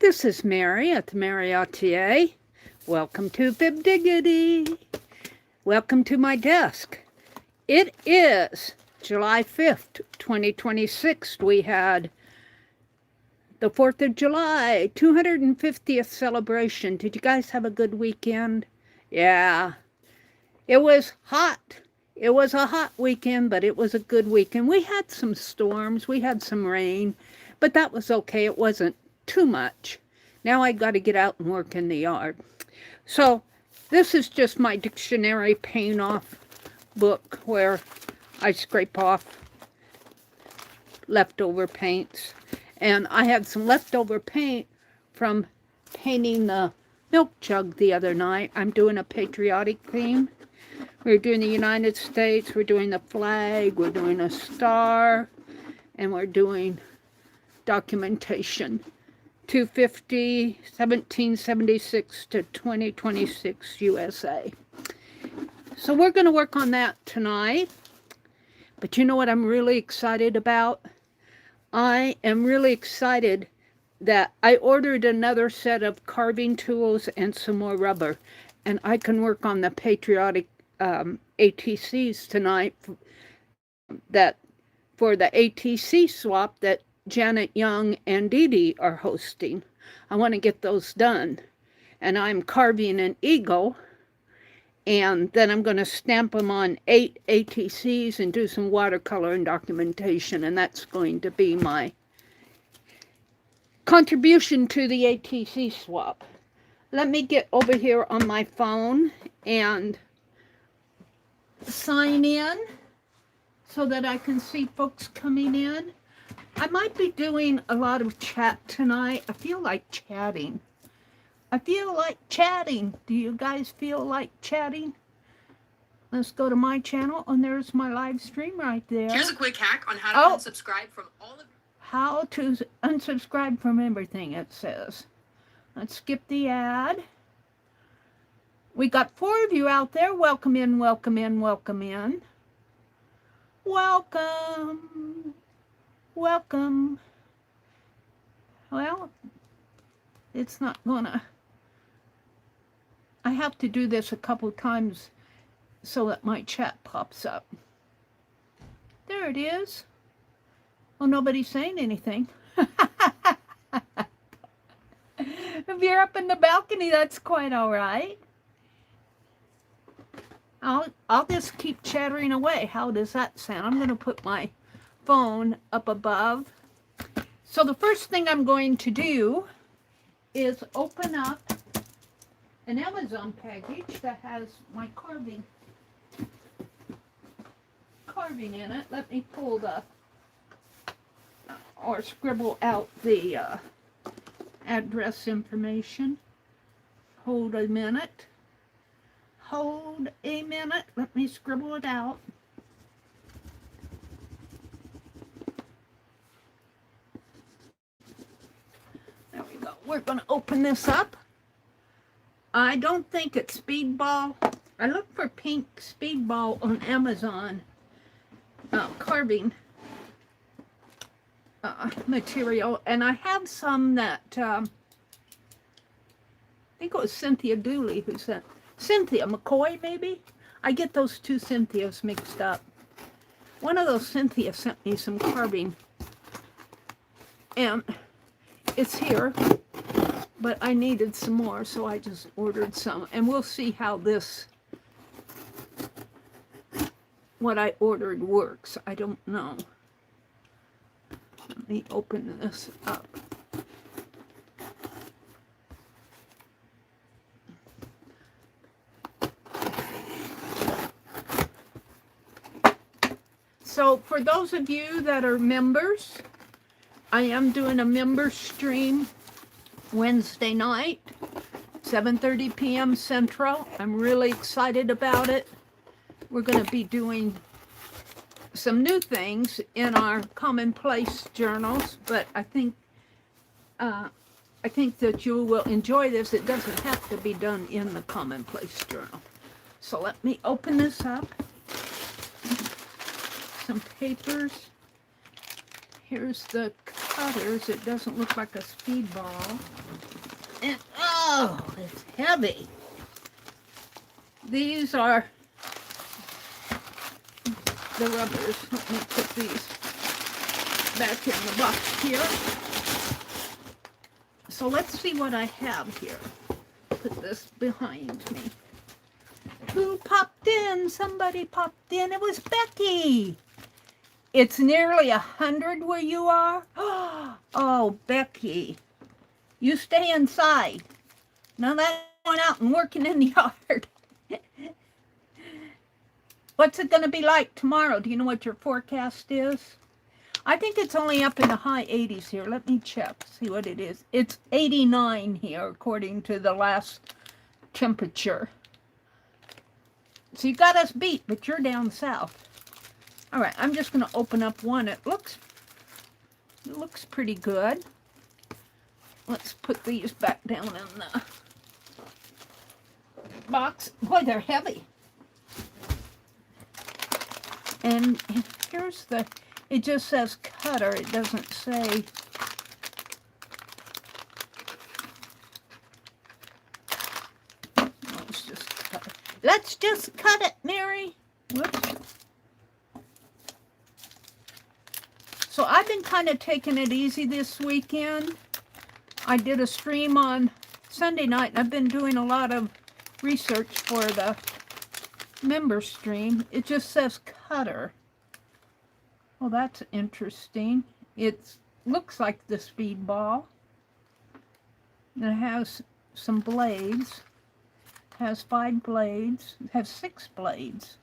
This is Meri at the Meri Atelier. Welcome to Fib Diggity. Welcome to my desk. It is July 5th, 2026. We had the 4th of July, 250th celebration. Did you guys have a good weekend? Yeah. It was hot. It was a hot weekend, but it was a good weekend. We had some storms. We had some rain, but that was okay. It wasn't too much. Now I got to get out and work in the yard. So this is just my dictionary paint off book where I scrape off leftover paints. And I had some leftover paint from painting the milk jug the other night. I'm doing a patriotic theme. We're doing the United States, we're doing the flag, we're doing a star, and we're doing documentation. 250, 1776 to 2026 USA. So we're going to work on that tonight. But you know what I'm really excited about? I am really excited that I ordered another set of carving tools and some more rubber. And I can work on the patriotic ATCs tonight that for the ATC swap that Janet Young and Dee Dee are hosting. I want to get those done. And I'm carving an eagle. And then I'm going to stamp them on 8 ATCs and do some watercolor and documentation. And that's going to be my contribution to the ATC swap. Let me get over here on my phone and sign in so that I can see folks coming in. I might be doing a lot of chat tonight. I feel like chatting. I feel like chatting. Do you guys feel like chatting? Let's go to my channel, and there's my live stream right there. Here's a quick hack on how to unsubscribe from all of... How to unsubscribe from everything, it says. Let's skip the ad. We got 4 of you out there. Welcome in, welcome in, welcome in. Welcome. Welcome. Well, it's not gonna... I have to do this a couple times so that my chat pops up. There it is. Oh, nobody's saying anything. If you're up in the balcony, that's quite all right. I'll just keep chattering away. How does that sound? I'm going to put my phone up above. So the first thing I'm going to do is open up an Amazon package that has my carving in it. Let me pull the or scribble out the address information. Hold a minute. Hold a minute. Let me scribble it out. There we go. We're going to open this up. I don't think it's Speedball. I looked for pink Speedball on Amazon carving material, and I have some that I think it was Cynthia Dooley who sent. Cynthia McCoy, maybe? I get those two Cynthias mixed up. One of those Cynthia sent me some carving, and it's here, but I needed some more, so I just ordered some, and we'll see how this, what I ordered works. I don't know. Let me open this up. So for those of you that are members, I am doing a member stream Wednesday night, 7:30 p.m. Central. I'm really excited about it. We're going to be doing some new things in our commonplace journals, but I think that you will enjoy this. It doesn't have to be done in the commonplace journal. So let me open this up. Some papers. Here's the cutters. It doesn't look like a Speedball. And, oh, it's heavy. These are the rubbers. Let me put these back in the box here. So let's see what I have here. Put this behind me. Who popped in? Somebody popped in. It was Becky. It's nearly 100 where you are? Oh, Becky. You stay inside. Now that's going out and working in the yard. What's it going to be like tomorrow? Do you know what your forecast is? I think it's only up in the high 80s here. Let me check, see what it is. It's 89 here, according to the last temperature. So you got us beat, but you're down south. All right, I'm just going to open up one. It looks pretty good. Let's put these back down in the box. Boy, they're heavy. And here's the, it just says cutter. It doesn't say. Let's just cut it, Mary. Whoops. So I've been kind of taking it easy this weekend. I did a stream on Sunday night, and I've been doing a lot of research for the member stream. It just says cutter. Well, that's interesting. It looks like the speedball. And it has some blades. It has 5 blades. It has 6 blades.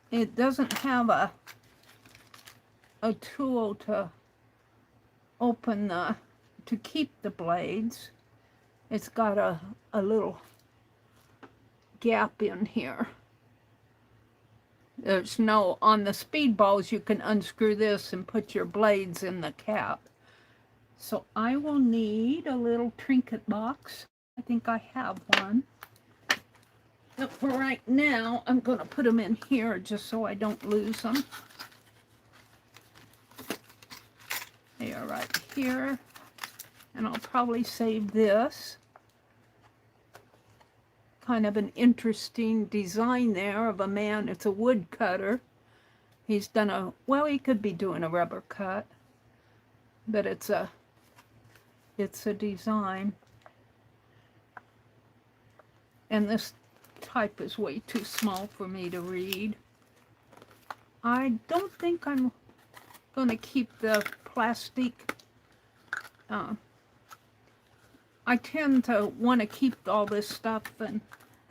It doesn't have a tool to open to keep the blades. It's got a little gap in here. There's no, on the speedballs you can unscrew this and put your blades in the cap. So I will need a little trinket box. I think I have one. But for right now, I'm going to put them in here just so I don't lose them. They are right here. And I'll probably save this. Kind of an interesting design there of a man. It's a wood cutter. He's done a, well, he could be doing a rubber cut. But it's a design. And this type is way too small for me to read. I don't think I'm going to keep the plastic. I tend to want to keep all this stuff, and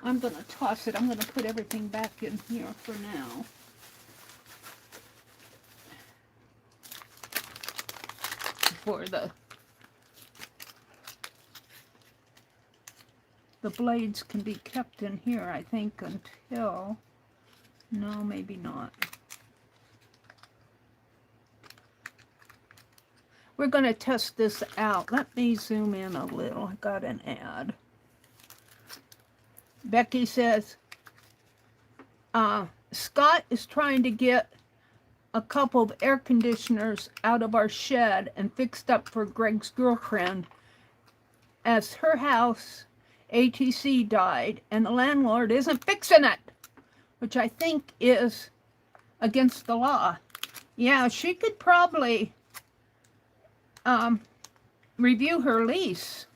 I'm going to toss it. I'm going to put everything back in here for now. For the blades can be kept in here, I think, until, no, maybe not. We're going to test this out. Let me zoom in a little. I got an ad. Becky says, Scott is trying to get a couple of air conditioners out of our shed and fixed up for Greg's girlfriend, as her house ATC died and the landlord isn't fixing it, which I think is against the law. Yeah, she could probably review her lease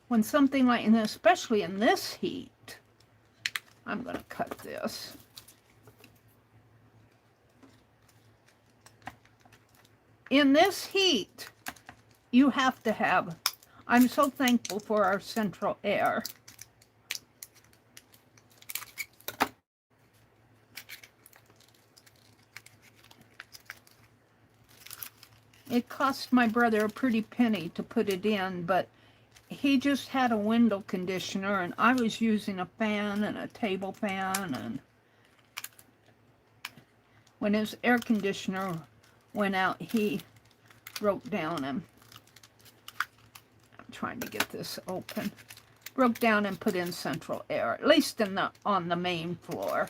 when something like this, especially in this heat. I'm going to cut this. In this heat, you have to have, I'm so thankful for our central air. It cost my brother a pretty penny to put it in, but he just had a window conditioner, and I was using a fan and a table fan, and when his air conditioner went out, he broke down and, I'm trying to get this open, broke down and put in central air, at least in on the main floor.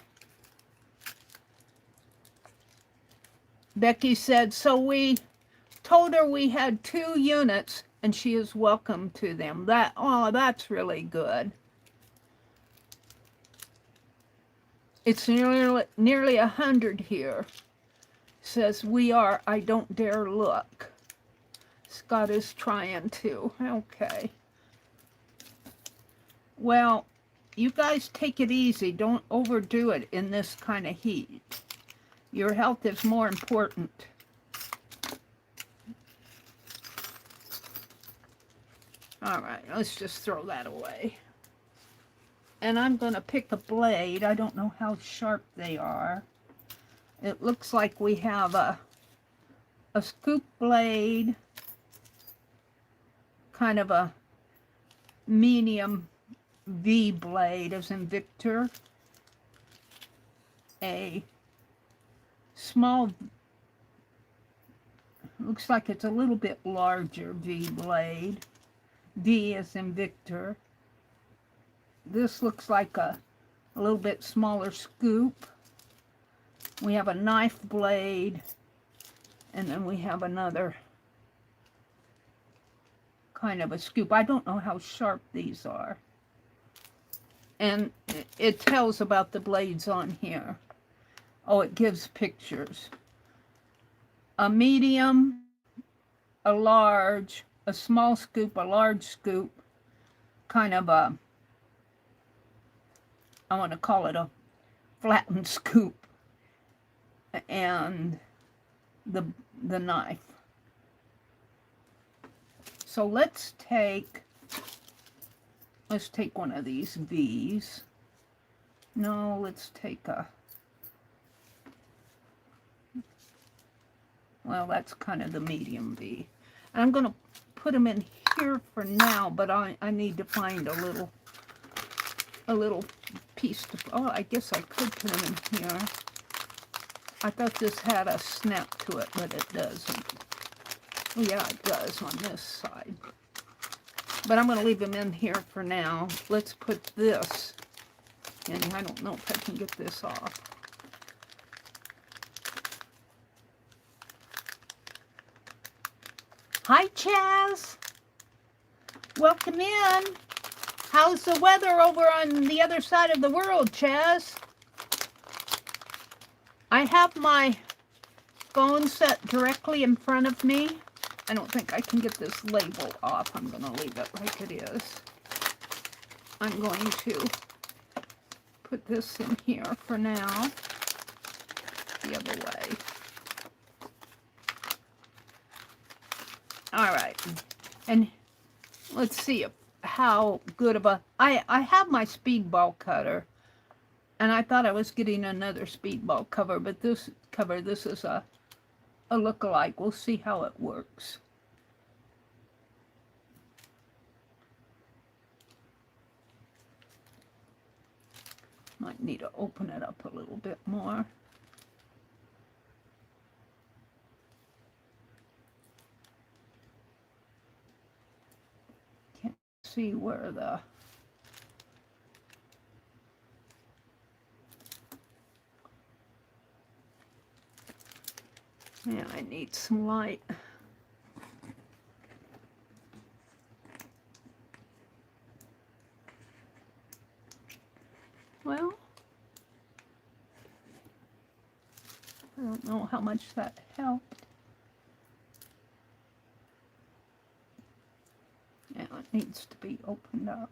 Becky said, so we told her we had 2 units and she is welcome to them. That's really good. It's nearly 100 here. Says, we are, I don't dare look. Scott is trying to. Okay. Well, you guys take it easy. Don't overdo it in this kind of heat. Your health is more important. All right, let's just throw that away. And I'm going to pick a blade. I don't know how sharp they are. It looks like we have a scoop blade, kind of a medium V blade as in Victor, a small, looks like it's a little bit larger V blade, V as in Victor. This looks like a little bit smaller scoop. We have a knife blade, and then we have another kind of a scoop. I don't know how sharp these are. And it tells about the blades on here. Oh, it gives pictures. A medium, a large, a small scoop, a large scoop, kind of a, I want to call it a flattened scoop, and the knife. So let's take one of these V's. No, let's take a, well, that's kind of the medium V. And I'm going to put them in here for now, but I need to find a little piece to, oh, I guess I could put them in here. I thought this had a snap to it, but it doesn't. Oh, yeah, it does on this side. But I'm going to leave them in here for now. Let's put this in. I don't know if I can get this off. Hi, Chaz. Welcome in. How's the weather over on the other side of the world, Chaz? I have my phone set directly in front of me. I don't think I can get this label off. I'm going to leave it like it is. I'm going to put this in here for now. The other way. All right. And let's see how good of a... I have my speedball cutter. And I thought I was getting another speedball cover, but this is a look-alike. We'll see how it works. Might need to open it up a little bit more. Can't see where the... Yeah, I need some light. Well, I don't know how much that helped. Yeah, it needs to be opened up.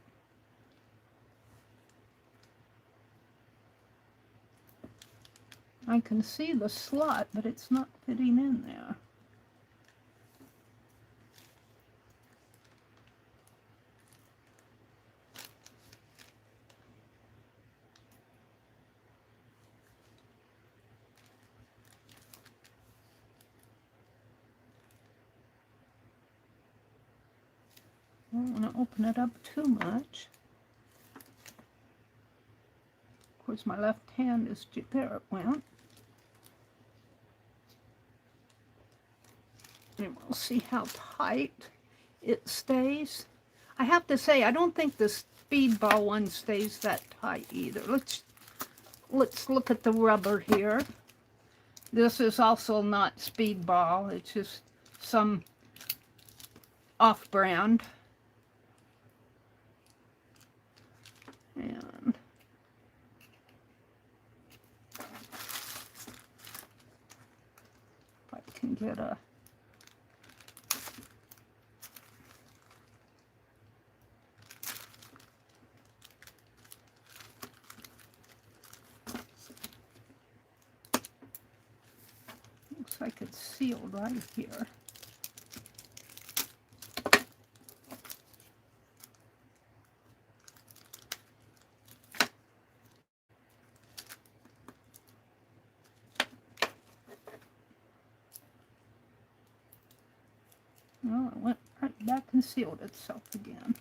I can see the slot, but it's not fitting in there. I don't want to open it up too much. Of course, my left hand is, there it went. And we'll see how tight it stays. I have to say, I don't think the speedball one stays that tight either. Let's look at the rubber here. This is also not speedball. It's just some off-brand. And if I can get a looks like it's sealed right here. Well, it went right back and sealed itself again.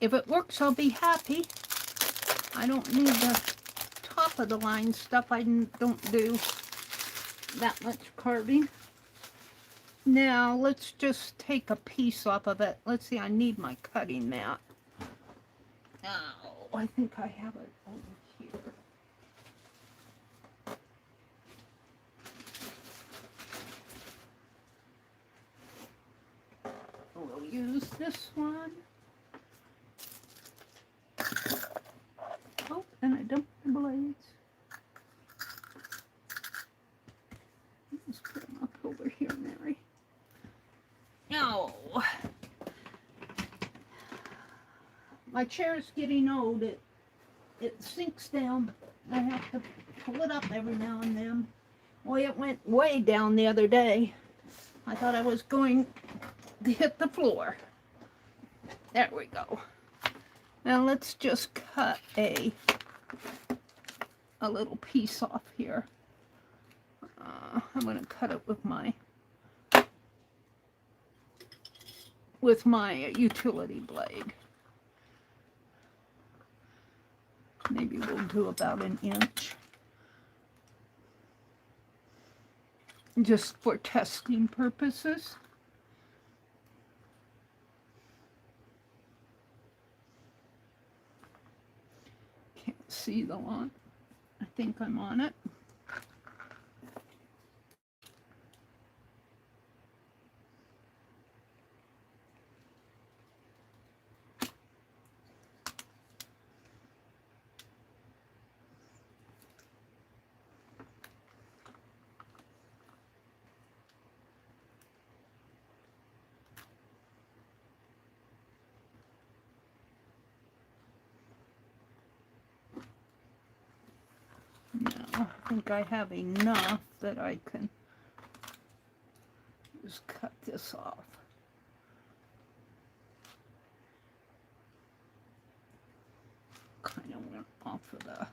If it works, I'll be happy. I don't need the top of the line stuff. I don't do that much carving. Now, let's just take a piece off of it. Let's see, I need my cutting mat. Oh, I think I have it over here. We'll use this one. Oh, and I dumped the blades. Let's put them up over here, Mary. No. My chair's getting old. It sinks down. I have to pull it up every now and then. Boy, it went way down the other day. I thought I was going to hit the floor. There we go. Now let's just cut a little piece off here. I'm going to cut it with my utility blade. Maybe we'll do about an inch. Just for testing purposes. Can't see the line. I think I'm on it. I think I have enough that I can just cut this off. Kind of went off of the...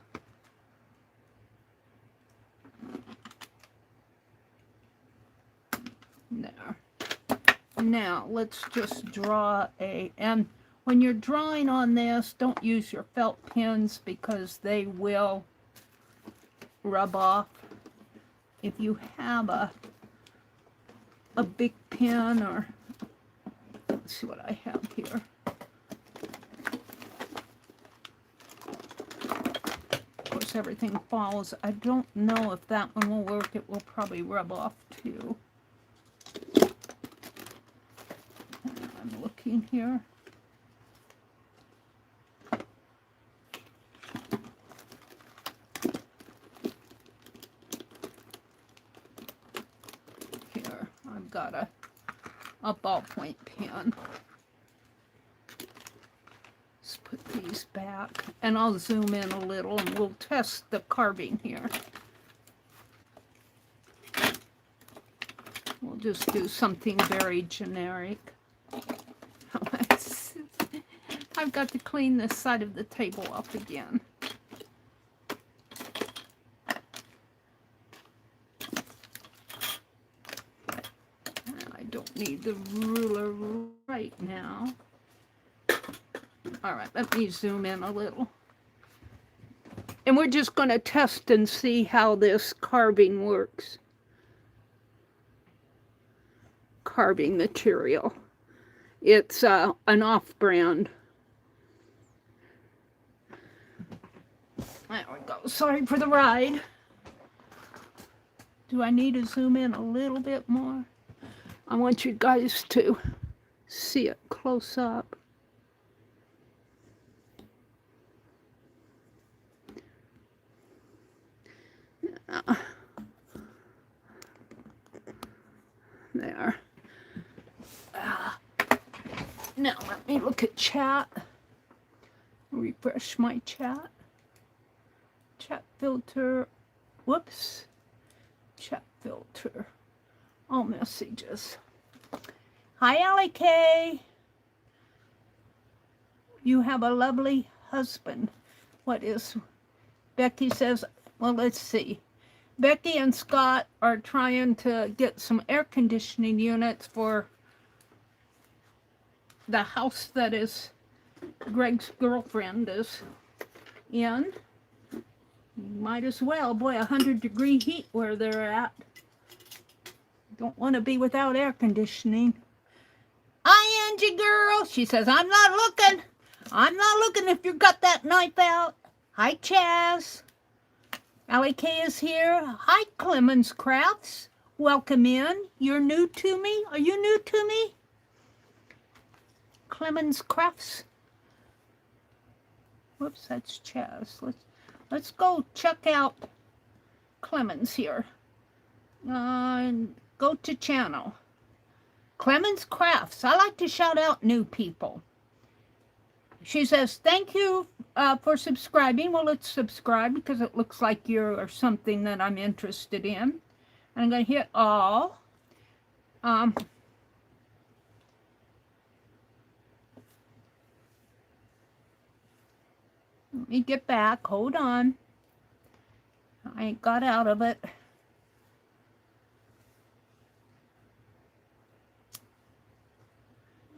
There. Now, let's just draw and when you're drawing on this, don't use your felt pens because they will rub off. If you have a big pen, or let's see what I have here. Of course, everything falls. I don't know if that one will work. It will probably rub off too. I'm looking here. Got a ballpoint pen. Let's put these back, and I'll zoom in a little, and we'll test the carving here. We'll just do something very generic. I've got to clean this side of the table up again. need the ruler right now. All right, let me zoom in a little. And we're just going to test and see how this carving works. Carving material. It's an off-brand. There we go. Sorry for the ride. Do I need to zoom in a little bit more? I want you guys to see it close up. There. Now let me look at chat. Refresh my chat. Chat filter. Whoops. Chat filter. All messages. Hi, Allie K. You have a lovely husband. What is... Becky says, well, let's see. Becky and Scott are trying to get some air conditioning units for the house that is Greg's girlfriend is in. Might as well. Boy, 100-degree heat where they're at. Don't want to be without air conditioning. Hi, Angie girl. She says, I'm not looking. I'm not looking if you got that knife out. Hi, Chaz. Allie K is here. Hi, Clemens Crafts. Welcome in. You're new to me? Are you new to me? Clemens Crafts. Whoops, that's Chaz. Let's go check out Clemens here. Go to channel. Clemens Crafts. I like to shout out new people. She says, thank you for subscribing. Well, let's subscribe because it looks like you're something that I'm interested in. And I'm going to hit all. Let me get back. Hold on. I ain't got out of it.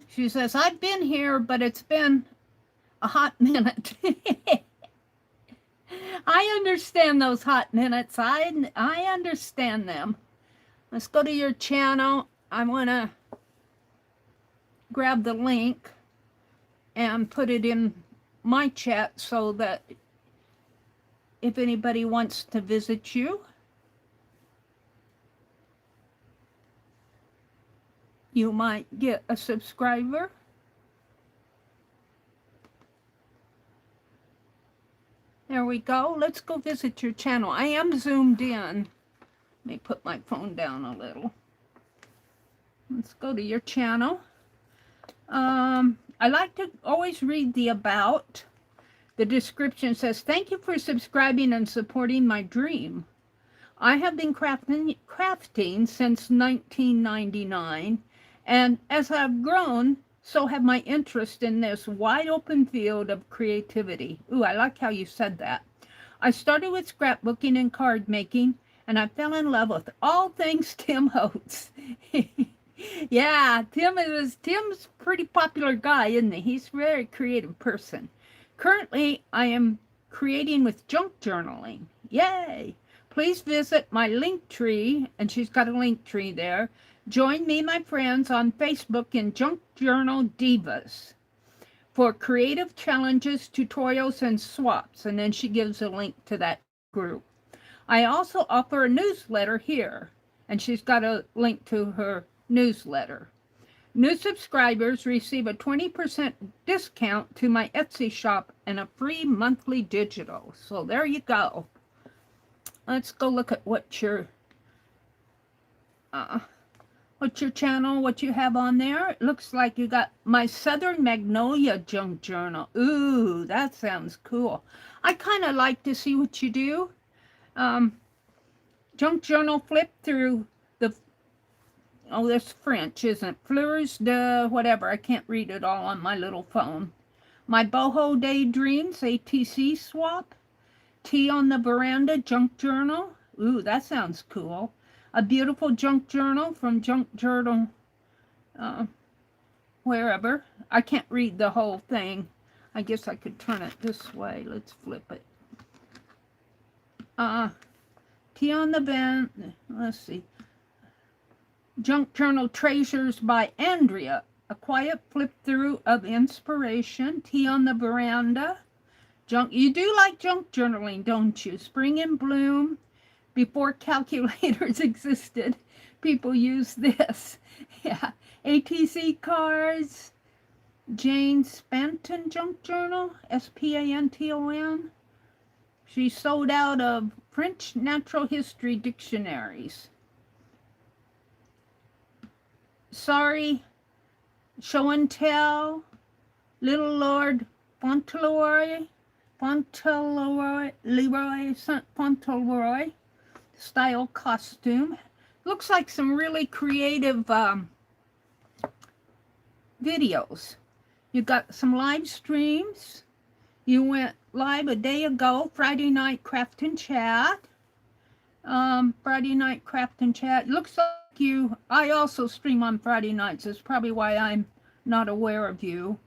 She says, I've been here, but it's been a hot minute. I understand those hot minutes. I understand them. Let's go to your channel. I want to grab the link and put it in my chat so that if anybody wants to visit you, you might get a subscriber. There we go. Let's go visit your channel. I am zoomed in. Let me put my phone down a little. Let's go to your channel. I like to always read the about. The description says, thank you for subscribing and supporting my dream. I have been crafting since 1999, and as I've grown, so have my interest in this wide open field of creativity. Ooh, I like how you said that. I started with scrapbooking and card making, and I fell in love with all things Tim Holtz. Yeah, Tim's a pretty popular guy, isn't he? He's a very creative person. Currently, I am creating with junk journaling. Yay! Please visit my link tree, and she's got a link tree there. Join me, my friends, on Facebook in Junk Journal Divas for creative challenges, tutorials, and swaps. And then she gives a link to that group. I also offer a newsletter here, and she's got a link to her newsletter. New subscribers receive a 20% discount to my Etsy shop and a free monthly digital. So there you go. Let's go look at what your channel, what you have on there. It looks like you got my Southern Magnolia junk journal. Ooh, that sounds cool. I kind of like to see what you do. Junk journal flip through the, oh, that's French, isn't it? Fleurs de whatever. I can't read it all on my little phone. My boho daydreams, ATC swap. Tea on the veranda, junk journal. Ooh, that sounds cool. A beautiful junk journal from Junk Journal wherever. I can't read the whole thing. I guess I could turn it this way. Let's flip it. Tea on the Vent. Let's see. Junk Journal Treasures by Andrea. A quiet flip through of inspiration. Tea on the Veranda. You do like junk journaling, don't you? Spring in Bloom. Before calculators existed, people used this. Yeah. ATC cards. Jane Spanton Junk Journal. Spanton. She sold out of French natural history dictionaries. Sorry. Show and Tell. Little Lord Fauntleroy. Fauntleroy style costume. Looks like some really creative videos. You got some live streams. You went live a day ago, Friday night craft and chat. Friday night craft and chat. Looks like you. I also stream on Friday nights. That's probably why I'm not aware of you.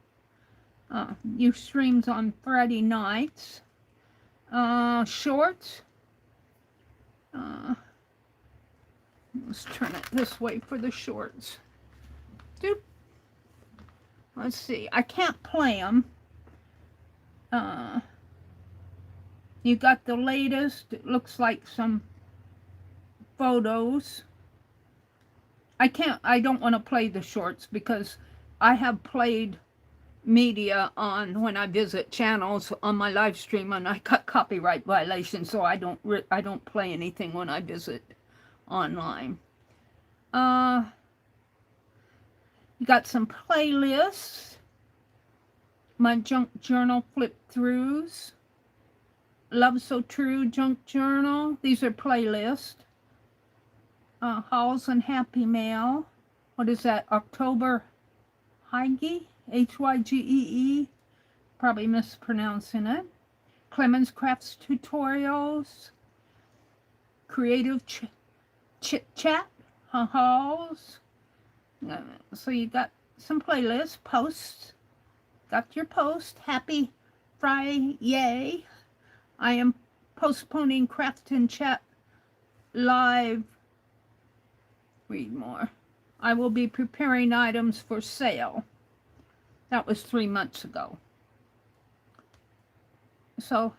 You streams on Friday nights. Shorts. Let's turn it this way for the shorts. Doop. Let's see. I can't play them. You got the latest. It looks like some photos. I don't want to play the shorts because I have played media on when I visit channels on my live stream, and I got copyright violations, so I don't play anything when I visit online. You got some playlists. My junk journal flip throughs. Love So True junk journal. These are playlists. Halls and Happy Mail. What is that? October Hygge? Hygee. Probably mispronouncing it. Clemens Crafts Tutorials. Creative Chit Chat. Halls. So you got some playlists, posts. Got your post. Happy Friday. I am postponing Craft and Chat live. Read more. I will be preparing items for sale. That was 3 months ago. So,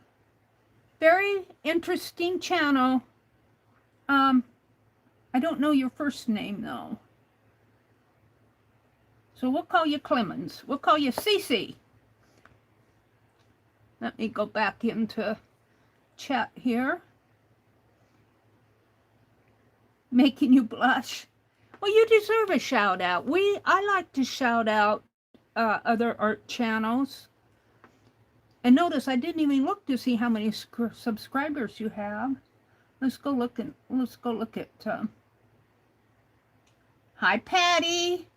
very interesting channel. I don't know your first name, though. So we'll call you Clemens. We'll call you Cece. Let me go back into chat here. Making you blush. Well, you deserve a shout out. I like to shout out other art channels. And notice I didn't even look to see how many subscribers you have. Let's go look at. Hi, Patty.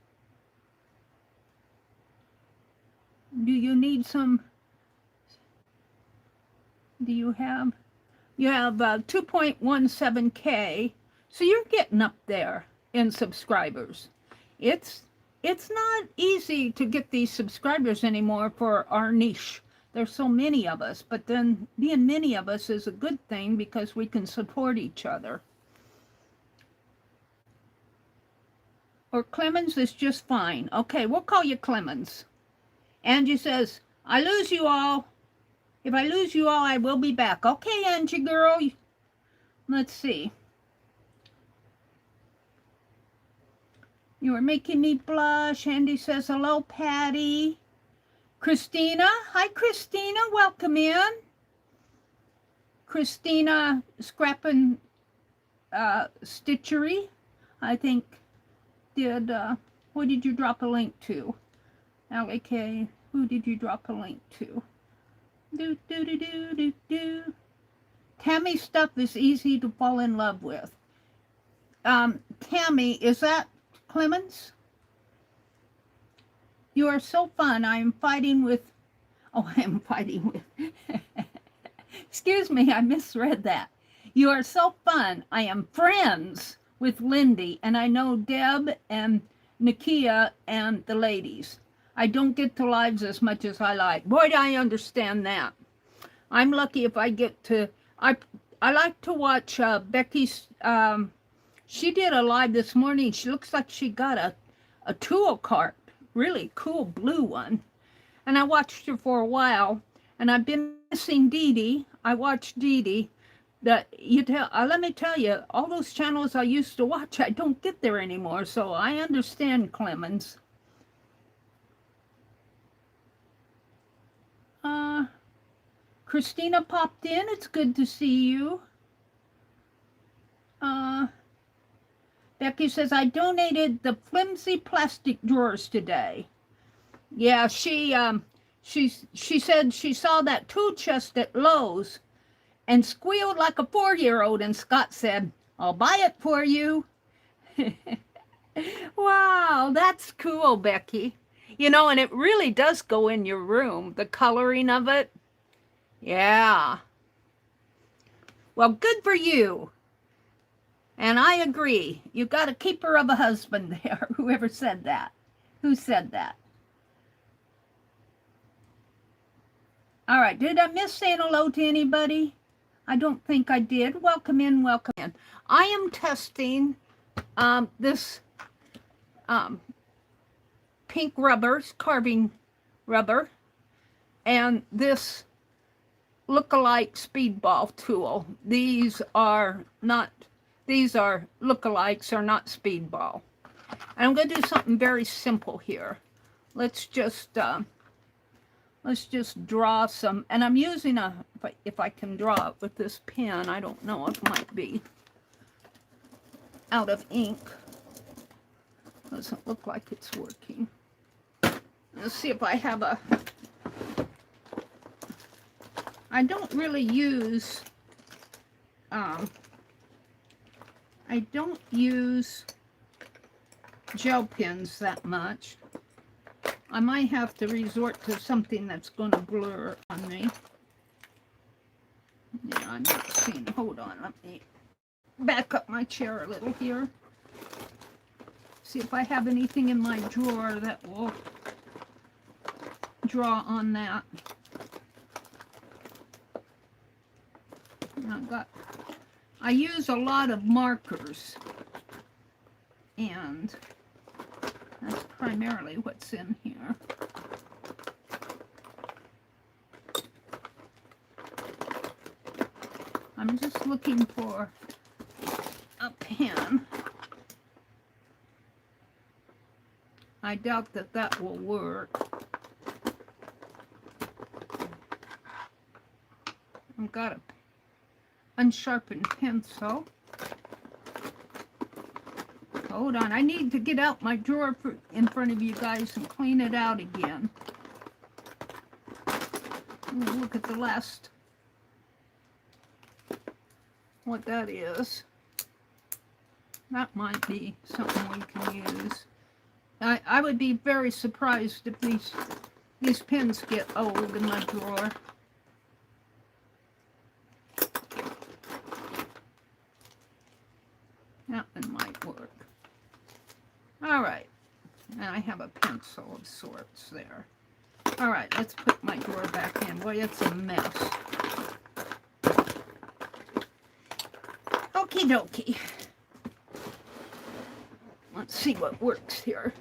Do you need some? Do you have? You have 2.17K. So you're getting up there in subscribers. It's not easy to get these subscribers anymore for our niche. There's so many of us, but then being many of us is a good thing because we can support each other. Or Clemens is just fine. Okay, we'll call you Clemens. Angie says, I lose you all. If I lose you all, I will be back. Okay, Angie girl. Let's see. You are making me blush. Andy says, hello, Patty. Christina. Hi, Christina. Welcome in. Christina Scrap and Stitchery, I think, did, what did you drop a link to? LAK, who did you drop a link to? Tammy stuff is easy to fall in love with. Tammy, is that Clemens? You are so fun. I am fighting with, excuse me, I misread that. You are so fun. I am friends with Lindy, and I know Deb and Nakia and the ladies. I don't get to lives as much as I like. Boy, do I understand that. I'm lucky if I get to, I like to watch Becky's, she did a live this morning. She looks like she got a tool cart, really cool blue one. And I watched her for a while, and I've been missing Dee Dee. I watched Dee Dee. Let me tell you, all those channels I used to watch, I don't get there anymore, so I understand, Clemens. Christina popped in. It's good to see you. Becky says, I donated the flimsy plastic drawers today. Yeah, she said she saw that tool chest at Lowe's and squealed like a 4-year-old, and Scott said, I'll buy it for you. Wow, that's cool, Becky. You know, and it really does go in your room, the coloring of it. Yeah. Well, good for you. And I agree. You got a keeper of a husband there. Whoever said that. Who said that? All right. Did I miss saying hello to anybody? I don't think I did. Welcome in. Welcome in. I am testing this pink rubber, carving rubber, and this look-alike speedball tool. These are look-alikes, are not speedball. And I'm going to do something very simple here. Let's just draw some, and I'm using if I can draw it with this pen. I don't know, it might be out of ink. Doesn't look like it's working. Let's see if I have I don't really use, I don't use gel pens that much. I might have to resort to something that's going to blur on me. Yeah, I'm not seeing. Hold on, let me back up my chair a little here. See if I have anything in my drawer that will draw on that. I use a lot of markers, and that's primarily what's in here. I'm just looking for a pen. I doubt that that will work. I've got a unsharpened pencil. Hold on, I need to get out my drawer in front of you guys and clean it out again. Look at the last, what that is. That might be something we can use. I would be very surprised if these pens get old in my drawer. That one might work. All right. And I have a pencil of sorts there. All right, let's put my drawer back in. Boy, it's a mess. Okie dokie. Let's see what works here.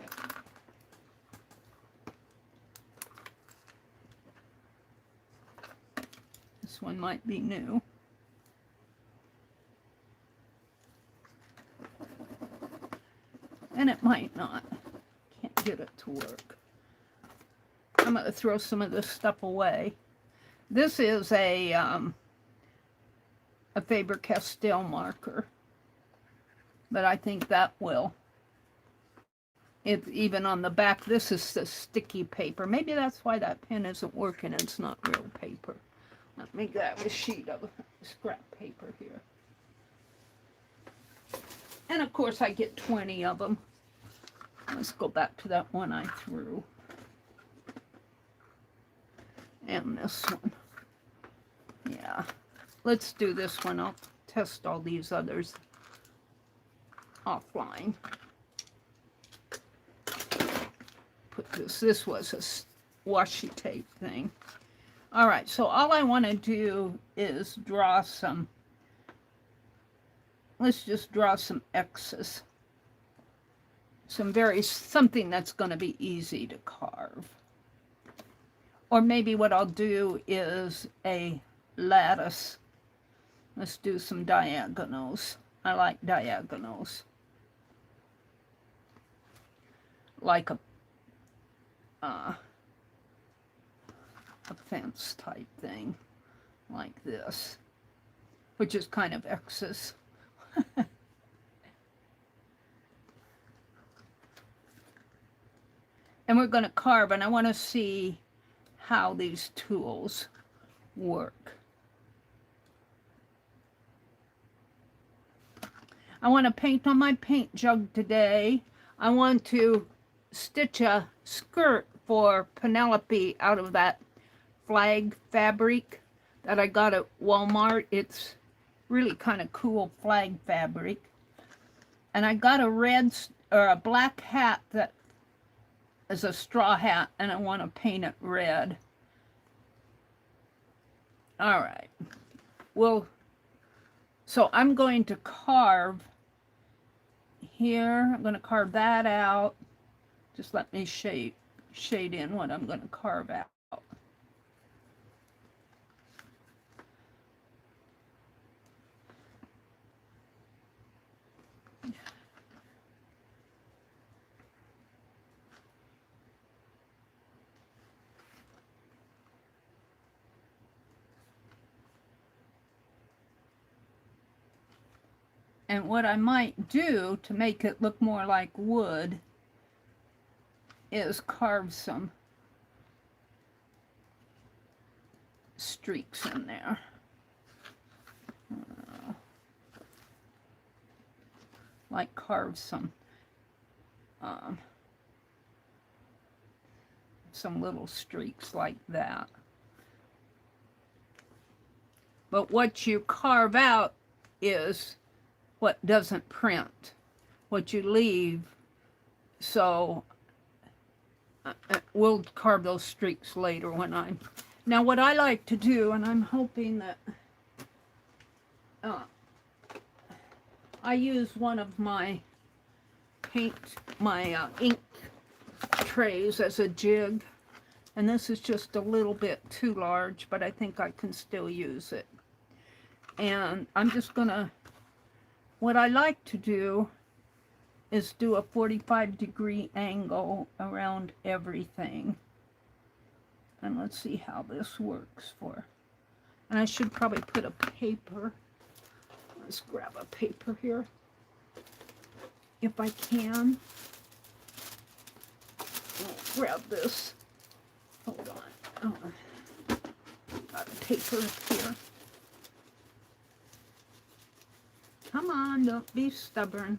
This one might be new. And it might not. Can't get it to work. I'm going to throw some of this stuff away. This is a Faber-Castell marker. But I think that will. If even on the back, this is the sticky paper. Maybe that's why that pen isn't working. It's not real paper. Let me grab a sheet of scrap paper here. And of course I get 20 of them. Let's go back to that one I threw. And this one. Yeah. Let's do this one. I'll test all these others offline. this. This was a washi tape thing. All right, so all I want to do is draw some, let's just draw some X's. Something that's going to be easy to carve. Or maybe what I'll do is a lattice. Let's do some diagonals. I like diagonals. Like a fence type thing. Like this. Which is kind of X's. And we're going to carve, and I want to see how these tools work. I want to paint on my paint jug today. I want to stitch a skirt for Penelope out of that flag fabric that I got at Walmart. It's really kind of cool flag fabric. And I got a black hat that is a straw hat, and I want to paint it red. All right. Well, so I'm going to carve here. I'm going to carve that out. Just let me shade in what I'm going to carve out. And what I might do to make it look more like wood is carve some streaks in there. Like carve some little streaks like that. But what you carve out is what doesn't print, what you leave. So we'll carve those streaks later when now what I like to do, and I'm hoping that I use one of my ink trays as a jig, and this is just a little bit too large, but I think I can still use it. And I'm just gonna, what I like to do is do a 45-degree angle around everything. And let's see how this works for. And I should probably put a paper. Let's grab a paper here, if I can. I'll grab this. Hold on. Oh, got a paper here. Come on, don't be stubborn.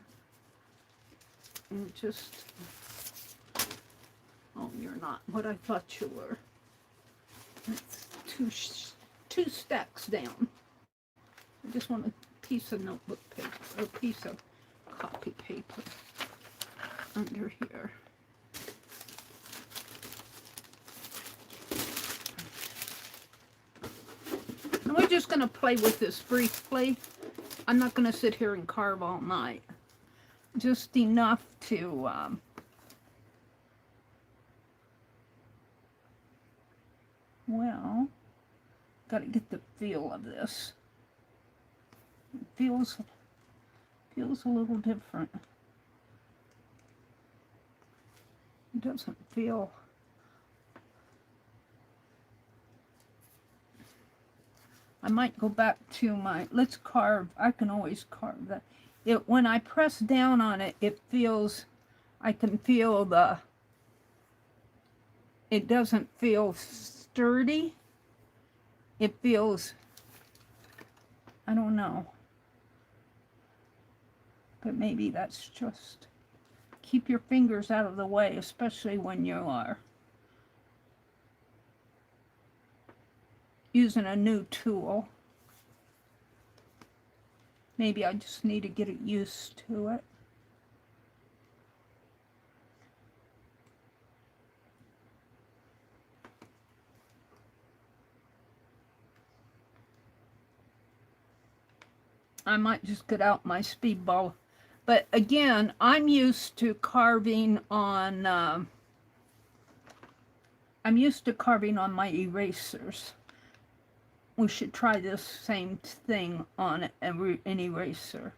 And just, oh, you're not what I thought you were. It's two stacks down. I just want a piece of notebook paper, or a piece of copy paper under here. And we're just going to play with this briefly. I'm not going to sit here and carve all night. Just enough to well, got to get the feel of this. It feels a little different. It doesn't feel. I might go back to my, let's carve, I can always carve that. When I press down on it, it feels, I can feel it doesn't feel sturdy. It feels, I don't know. But maybe that's just, keep your fingers out of the way, especially when you are using a new tool. Maybe I just need to get used to it. I might just get out my speedball. But again, I'm used to carving on my erasers. We should try this same thing on an eraser.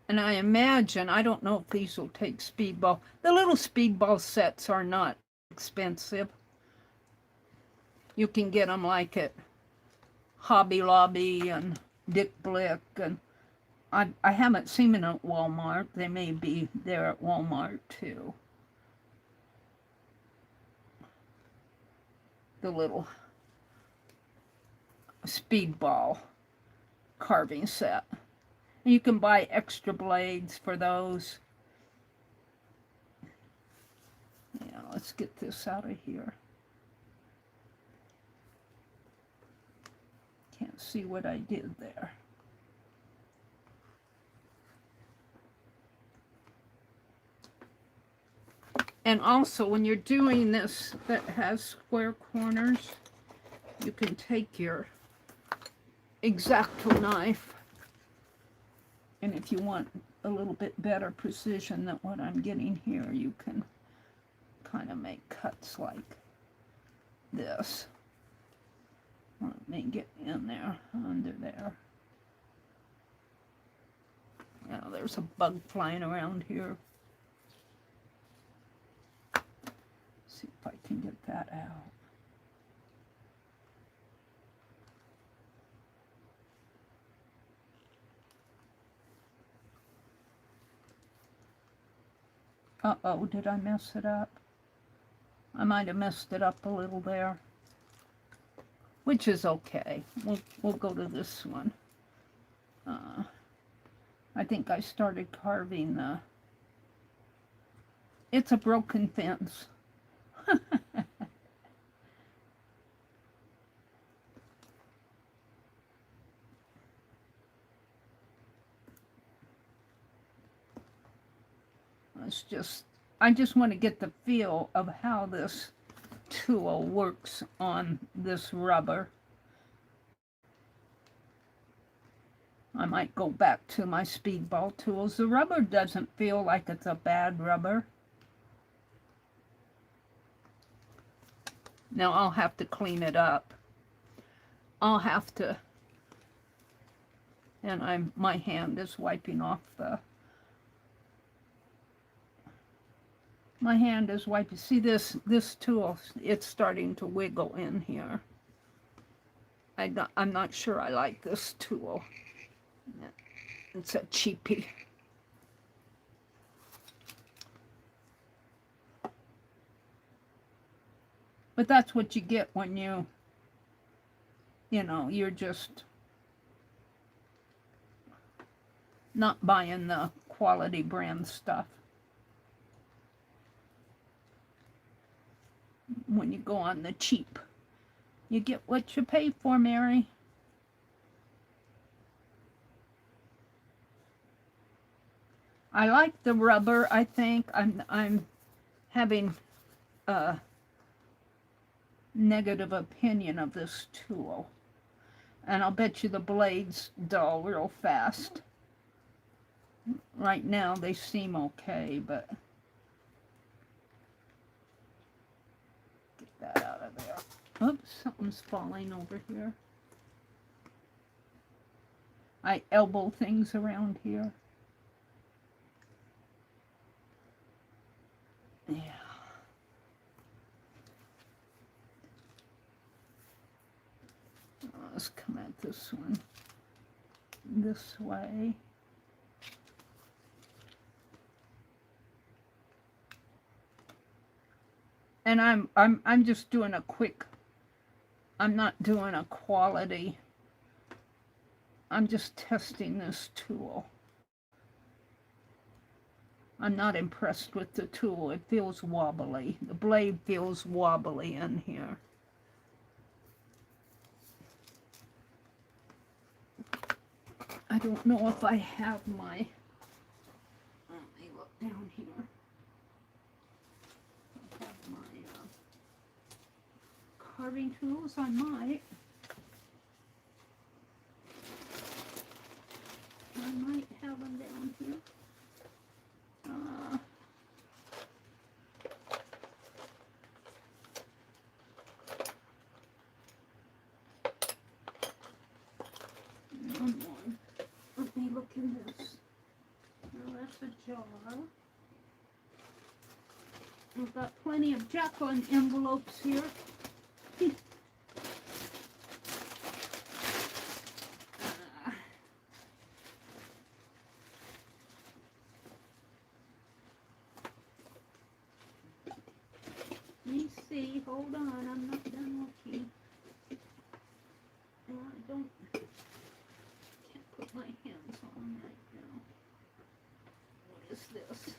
And I imagine, I don't know if these will take speedball. The little speedball sets are not expensive. You can get them like at Hobby Lobby and Dick Blick, and I haven't seen them at Walmart. They may be there at Walmart too. The little speedball carving set. And you can buy extra blades for those. Yeah, let's get this out of here. Can't see what I did there. And also, when you're doing this that has square corners, you can take your X-Acto knife, and if you want a little bit better precision than what I'm getting here, you can kind of make cuts like this. Let me get in there, under there. Now there's a bug flying around here. See if I can get that out. Uh-oh, did I mess it up? I might have messed it up a little there. Which is okay. We'll go to this one. I think I started carving the... It's a broken fence. I just want to get the feel of how this tool works on this rubber. I might go back to my speedball tools. The rubber doesn't feel like it's a bad rubber. Now I'll have to clean it up. I'll have to, and my hand is wiping off the, my hand is wiping. See this tool, it's starting to wiggle in here. I'm not sure I like this tool. It's a cheapie. But that's what you get when you know, you're just not buying the quality brand stuff. When you go on the cheap, you get what you pay for, Mary. I like the rubber. I think I'm having a negative opinion of this tool. And I'll bet you the blades dull real fast. Right now they seem okay, but get that out of there. Oops, something's falling over here. I elbow things around here. Yeah. Let's come at this one this way. And I'm just doing a quick, I'm not doing a quality. I'm just testing this tool. I'm not impressed with the tool. It feels wobbly. The blade feels wobbly in here. I don't know if I have my... Let me look down here. carving tools? I might. I might have them down here. Let me look in this. Now that's a jar. I've got plenty of Jacqueline envelopes here. Let me see. Hold on. I'm not done looking. No, I don't. Can't put my hands on right now. What is this?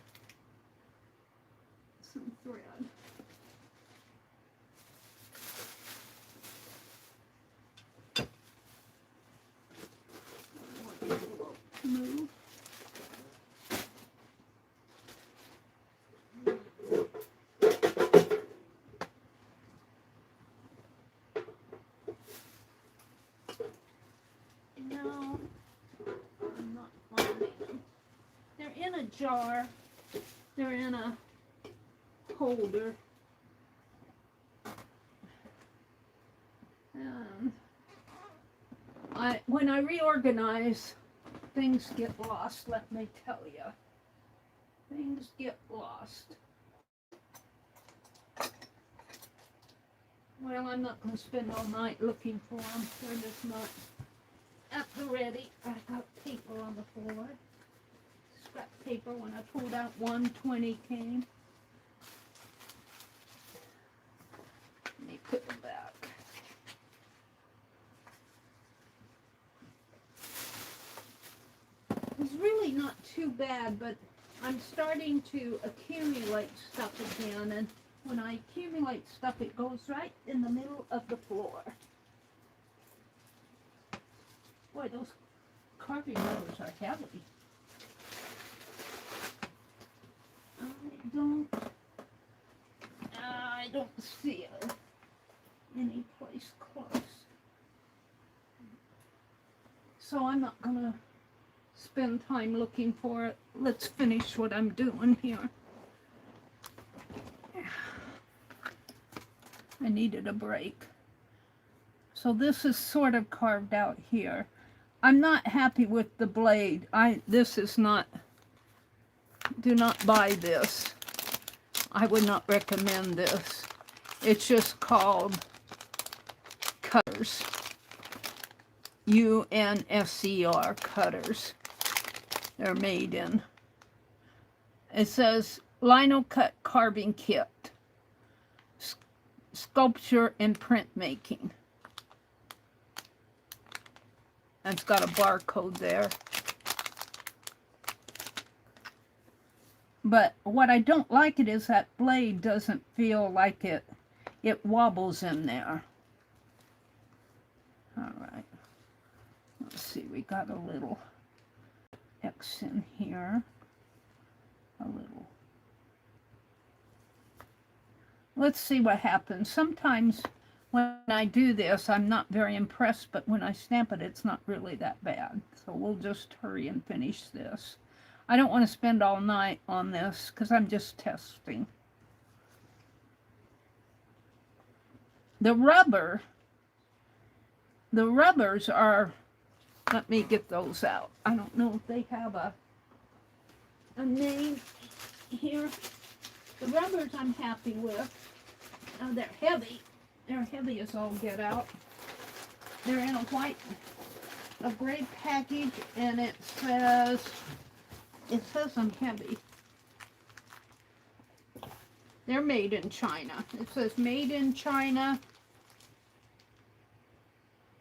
Some thread. Move. No, I'm not finding them. They're in a jar. They're in a holder. And when I reorganize, things get lost, let me tell you. Things get lost. Well, I'm not going to spend all night looking for them. They're just not at the ready. I got paper on the floor. Scrap paper when I pulled out 120 came. Let me put them back. It's really not too bad, but I'm starting to accumulate stuff again, and when I accumulate stuff, it goes right in the middle of the floor. Boy, those carving rubbers are heavy. I don't see it any place close. So I'm not gonna spend time looking for it. Let's finish what I'm doing here. I needed a break. So this is sort of carved out here. I'm not happy with the blade. This is not, do not buy this. I would not recommend this. It's just called cutters. UNSCR cutters. They're made in. It says lino cut carving kit. Sculpture and printmaking. And it's got a barcode there. But what I don't like it is that blade doesn't feel like it wobbles in there. All right. Let's see, we got a little X in here. A little. Let's see what happens. Sometimes when I do this, I'm not very impressed, but when I stamp it, it's not really that bad. So we'll just hurry and finish this. I don't want to spend all night on this because I'm just testing. The rubbers are, let me get those out. I don't know if they have a name here. The rubbers I'm happy with. They're heavy. They're heavy as all get out. They're in a gray package, and it says I'm heavy. They're made in China. It says made in China,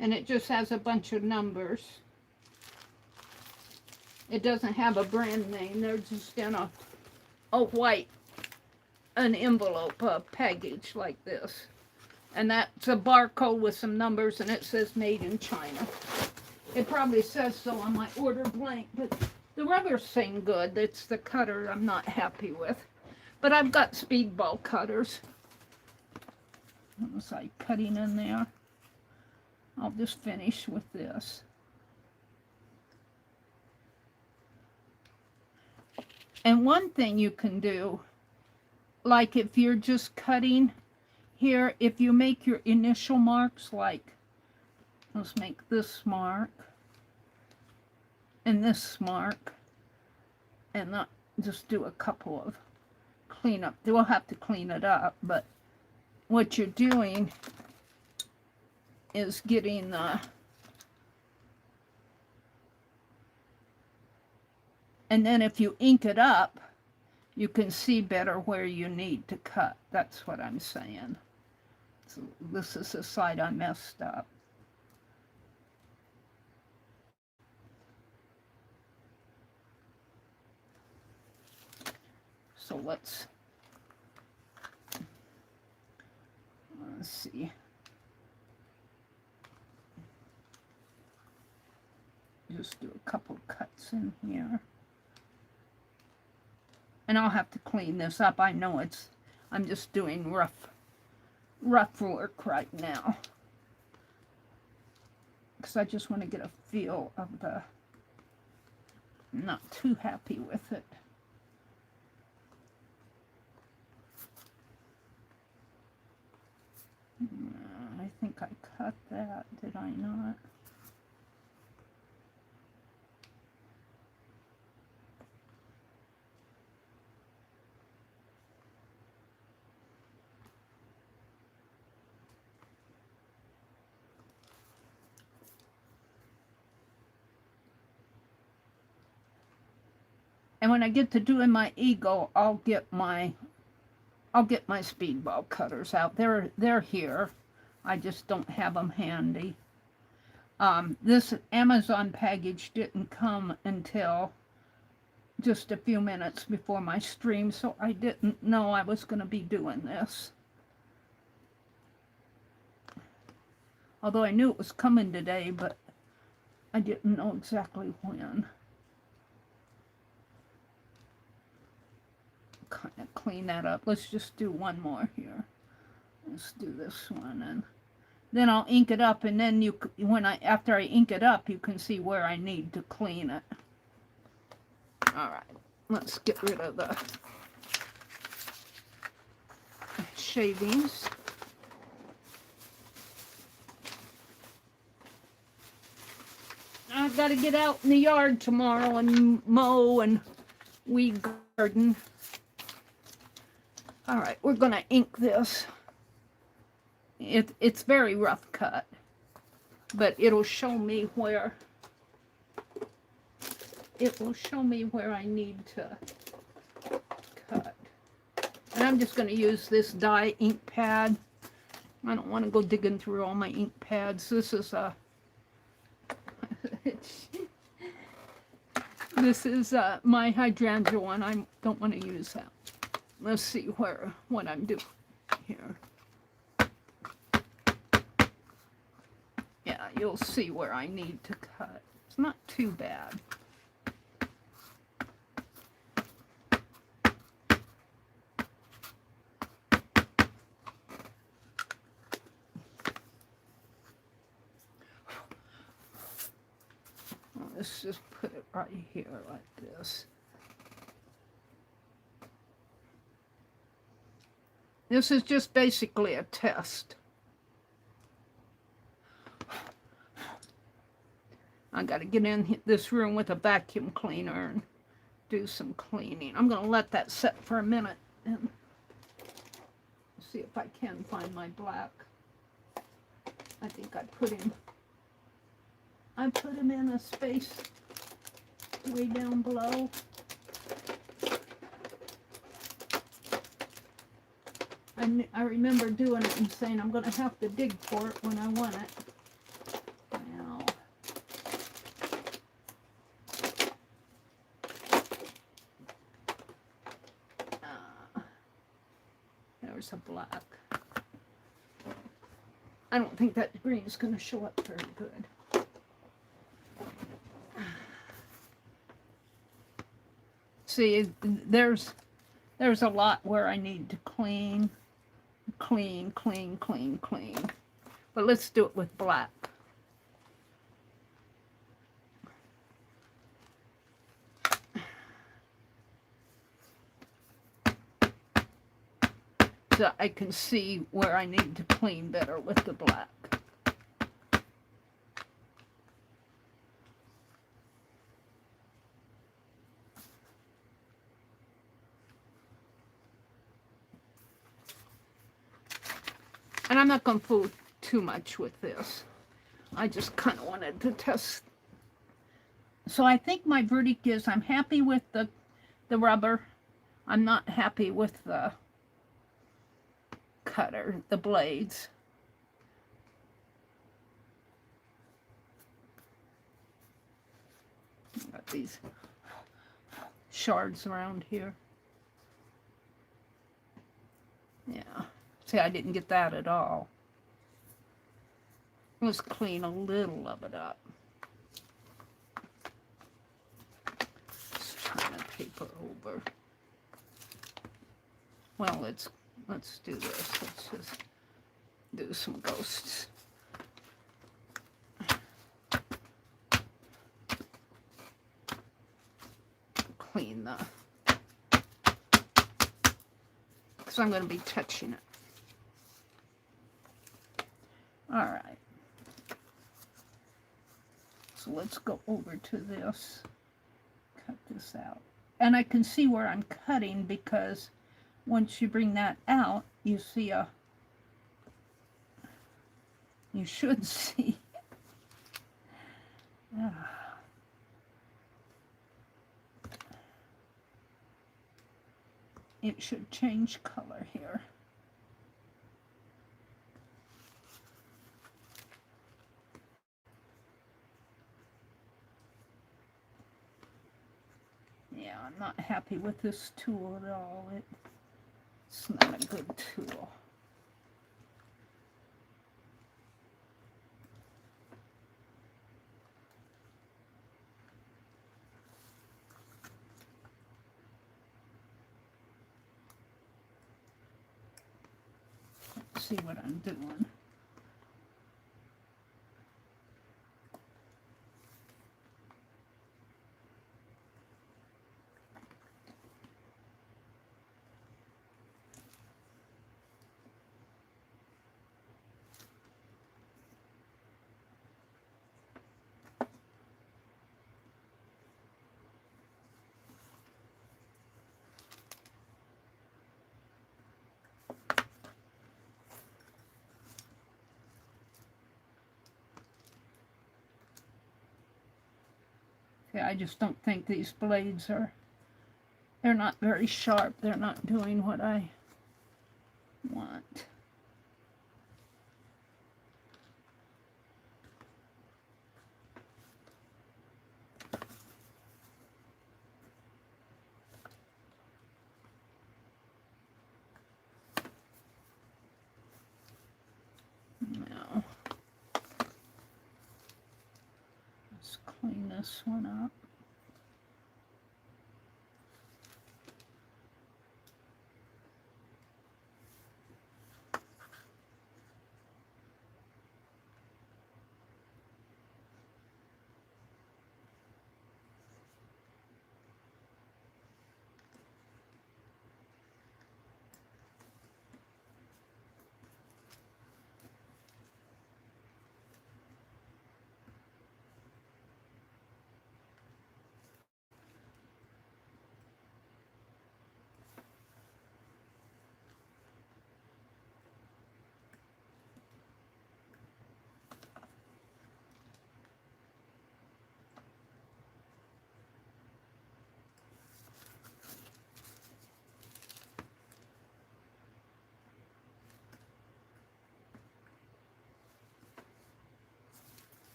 and it just has a bunch of numbers. It doesn't have a brand name. They're just in an envelope, a package like this. And that's a barcode with some numbers, and it says made in China. It probably says so on my order blank, but the rubbers seem good. It's the cutter I'm not happy with. But I've got speedball cutters. Was I cutting in there? I'll just finish with this. And one thing you can do, like if you're just cutting here, if you make your initial marks, like, let's make this mark, and this mark, and not just do a couple of cleanup. We'll have to clean it up, but what you're doing is getting the, and then if you ink it up, you can see better where you need to cut. That's what I'm saying. So this is the side I messed up. So let's see. Just do a couple cuts in here. And I'll have to clean this up. I know I'm just doing rough work right now. Because I just want to get a feel of the, I'm not too happy with it. I think I cut that, did I not? And when I get to doing my eagle, I'll get my speedball cutters out. They're here. I just don't have them handy. This Amazon package didn't come until just a few minutes before my stream, so I didn't know I was going to be doing this. Although I knew it was coming today, but I didn't know exactly when. Kind of clean that up. Let's just do one more here. Let's do this one, and then I'll ink it up, and then after I ink it up, you can see where I need to clean it. All right, let's get rid of the shavings. I've got to get out in the yard tomorrow and mow and weed garden. All right, we're going to ink this. It's very rough cut, but it'll show me where I need to cut. And I'm just going to use this dye ink pad. I don't want to go digging through all my ink pads. This is a this is my hydrangea one. I don't want to use that. Let's see what I'm doing here. Yeah, you'll see where I need to cut. It's not too bad. Let's just put it right here like this. This is just basically a test. I got to get in this room with a vacuum cleaner and do some cleaning. I'm going to let that set for a minute and see if I can find my black. I think I put him in a space way down below. I remember doing it and saying I'm going to have to dig for it when I want it. Now, there's a black. I don't think that green is going to show up very good. See, there's a lot where I need to clean clean, clean, clean, clean. But let's do it with black. So I can see where I need to clean better with the black. And I'm not going to fool too much with this. I just kind of wanted to test. So I think my verdict is I'm happy with the rubber. I'm not happy with the cutter, the blades. Got these shards around here. Yeah. See, I didn't get that at all. Let's clean a little of it up. Just trying to paper over. Well, let's do this. Let's just do some ghosts. Clean the, because I'm going to be touching it. All right. So let's go over to this. Cut this out. And I can see where I'm cutting because once you bring that out, you see you should see. It should change color here. Yeah, I'm not happy with this tool at all. It's not a good tool. Let's see what I'm doing. I just don't think these blades they're not very sharp. They're not doing what I want. Now, let's clean this one up.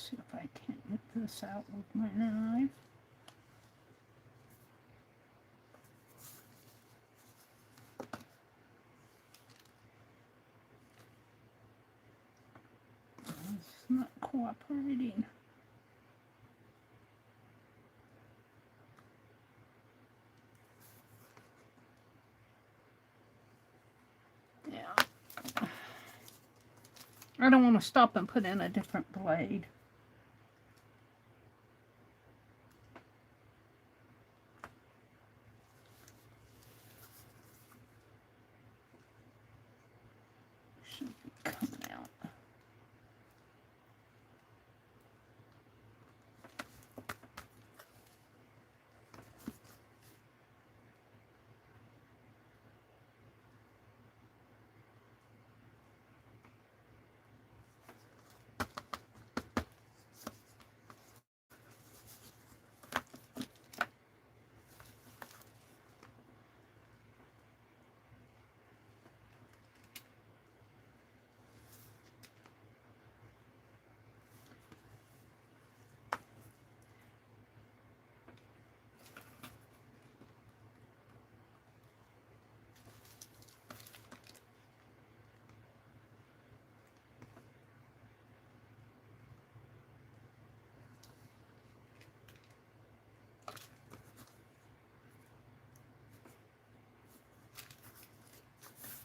see if I can't get this out with my knife. It's not cooperating. Yeah. I don't want to stop and put in a different blade. Should be coming out.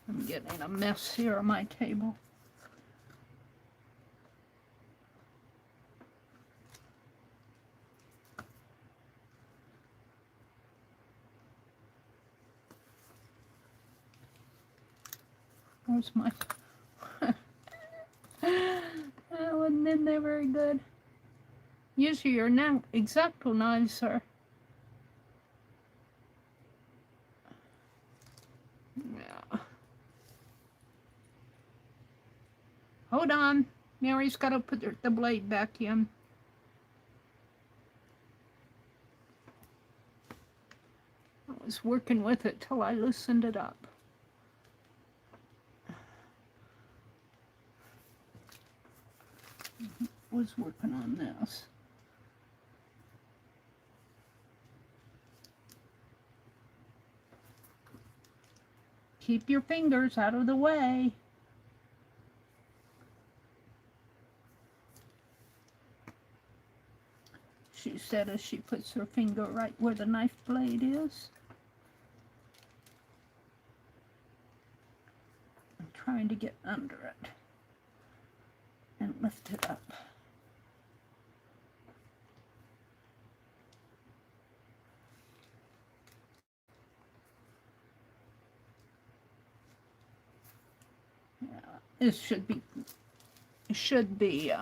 I'm getting a mess here on my table. Where's my... That wasn't in there very good. Use your X-Acto knives, sir. Yeah. Hold on. Mary's got to put the blade back in. I was working with it till I loosened it up. Was working on this. Keep your fingers out of the way. She said as she puts her finger right where the knife blade is. I'm trying to get under it and lift it up. Yeah, this should be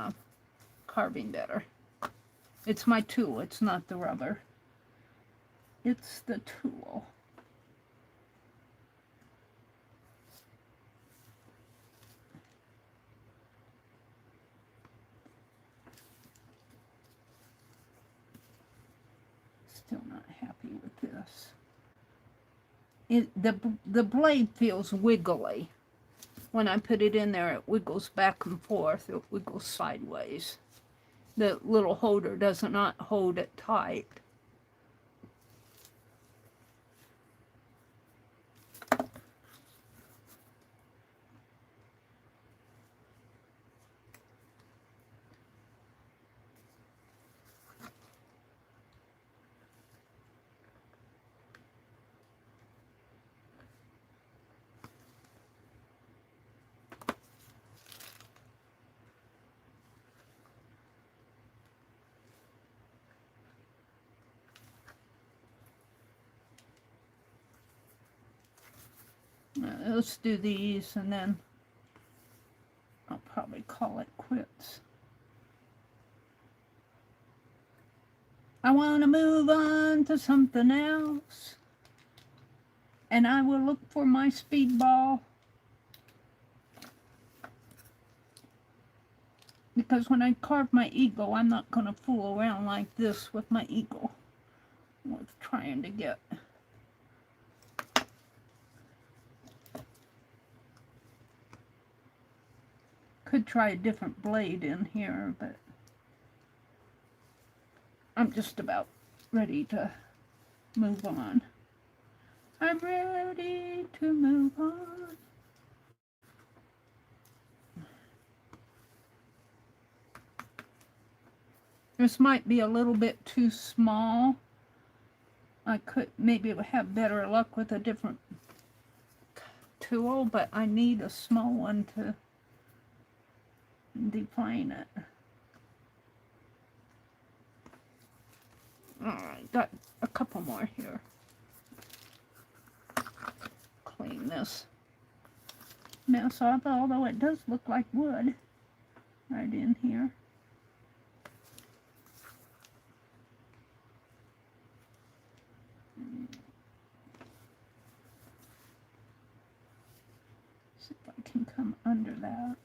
carving better. It's my tool, it's not the rubber. It's the tool. Still not happy with this. The blade feels wiggly. When I put it in there, it wiggles back and forth. It wiggles sideways. The little holder does not hold it tight. Let's do these and then I'll probably call it quits. I want to move on to something else. And I will look for my speedball. Because when I carve my eagle, I'm not going to fool around like this with my eagle. With trying to get... Could try a different blade in here, but I'm just about ready to move on. I'm ready to move on. This might be a little bit too small. I could maybe have better luck with a different tool, but I need a small one to define it. Alright, got a couple more here. Clean this mess off, although it does look like wood right in here. See if I can come under that.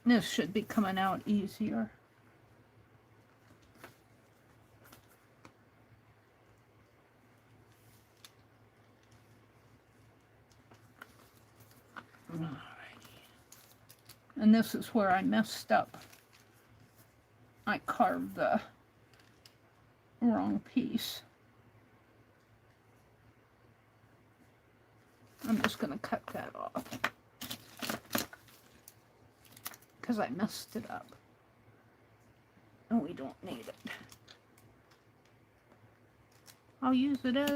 This should be coming out easier. Alrighty. And this is where I messed up. I carved the wrong piece. I'm just going to cut that off, because I messed it up. And we don't need it. I'll use it as,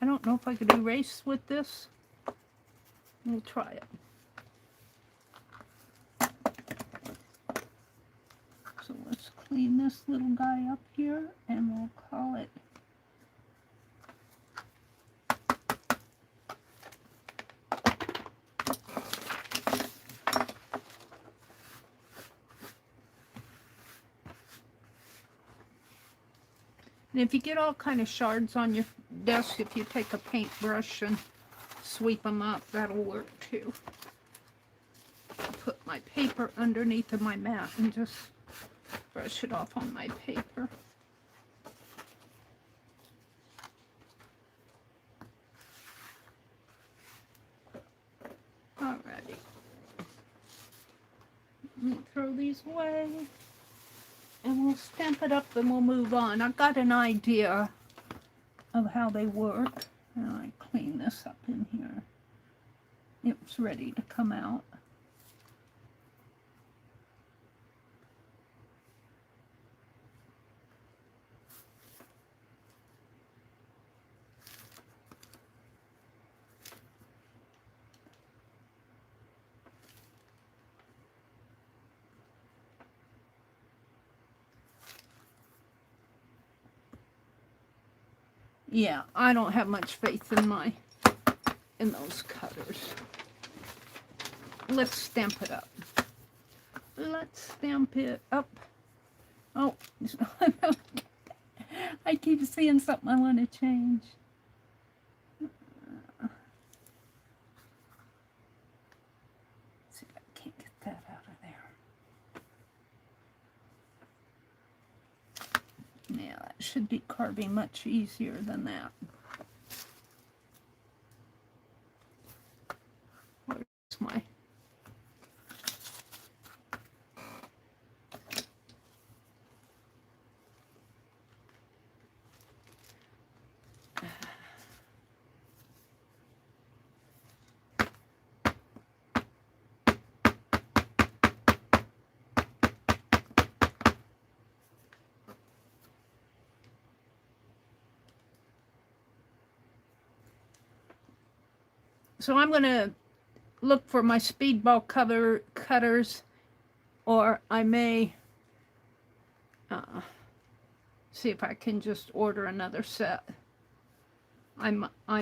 I don't know if I could erase with this. We'll try it. So let's clean this little guy up here, and we'll call it and if you get all kind of shards on your desk, if you take a paintbrush and sweep them up, that'll work too. I'll put my paper underneath of my mat and just brush it off on my paper. Alrighty. Let me throw these away. And we'll stamp it up and we'll move on. I've got an idea of how they work. And I clean this up in here. It's ready to come out. Yeah, I don't have much faith in those cutters. Let's stamp it up. Let's stamp it up. Oh, I keep seeing something I want to change. Let's see if I can't get that out of there. Yeah, that should be carving much easier than that. Where's my... So I'm going to look for my speedball cutters, or I may see if I can just order another set. I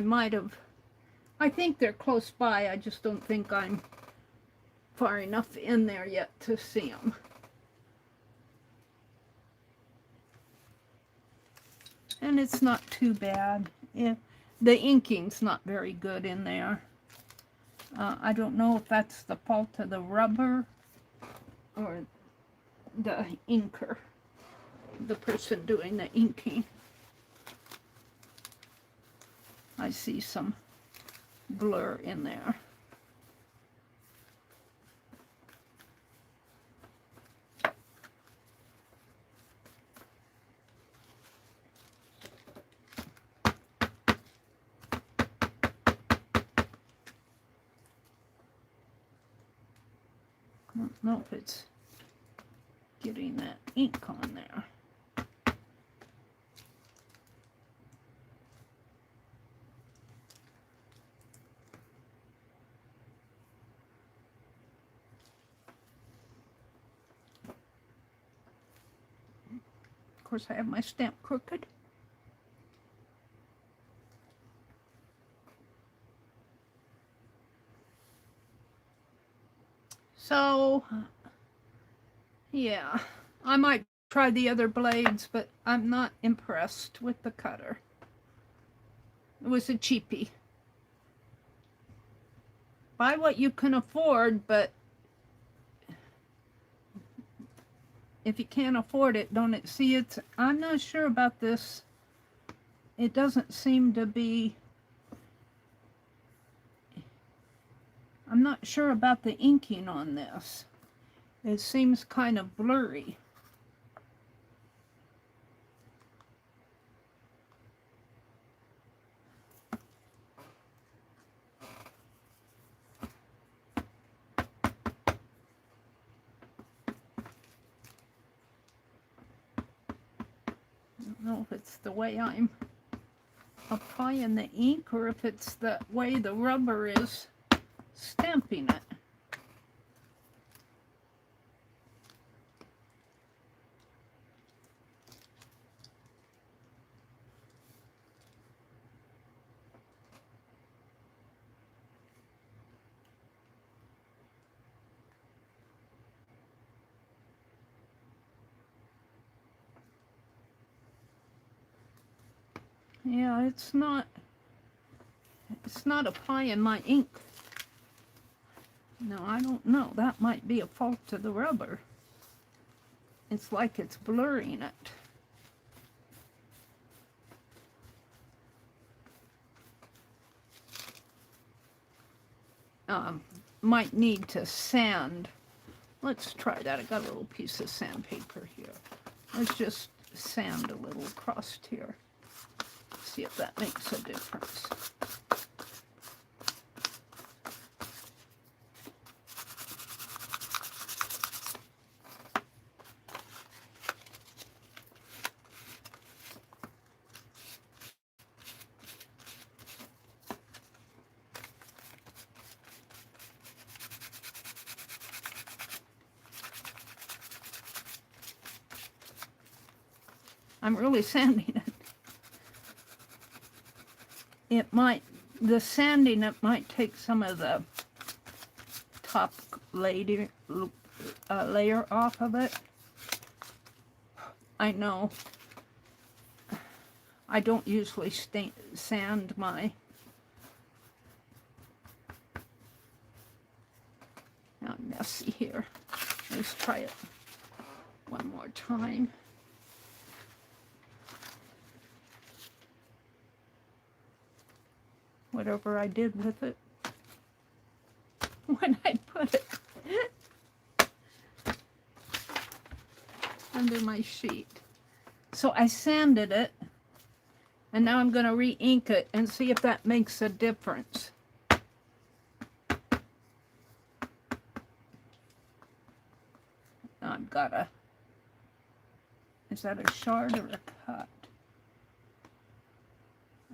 might have I think they're close by. I just don't think I'm far enough in there yet to see them. And it's not too bad. Yeah, the inking's not very good in there. I don't know if that's the fault of the rubber or the inker, the person doing the inking. I see some blur in there. I don't know if it's getting that ink on there. Of course, I have my stamp crooked. So, yeah, I might try the other blades, but I'm not impressed with the cutter. It was a cheapie. Buy what you can afford, but if you can't afford it, don't it? See, it's, I'm not sure about this. It doesn't seem to be, I'm not sure about the inking on this. It seems kind of blurry. I don't know if it's the way I'm applying the ink or if it's the way the rubber is stamping it. Yeah, it's not applying my ink. No, I don't know. That might be a fault of the rubber. It's like it's blurring it. Might need to sand. Let's try that. I got a little piece of sandpaper here. Let's just sand a little across here. See if that makes a difference. I'm really sanding it. It might, the sanding, it might take some of the top layer off of it. I know I don't usually sand my, I'm messy here. Let's try it one more time. Whatever I did with it when I put it under my sheet. So I sanded it, and now I'm going to re-ink it and see if that makes a difference. Now I've got a, is that a shard or a cut?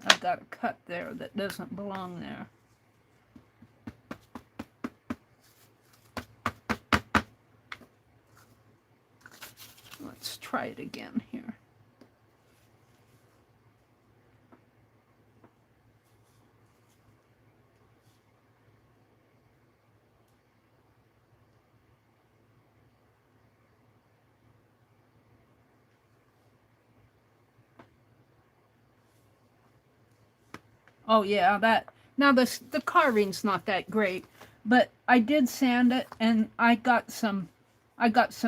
I've got a cut there that doesn't belong there. Let's try it again here. Oh yeah, that, now the carving's not that great, but I did sand it, and I got some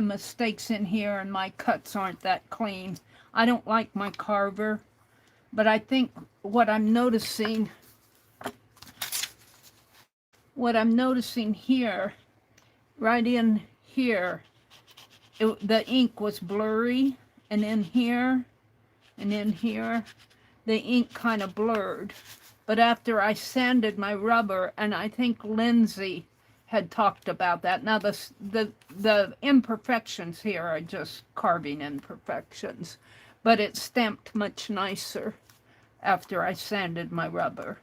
mistakes in here, and my cuts aren't that clean. I don't like my carver, but I think what I'm noticing here, right in here, the ink was blurry, and in here, and in here, the ink kind of blurred. But after I sanded my rubber, and I think Lindsay had talked about that. Now the imperfections here are just carving imperfections, but it stamped much nicer after I sanded my rubber.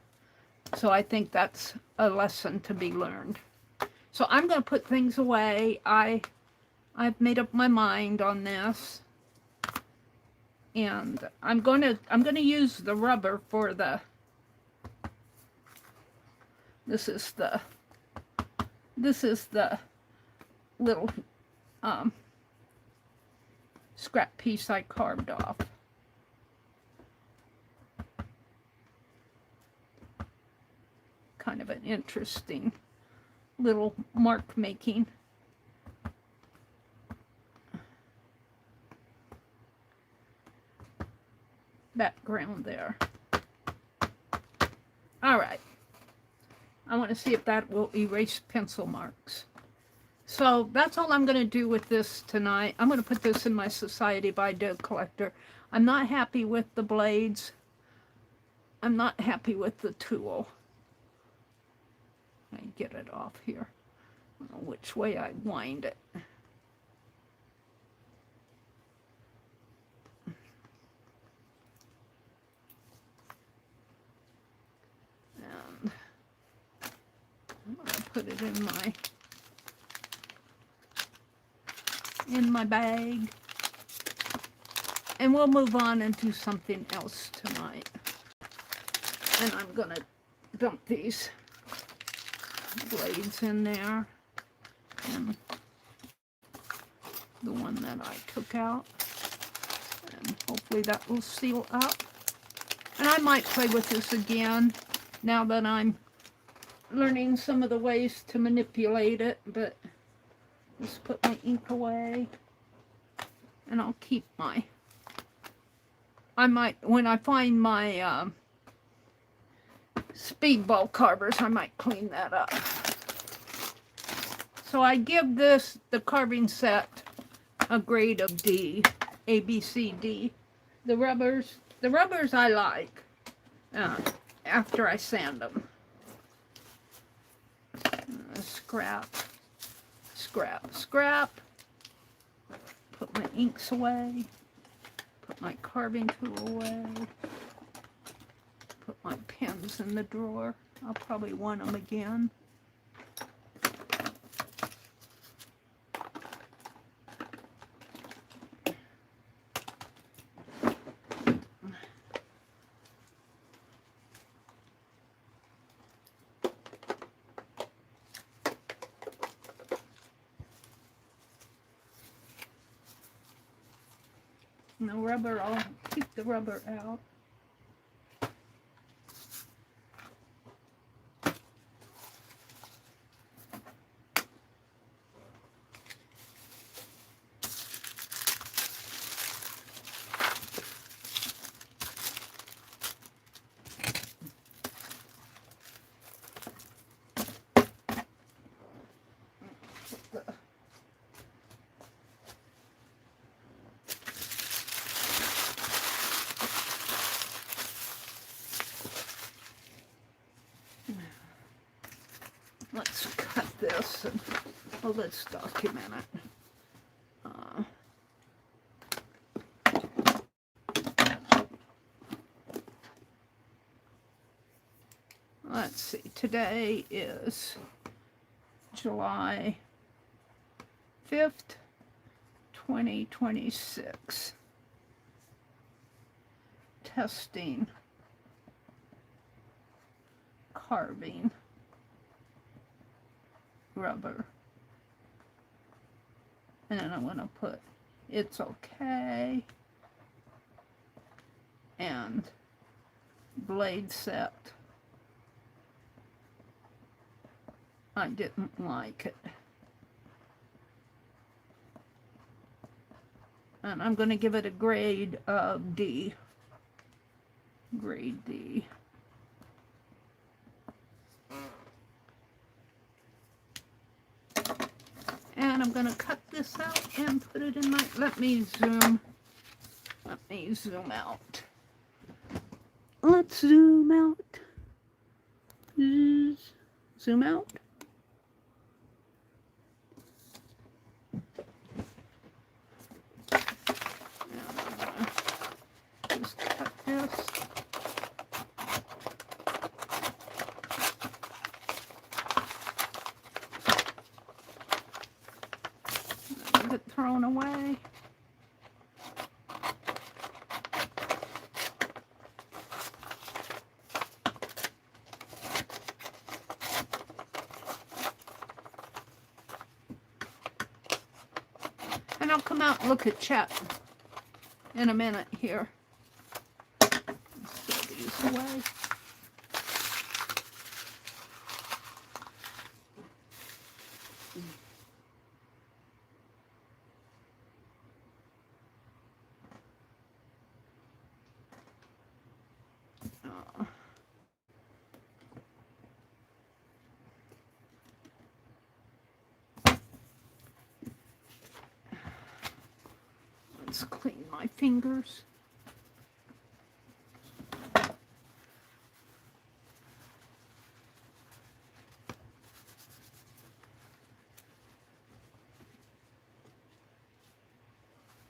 So I think that's a lesson to be learned. So I'm going to put things away. I've made up my mind on this. And I'm going to use the rubber for the, this is the little scrap piece I carved off. Kind of an interesting little mark making. Background there. All right. I want to see if that will erase pencil marks. So that's all I'm going to do with this tonight. I'm going to put this in my Society by Doe collector. I'm not happy with the blades. I'm not happy with the tool. I get it off here. I don't know which way I wind it. And I'm going to put it in my bag. And we'll move on and do something else tonight. And I'm going to dump these blades in there, and the one that I took out, and hopefully that will seal up. And I might play with this again now that I'm learning some of the ways to manipulate it, but just put my ink away, and I'll keep my, I might, when I find my speedball carvers, I might clean that up. So I give this, the carving set, a grade of D, A, B, C, D. The rubbers I like after I sand them. Scrap, scrap, scrap. Put my inks away. Put my carving tool away. Put my pens in the drawer. I'll probably want them again. And the rubber, I'll keep the rubber out. Let's cut this and, well, let's document it. Let's see, today is July 5th, 2026. Testing, carving, rubber. And then I'm going to put it's okay and blade set I didn't like it. And I'm going to give it a grade of D. Grade D. And I'm going to cut this out and put it in my... Let me zoom out. Let's zoom out. Zoom out. Just cut this. Get thrown away. And I'll come out and look at chat in a minute here. Throw these away. Let's clean my fingers. I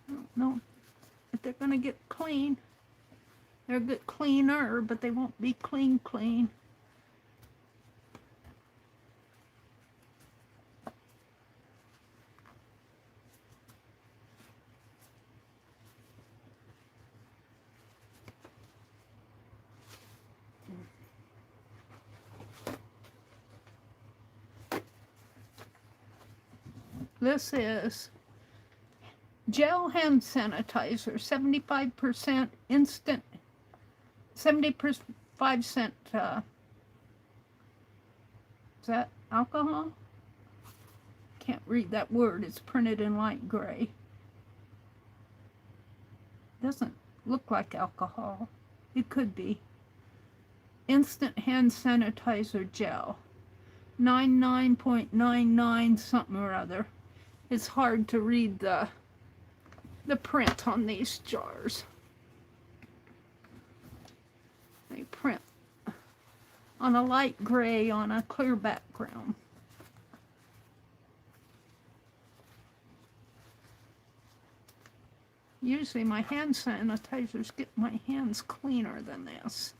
don't know if they're going to get clean. They'll get cleaner, but they won't be clean. This is gel hand sanitizer, 75% instant, 75%, is that alcohol? Can't read that word, it's printed in light gray. Doesn't look like alcohol. It could be. Instant hand sanitizer gel, 99.99 something or other. It's hard to read the print on these jars. They print on a light gray on a clear background. Usually my hand sanitizers get my hands cleaner than this.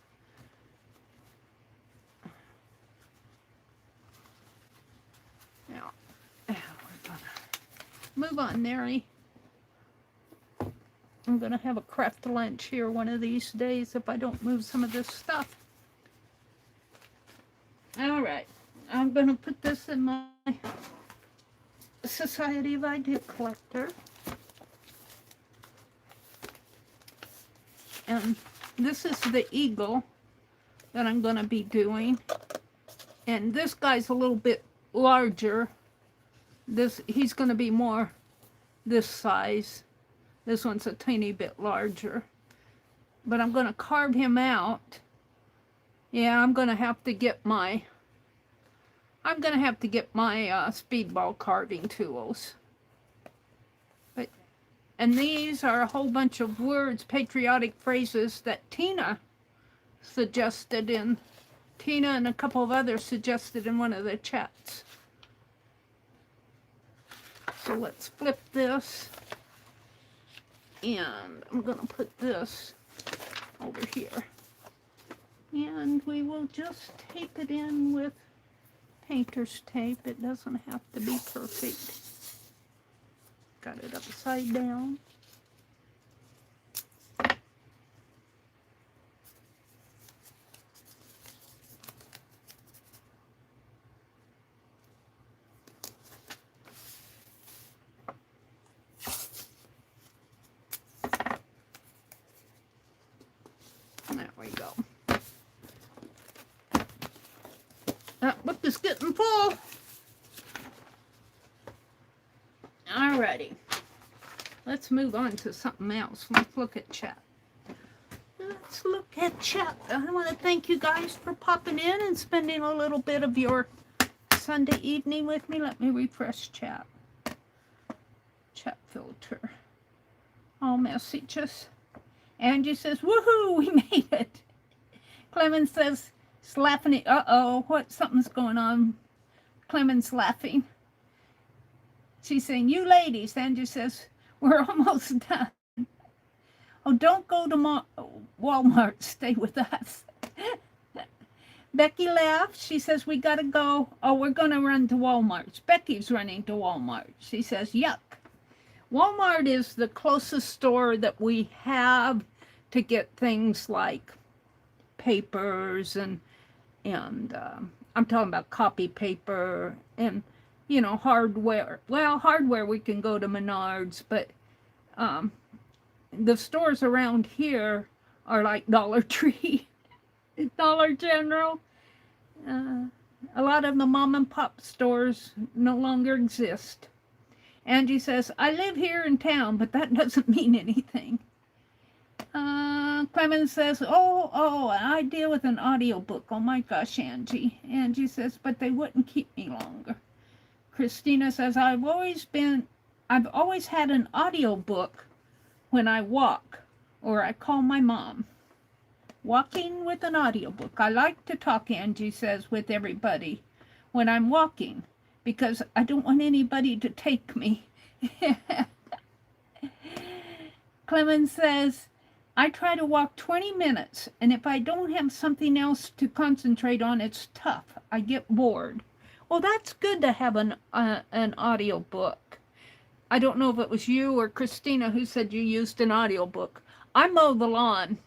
Now, we're gonna move on, Meri. I'm gonna have a craft lunch here one of these days if I don't move some of this stuff. All right, I'm gonna put this in my Society of Idea Collector. And this is the eagle that I'm gonna be doing. And this guy's a little bit larger. He's going to be more this size. This one's a tiny bit larger. But I'm going to carve him out. Yeah, I'm going to have to get my speedball carving tools. And these are a whole bunch of words, patriotic phrases that Tina and a couple of others suggested in one of the chats. So let's flip this, and I'm going to put this over here. And we will just tape it in with painter's tape. It doesn't have to be perfect. Got it upside down. There we go. That book is getting full. Alrighty. Let's move on to something else. Let's look at chat. Let's look at chat. I want to thank you guys for popping in and spending a little bit of your Sunday evening with me. Let me refresh chat. Chat filter. All messages. Angie says, woohoo, we made it. Clemens says, laughing. Uh-oh, what? Something's going on. Clemens laughing. She's saying, you ladies. Angie says, we're almost done. Oh, don't go to Walmart. Stay with us. Becky laughs. She says, we got to go. Oh, we're going to run to Walmart. Becky's running to Walmart. She says, yuck. Walmart is the closest store that we have to get things like papers and I'm talking about copy paper and, you know, hardware. Well, hardware we can go to Menards, but the stores around here are like Dollar Tree, Dollar General. A lot of the mom and pop stores no longer exist. Angie says, I live here in town, but that doesn't mean anything. Clemens says, I deal with an audiobook. Oh my gosh, Angie. Angie says, but they wouldn't keep me longer. Christina says, I've always had an audiobook when I walk, or I call my mom. Walking with an audiobook. I like to talk, Angie says, with everybody when I'm walking, because I don't want anybody to take me. Clemens says, I try to walk 20 minutes, and if I don't have something else to concentrate on, it's tough. I get bored. Well, that's good to have an audio book. I don't know if it was you or Christina who said you used an audio book. I mow the lawn,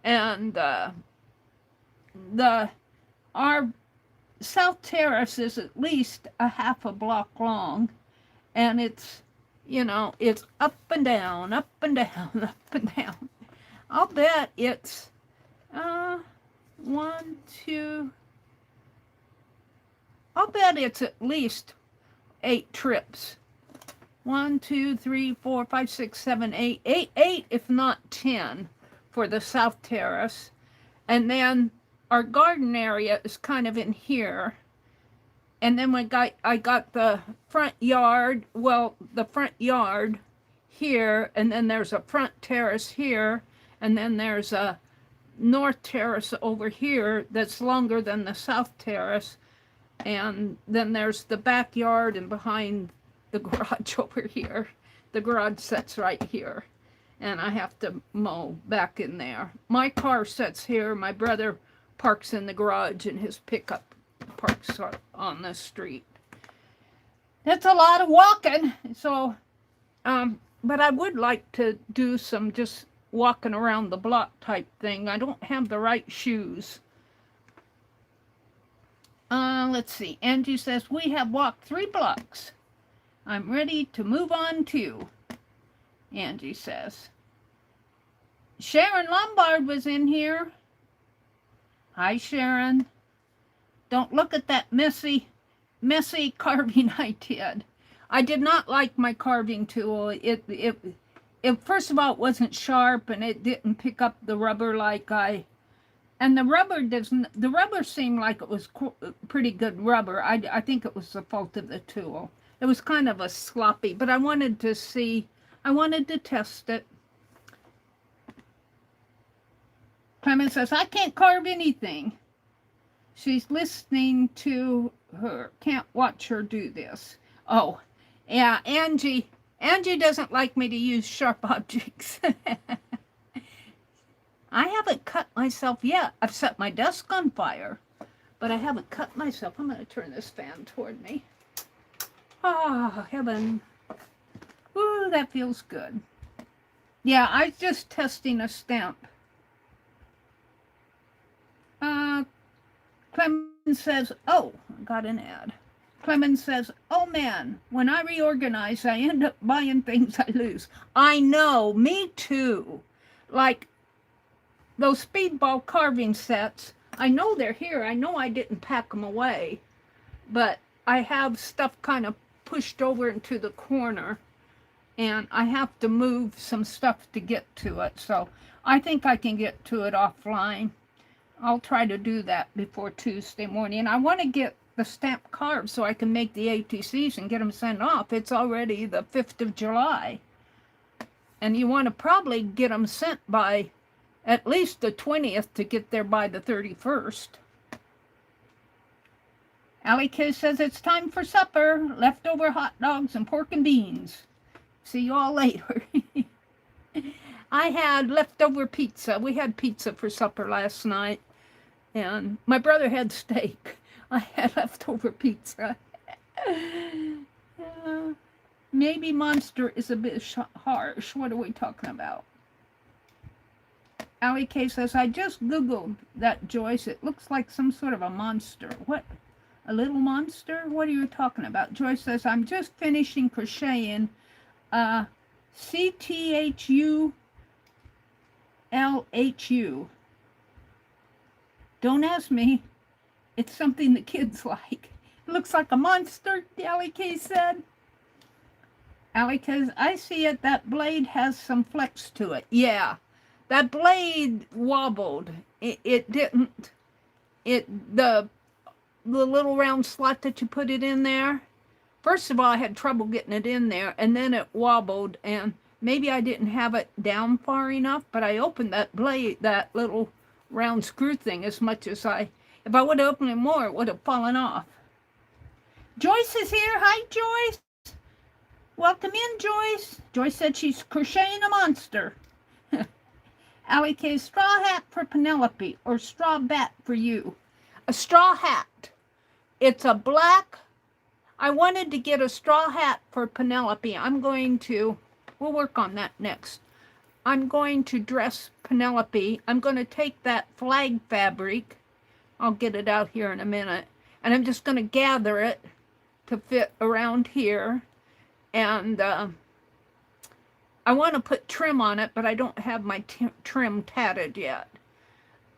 and our South Terrace is at least a half a block long, and it's, you know, it's up and down, up and down, up and down. I'll bet it's I'll bet it's at least 8 trips. 1, 2, 3, 4, 5, 6, 7, 8, 8, if not 10 for the South Terrace. And then our garden area is kind of in here. And then I got the front yard, the front yard here, and then there's a front terrace here, and then there's a north terrace over here that's longer than the south terrace. And then there's the backyard and behind the garage over here. The garage sits right here. And I have to mow back in there. My car sits here. My brother parks in the garage and his pickup parks on the street. That's a lot of walking. So, but I would like to do some just walking around the block type thing. I don't have the right shoes. Let's see. Angie says, we have walked 3 blocks. I'm ready to move on too, Angie says. Sharon Lombard was in here. Hi, Sharon. Don't look at that messy carving I did. I did not like my carving tool. It first of all, it wasn't sharp, and it didn't pick up the rubber and the rubber seemed like it was pretty good rubber. I think it was the fault of the tool. It was kind of a sloppy, but I wanted to test it. Clement says, I can't carve anything. She's listening to her. Can't watch her do this. Oh, yeah, Angie doesn't like me to use sharp objects. I haven't cut myself yet. I've set my desk on fire, but I haven't cut myself. I'm going to turn this fan toward me. Oh, heaven. Ooh, that feels good. Yeah, I was just testing a stamp. Clemens says, oh, I got an ad. Clemens says, oh man, when I reorganize, I end up buying things I lose. I know, me too. Like those speedball carving sets, I know they're here. I know I didn't pack them away, but I have stuff kind of pushed over into the corner. and I have to move some stuff to get to it. So I think I can get to it offline. I'll try to do that before Tuesday morning. And I want to get the stamped cards so I can make the ATCs and get them sent off. It's already the 5th of July. And you want to probably get them sent by at least the 20th to get there by the 31st. Allie K says it's time for supper. Leftover hot dogs and pork and beans. See you all later. I had leftover pizza. We had pizza for supper last night. And my brother had steak. I had leftover pizza. Maybe monster is a bit harsh. What are we talking about? Allie K says, I just Googled that, Joyce. It looks like some sort of a monster. What? A little monster? What are you talking about? Joyce says, I'm just finishing crocheting CTHULHU. Don't ask me. It's something the kids like. It looks like a monster, Allie K said. Allie K says, I see it. That blade has some flex to it. Yeah, that blade wobbled. It didn't. The little round slot that you put it in there. First of all, I had trouble getting it in there, and then it wobbled, and maybe I didn't have it down far enough, but I opened that blade, that little round screw thing, as much as if I would have opened it more, it would have fallen off. Joyce is here. Hi, Joyce. Welcome in, Joyce. Joyce said she's crocheting a monster. Allie K, straw hat for Penelope, or straw bat for you. A straw hat. It's a black. I wanted to get a straw hat for Penelope. We'll work on that next. I'm going to dress Penelope. I'm going to take that flag fabric. I'll get it out here in a minute. And I'm just going to gather it to fit around here. And I want to put trim on it, but I don't have my trim tatted yet.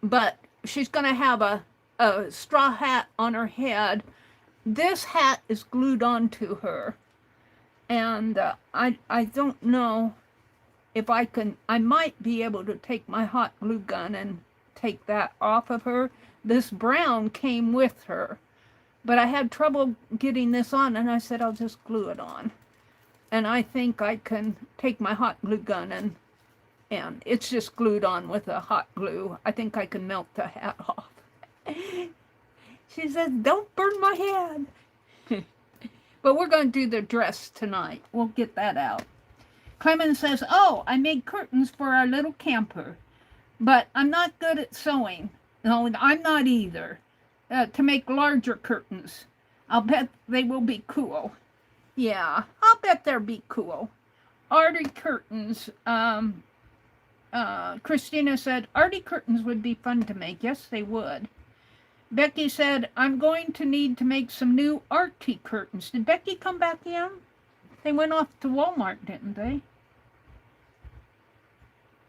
But she's going to have a straw hat on her head. This hat is glued onto her. And I don't know if I might be able to take my hot glue gun and take that off of her. This brown came with her, but I had trouble getting this on, and I said I'll just glue it on. And I think I can take my hot glue gun and it's just glued on with a hot glue. I think I can melt the hat off. She says, don't burn my head. But we're going to do the dress tonight. We'll get that out. Clemens says, oh, I made curtains for our little camper, but I'm not good at sewing. No, I'm not either. To make larger curtains. I'll bet they will be cool. Yeah, I'll bet they'll be cool. Artie curtains. Christina said, arty curtains would be fun to make. Yes, they would. Becky said, I'm going to need to make some new arty curtains. Did Becky come back in? They went off to Walmart, didn't they?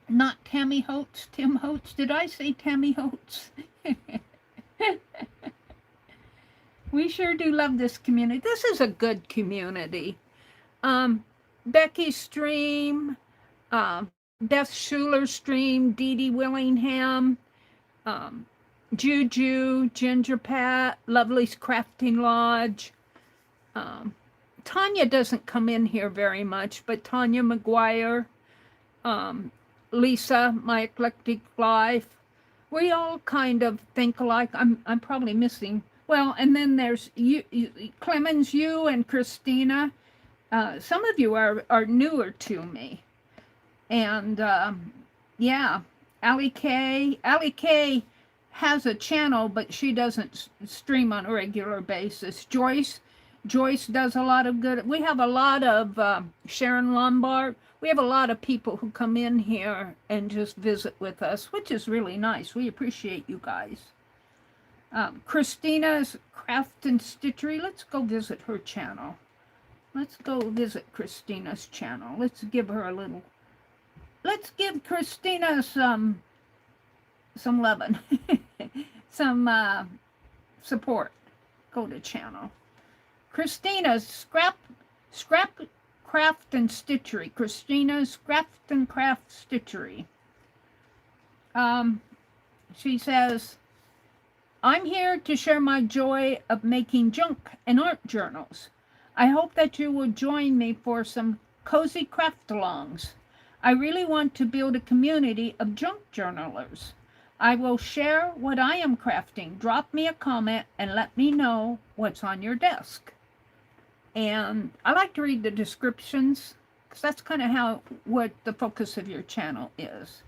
Not Tammy Holtz, Tim Holtz. Did I say Tammy Holtz? We sure do love this community. This is a good community. Becky's stream, Beth Schuler's stream, Dee Dee Willingham, Juju, Ginger Pat, Lovely's Crafting Lodge. Tanya doesn't come in here very much, but Tanya McGuire, Lisa, My Eclectic Life. We all kind of think alike. I'm probably missing. Well, and then there's you Clemens, you and Christina. Some of you are newer to me. And yeah, Allie K has a channel, but she doesn't stream on a regular basis. Joyce does a lot of good. We have a lot of Sharon Lombard. We have a lot of people who come in here and just visit with us, which is really nice. We appreciate you guys. Christina's Craft and Stitchery. Let's go visit her channel. Let's go visit Christina's channel. Let's give her a little. Let's give Christina some loving, some support. Go to channel. Christina's Scrap Craft and Stitchery. Christina's Craft and Craft Stitchery. She says, I'm here to share my joy of making junk and art journals. I hope that you will join me for some cozy craft-alongs. I really want to build a community of junk journalers. I will share what I am crafting. Drop me a comment and let me know what's on your desk. And I like to read the descriptions because that's kind of what the focus of your channel is.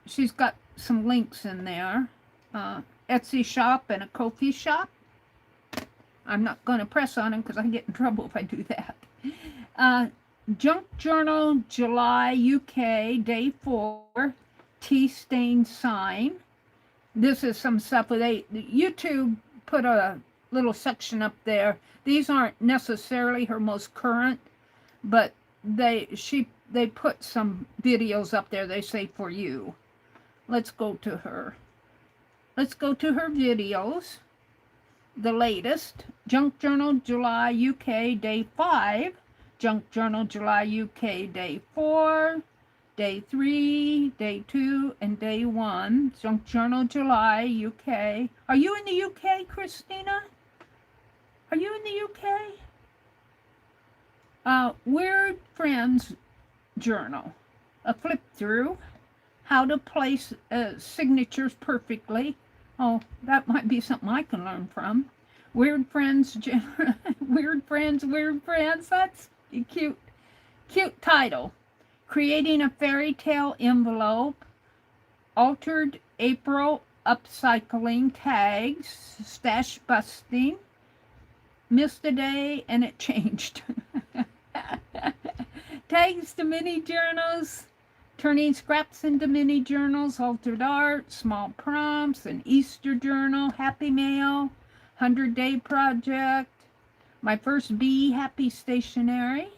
She's got some links in there. Etsy shop and a Ko-fi shop. I'm not going to press on them because I get in trouble if I do that. Junk Journal July UK Day 4 Tea Stain Sign. This is some stuff that YouTube put a little section up there. These aren't necessarily her most current, but they put some videos up there. They say for you. Let's go to her. Let's go to her videos. The latest, Junk Journal July UK Day 5, Junk Journal July UK Day 4, Day 3, Day 2, and Day 1. Junk Journal July UK. Are you in the UK, Christina? Are you in the UK? Weird Friends Journal. A flip through. How to place signatures perfectly. Oh, that might be something I can learn from. Weird Friends, Weird Friends. That's a cute title. Creating a fairy tale envelope. Altered April upcycling tags. Stash busting. Missed a day and it changed. Tags to mini journals. Turning scraps into mini journals, altered art, small prompts, an Easter journal, happy mail, 100-day project, my first bee, happy stationery.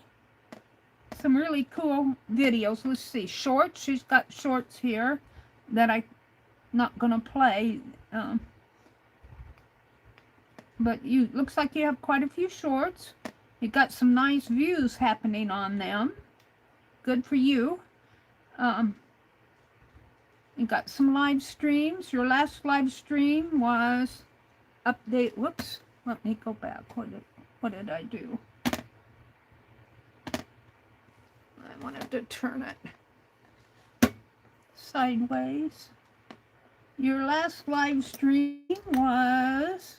Some really cool videos. Let's see, shorts. She's got shorts here that I'm not going to play. But looks like you have quite a few shorts. You got some nice views happening on them. Good for you. You got some live streams. Your last live stream was update. Whoops. Let me go back. What did I do? I wanted to turn it sideways. Your last live stream was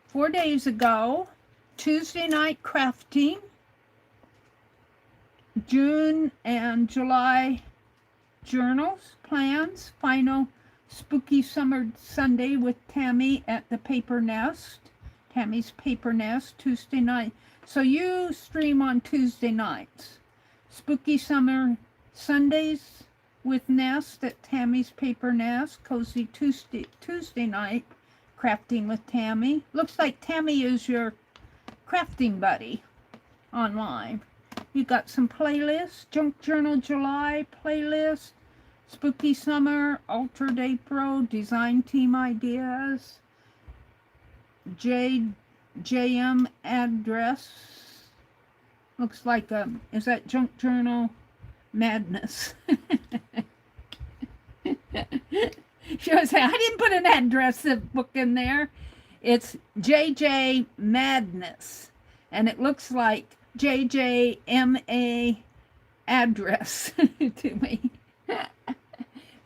4 days ago. Tuesday night crafting. June and July journals, plans, final spooky summer Sunday with Tammy at the Paper Nest. Tammy's Paper Nest, Tuesday night. So you stream on Tuesday nights. Spooky summer Sundays with Nest at Tammy's Paper Nest. Cozy Tuesday night crafting with Tammy. Looks like Tammy is your crafting buddy online. You got some playlists, Junk Journal July playlist, Spooky Summer, Altered April, Design Team Ideas, JM address. Looks like is that Junk Journal Madness? She was saying, I didn't put an address book in there. It's JJ Madness, and it looks like JJMA address to me.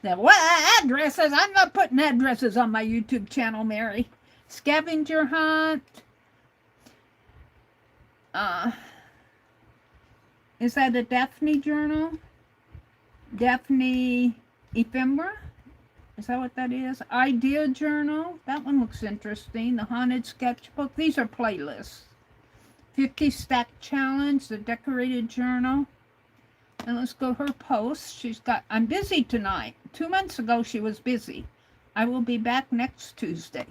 Now, what addresses? I'm not putting addresses on my YouTube channel, Mary. Scavenger hunt. Is that a Daphne journal? Daphne ephemera? Is that what that is? Idea journal. That one looks interesting. The haunted sketchbook. These are playlists. 50 stack challenge, the decorated journal. And let's go her posts. She's got, I'm busy tonight. 2 months ago she was busy. I will be back next Tuesday.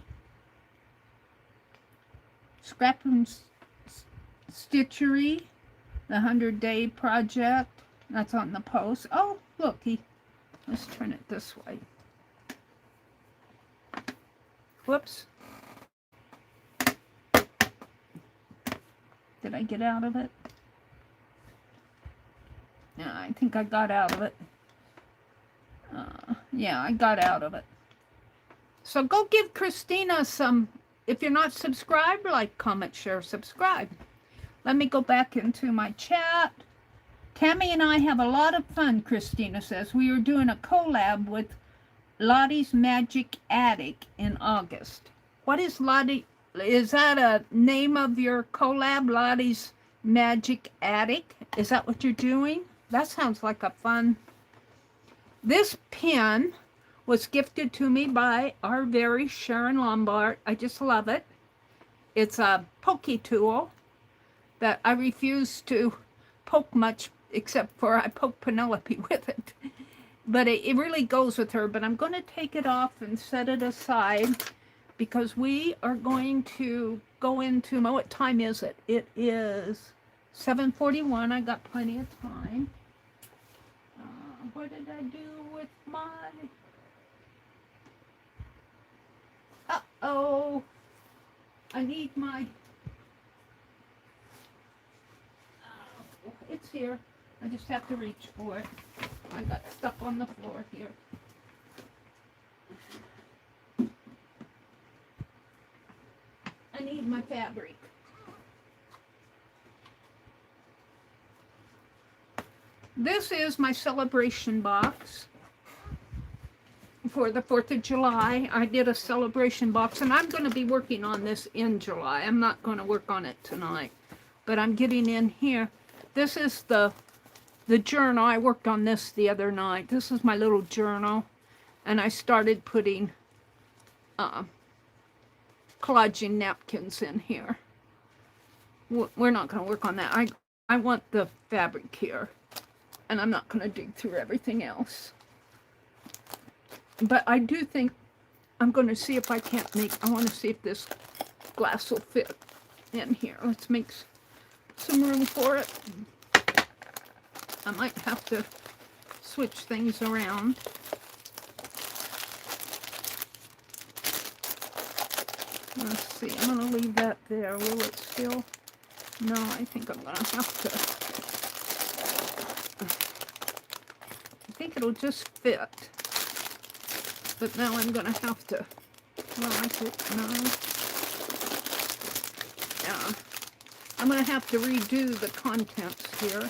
Scrap and Stitchery, the 100-day project. That's on the post. Oh, look, let's turn it this way. Whoops. Did I get out of it? Yeah, I think I got out of it. Yeah, I got out of it. So go give Christina some, if you're not subscribed, like, comment, share, subscribe. Let me go back into my chat. Tammy and I have a lot of fun, Christina says. We are doing a collab with Lottie's Magic Attic in August. What is Lottie? Is that a name of your collab, Lottie's Magic Attic? Is that what you're doing? That sounds like a fun. This pen was gifted to me by our very Sharon Lombard. I just love it. It's a pokey tool that I refuse to poke much, except for I poke Penelope with it. But it really goes with her. But I'm going to take it off and set it aside because we are going to go into, what time is it? It is 7:41. I got plenty of time. What did I do with my... Uh-oh. I need my... It's here. I just have to reach for it. I got stuck on the floor here. I need my fabric. This is my celebration box for the 4th of July. I did a celebration box, and I'm going to be working on this in July. I'm not going to work on it tonight, but I'm getting in here. This is the journal. I worked on this the other night. This is my little journal, and I started putting collaging napkins in here. We're not going to work on that. I want the fabric here, and I'm not going to dig through everything else. But I do think I'm going to see if I can't make, I want to see if this glass will fit in here. Let's make some room for it. I might have to switch things around. Let's see, I'm going to leave that there. Will it still? No, I think I'm going to have to. I think it'll just fit. But now I'm going to have to. Well, I don't know. Yeah. I'm going to have to redo the contents here.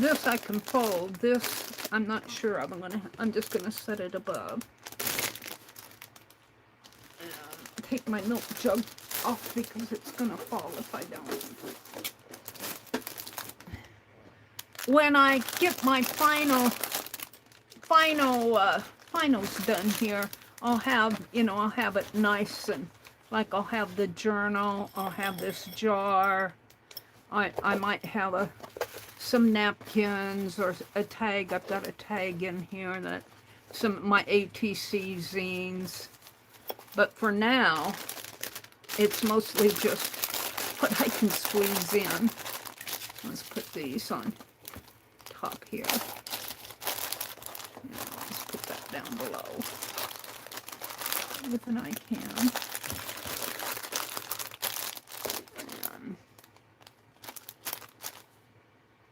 This I can fold. This I'm not sure of. I'm just going to set it above. And take my milk jug off because it's going to fall if I don't. When I get my finals done here, I'll have, I'll have it nice, and like I'll have the journal, I'll have this jar, I might have some napkins or a tag. I've got a tag in here that my ATC zines, but for now it's mostly just what I can squeeze in. Let's put these on top here. Let's put that down below everything I can.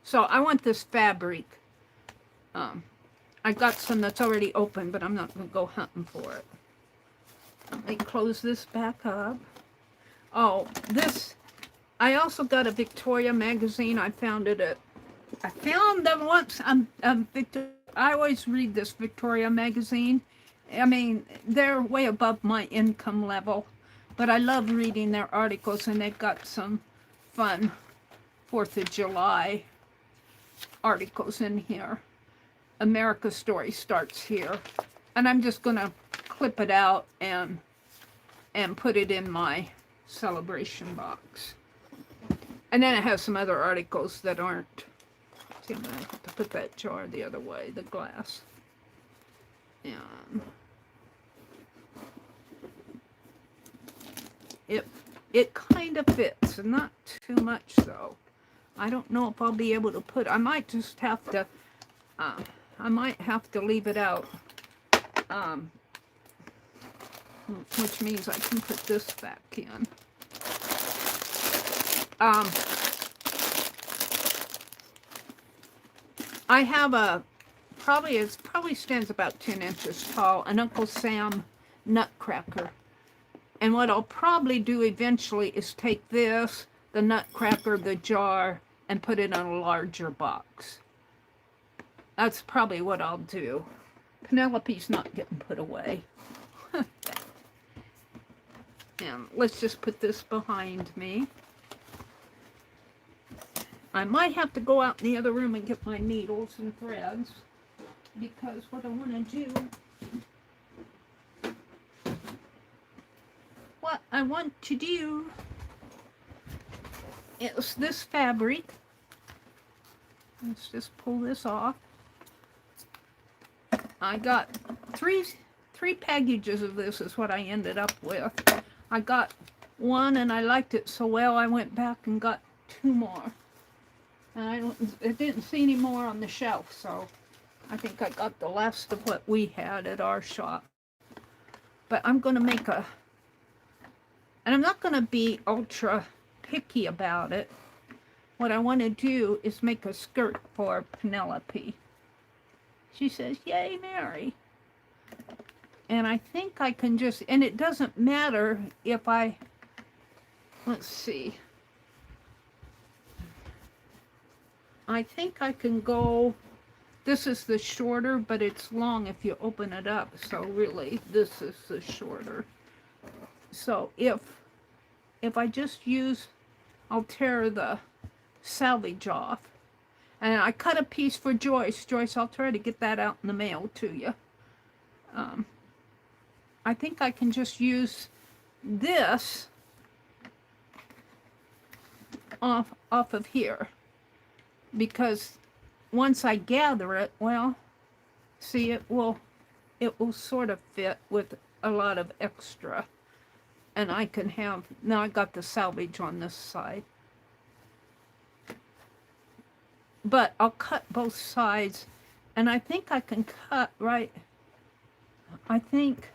So I want this fabric. I got some that's already open, but I'm not going to go hunting for it. Let me close this back up. Oh, this, I also got a Victoria magazine. I found them once. I always read this Victoria magazine. I mean, they're way above my income level, but I love reading their articles, and they've got some fun 4th of July articles in here. America Story starts here, and I'm just going to clip it out and put it in my celebration box. And then it has some other articles that aren't. See, I'm going to have to put that jar the other way, the glass. And it kind of fits, and not too much so. I don't know if I'll be able to put, I might just have to, I might have to leave it out, which means I can put this back in. I have a, probably stands about 10 inches tall, an Uncle Sam nutcracker. And what I'll probably do eventually is take this, the nutcracker, the jar, and put it on a larger box. That's probably what I'll do. Penelope's not getting put away. And let's just put this behind me. I might have to go out in the other room and get my needles and threads, because what I want to do, is this fabric. Let's just pull this off. I got three packages of this is what I ended up with. I got one and I liked it so well I went back and got 2 more. And I didn't see any more on the shelf, so I think I got the last of what we had at our shop. But I'm going to make and I'm not going to be ultra picky about it. What I want to do is make a skirt for Penelope. She says, "Yay, Mary." And I think I can just, and it doesn't matter if let's see. I think I can go, this is the shorter, but it's long if you open it up. So really, this is the shorter. So if I just use, I'll tear the salvage off. And I cut a piece for Joyce. Joyce, I'll try to get that out in the mail to you. I think I can just use this off of here. Because once I gather it, well, see, it will sort of fit with a lot of extra. And I can have, now I got the salvage on this side. But I'll cut both sides, and I think I can cut right, I think,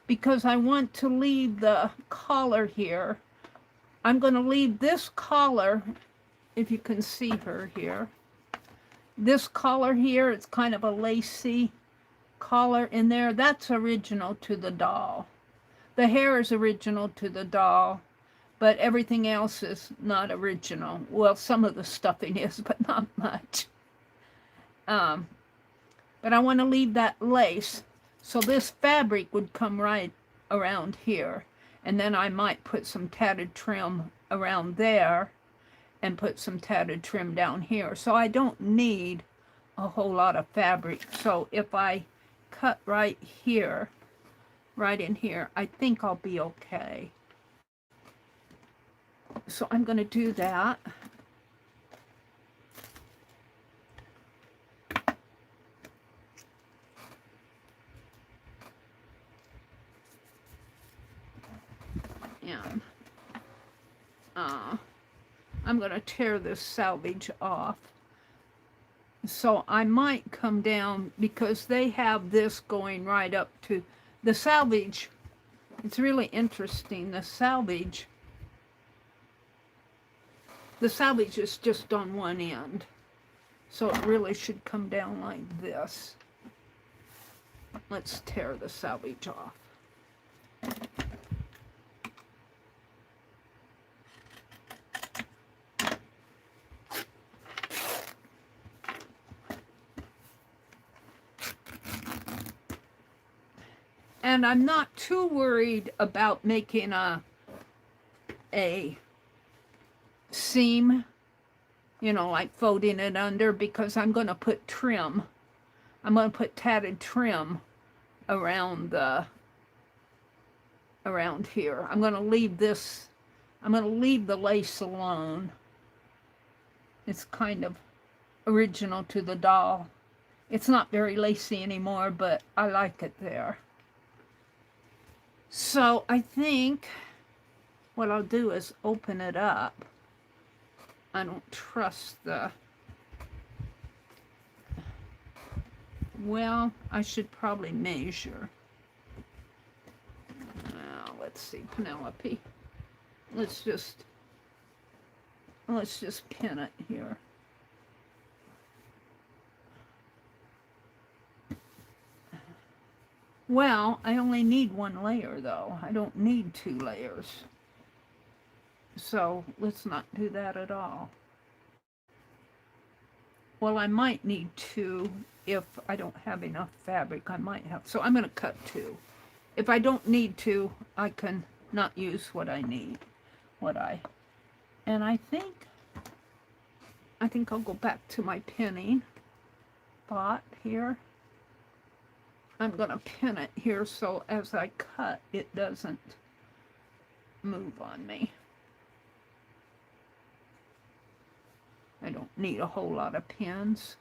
because I want to leave the collar here. I'm going to leave this collar, if you can see her here. This collar here, it's kind of a lacy collar in there. That's original to the doll. The hair is original to the doll, but everything else is not original. Well, some of the stuffing is, but not much. But I want to leave that lace. So this fabric would come right around here. And then I might put some tatted trim around there and put some tatted trim down here. So I don't need a whole lot of fabric. So if I cut right here, right in here, I think I'll be okay. So I'm going to do that. And I'm going to tear this salvage off. So I might come down, because they have this going right up to the salvage. It's really interesting. The salvage is just on one end. So it really should come down like this. Let's tear the salvage off. And I'm not too worried about making a seam, you know, like folding it under, because I'm going to put trim. I'm going to put tatted trim around here. I'm going to leave this, I'm going to leave the lace alone. It's kind of original to the doll. It's not very lacy anymore, but I like it there. So I think what I'll do is open it up. I don't trust well, I should probably measure. Now, let's see, Penelope. Let's just Let's just pin it here. Well, I only need one layer though. I don't need 2 layers. So let's not do that at all. Well, I might need 2 if I don't have enough fabric. I might have. So I'm going to cut 2. If I don't need to, I can not use what I need. And I think I'll go back to my pinning spot here. I'm going to pin it here so as I cut, it doesn't move on me. I don't need a whole lot of pins.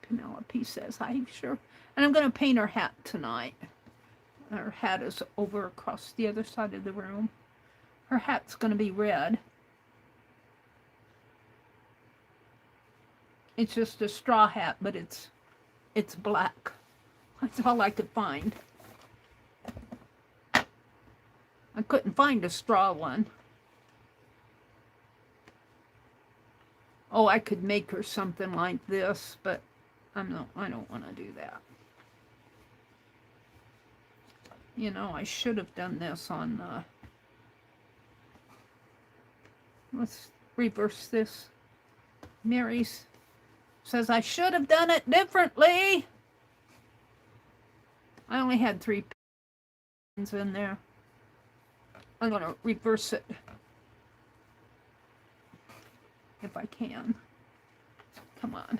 Penelope says, I'm sure. And I'm going to paint her hat tonight. Her hat is over across the other side of the room. Her hat's going to be red. It's just a straw hat, but it's black. That's all I could find. I couldn't find a straw one. Oh, I could make her something like this, but I don't want to do that. You know, I should have done this on let's reverse this. Meri says I should have done it differently. I only had 3 pins in there. I'm going to reverse it if I can. Come on.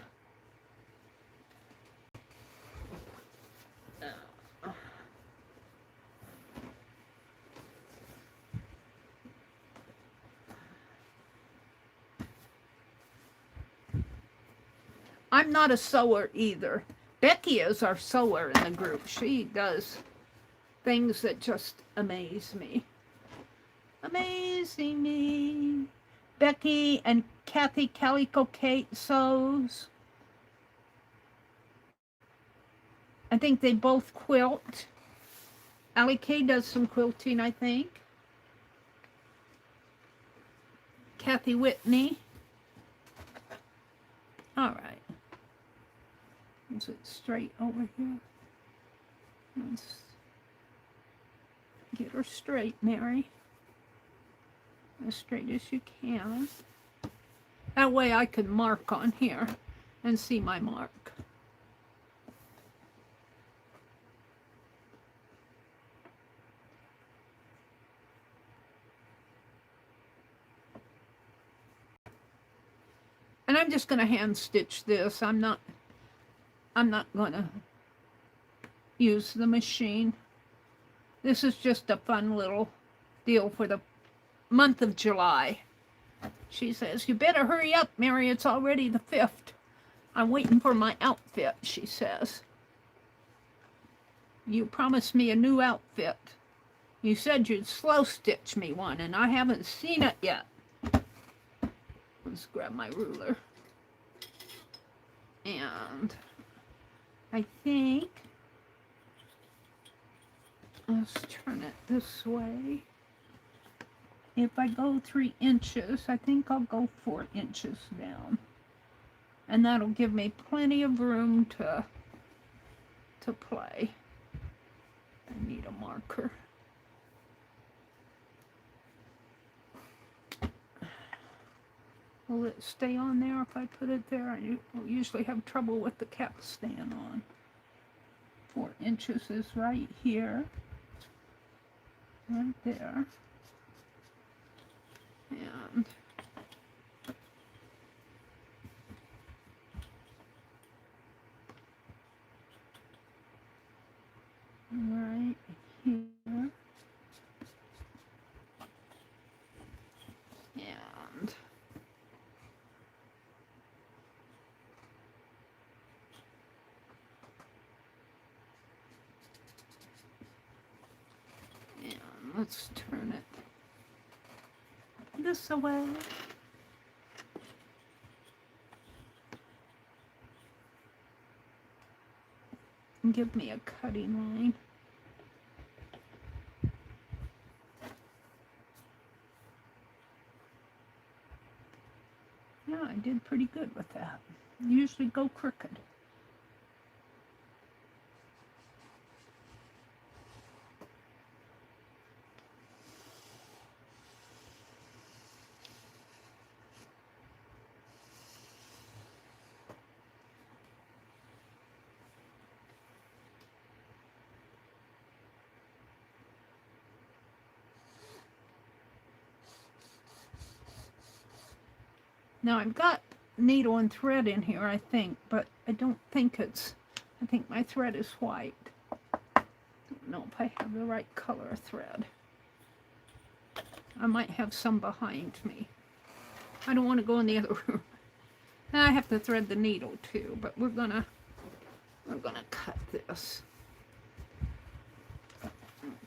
I'm not a sewer either. Becky is our sewer in the group. She does things that just amaze me. Amazing me. Becky and Kathy Calico Kate sews. I think they both quilt. Allie Kay does some quilting, I think. Kathy Whitney. All right. Is it straight over here? Let's get her straight, Meri. As straight as you can. That way I can mark on here and see my mark. And I'm just going to hand stitch this. I'm not going to use the machine. This is just a fun little deal for the month of July. She says, you better hurry up, Meri. It's already the 5th. I'm waiting for my outfit, she says. You promised me a new outfit. You said you'd slow stitch me one, and I haven't seen it yet. Let's grab my ruler. And I think, let's turn it this way. If I go 3 inches, I think I'll go 4 inches down. And that'll give me plenty of room to play. I need a marker. Will it stay on there if I put it there? I usually have trouble with the capstan on. 4 inches is right here. Right there. And right here. And let's turn it this away. And give me a cutting line. did pretty good with that. Usually go crooked. Now I've got needle and thread in here, I think, but I don't think it's, I think my thread is white. Don't know if I have the right color thread. I might have some behind me. I don't want to go in the other room. And I have to thread the needle too, but we're gonna cut this.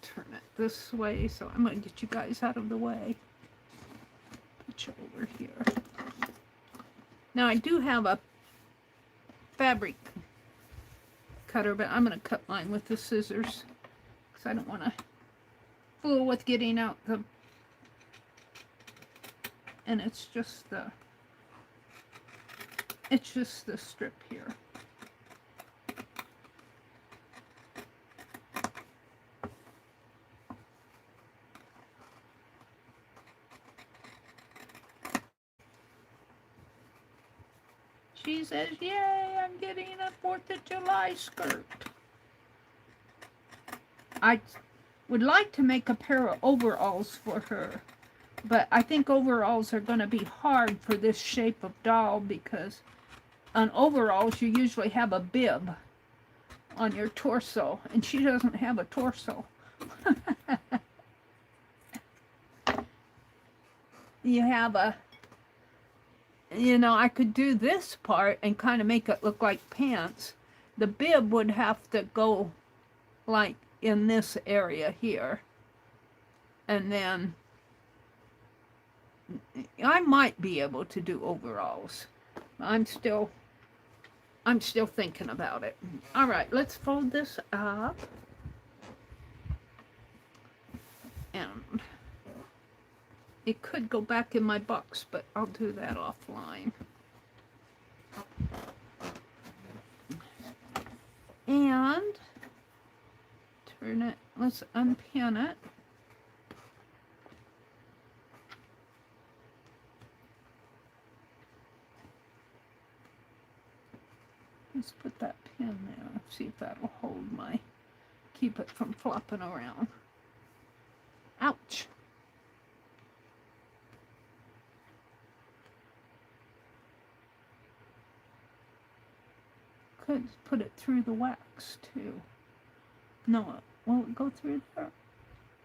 Turn it this way, so I'm gonna get you guys out of the way. Put you over here. Now I do have a fabric cutter, but I'm going to cut mine with the scissors because I don't want to fool with getting out the, and it's just the strip here. She says, yay, I'm getting a 4th of July skirt. I would like to make a pair of overalls for her, but I think overalls are going to be hard for this shape of doll because on overalls you usually have a bib on your torso, and she doesn't have a torso. You have a, you know, I could do this part and kind of make it look like pants. The bib would have to go like in this area here. And then I might be able to do overalls. I'm still thinking about it. All right, let's fold this up. And it could go back in my box, but I'll do that offline. And turn it, let's unpin it. Let's put that pin there. See if that'll hold my, keep it from flopping around. Ouch. Could put it through the wax too. No, will it go through there?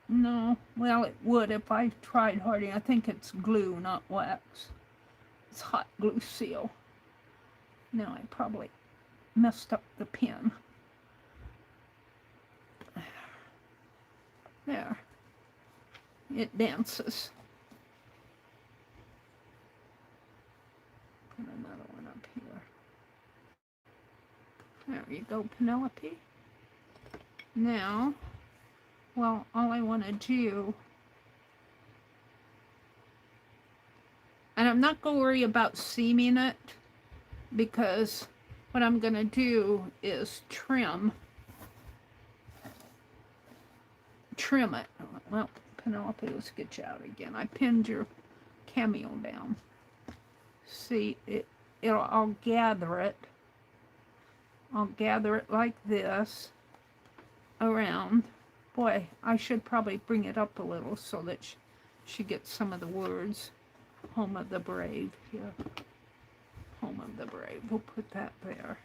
No, well it would if I tried hardy. I think it's glue, not wax. It's hot glue seal. Now I probably messed up the pin. There. It dances. Put another one up here. There you go, Penelope. Now, well, all I want to do, and I'm not going to worry about seaming it, because what I'm going to do is trim it. Well, Penelope, let's get you out again. I pinned your cameo down. See, I'll gather it. I'll gather it like this around. Boy, I should probably bring it up a little so that she gets some of the words. Home of the brave here. Home of the brave. We'll put that there.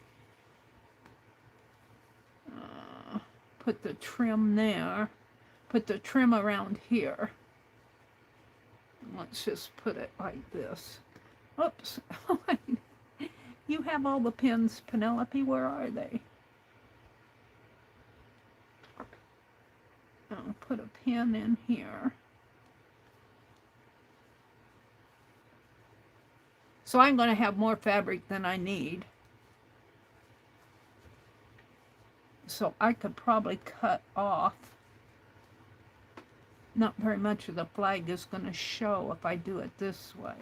Put the trim there. Put the trim around here. Let's just put it like this. Oops. You have all the pins, Penelope. Where are they? I'll put a pin in here. So I'm going to have more fabric than I need. So I could probably cut off. Not very much of the flag is going to show if I do it this way.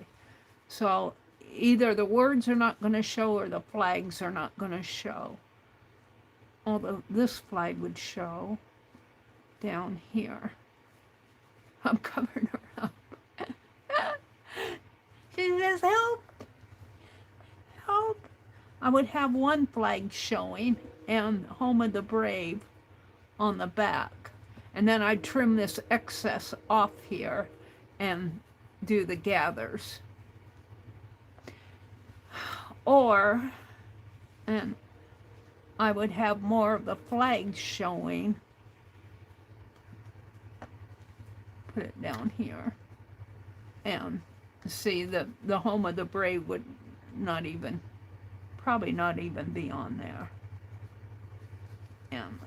So either the words are not going to show or the flags are not going to show. Although this flag would show down here. I'm covering her up. She says, help, help. I would have one flag showing and Home of the Brave on the back. And then I'd trim this excess off here and do the gathers. Or, and I would have more of the flags showing. Put it down here. And see, the Home of the Brave would not even, probably not even be on there. And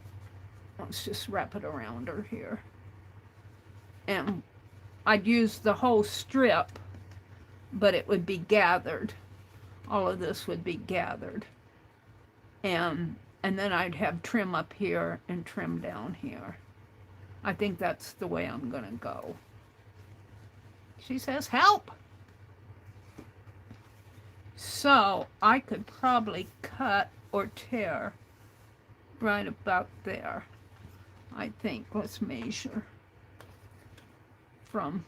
let's just wrap it around her here. And I'd use the whole strip, but it would be gathered. All of this would be gathered. And then I'd have trim up here and trim down here. I think that's the way I'm gonna go. She says, help! So I could probably cut or tear right about there. I think, let's measure from,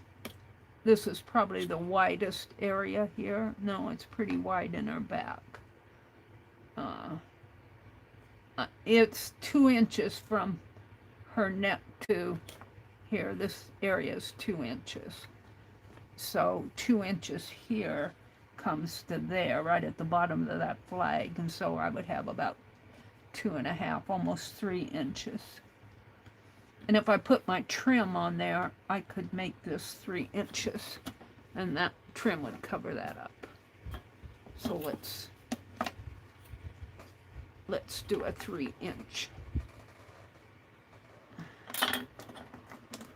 this is probably the widest area here. No, it's pretty wide in her back. It's 2 inches from her neck to here. This area is 2 inches. So 2 inches here comes to there, right at the bottom of that flag. And so I would have about 2.5, almost 3 inches. And if I put my trim on there, I could make this 3 inches. And that trim would cover that up. So let's do a 3-inch.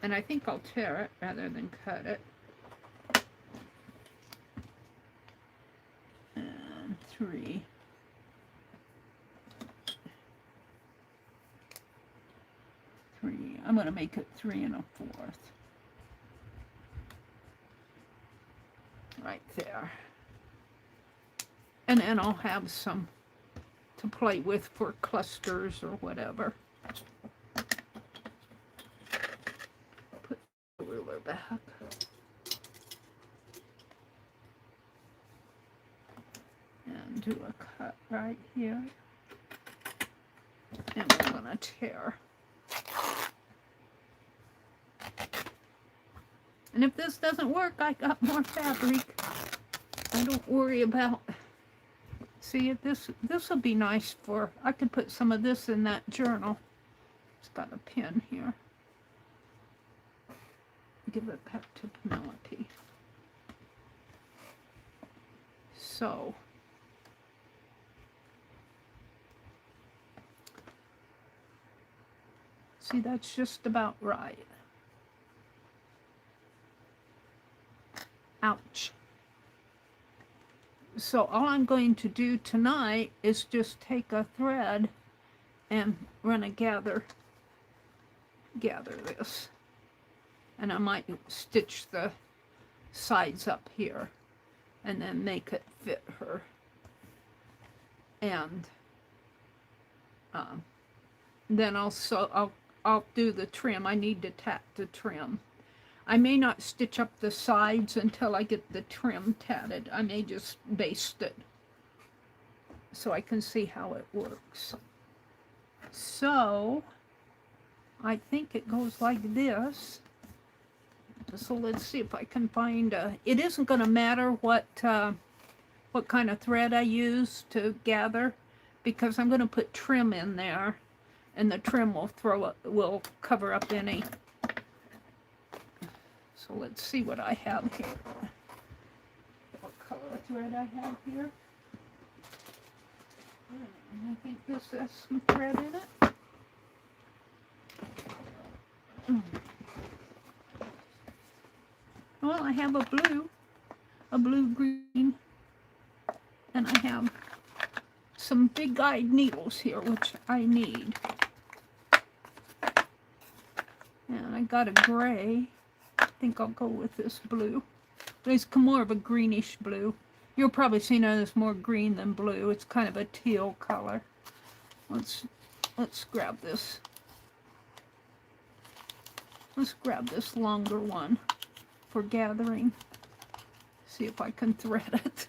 And I think I'll tear it rather than cut it. And 3. I'm going to make it 3 1/4. Right there. And then I'll have some to play with for clusters or whatever. Put the ruler back. And do a cut right here. And we're going to tear. And if this doesn't work, I got more fabric. I don't worry about. See, this will be nice for, I could put some of this in that journal. It's got a pin here. Give it back to Penelope. So, see, that's just about right. Ouch. So all I'm going to do tonight is just take a thread and run a gather this. And I might stitch the sides up here and then make it fit her. And then also I'll do the trim. I need to tack the trim. I may not stitch up the sides until I get the trim tatted. I may just baste it so I can see how it works. So I think it goes like this. So let's see if I can find a, it isn't going to matter what kind of thread I use to gather, because I'm going to put trim in there, and the trim will cover up any. So let's see what I have here. What color thread I have here. I think this has some thread in it. Well, I have a blue-green, and I have some big-eyed needles here, which I need. And I got a gray. I think I'll go with this blue. It's more of a greenish blue. You'll probably see now it's more green than blue. It's kind of a teal color. Let's grab this. Let's grab this longer one for gathering. See if I can thread it.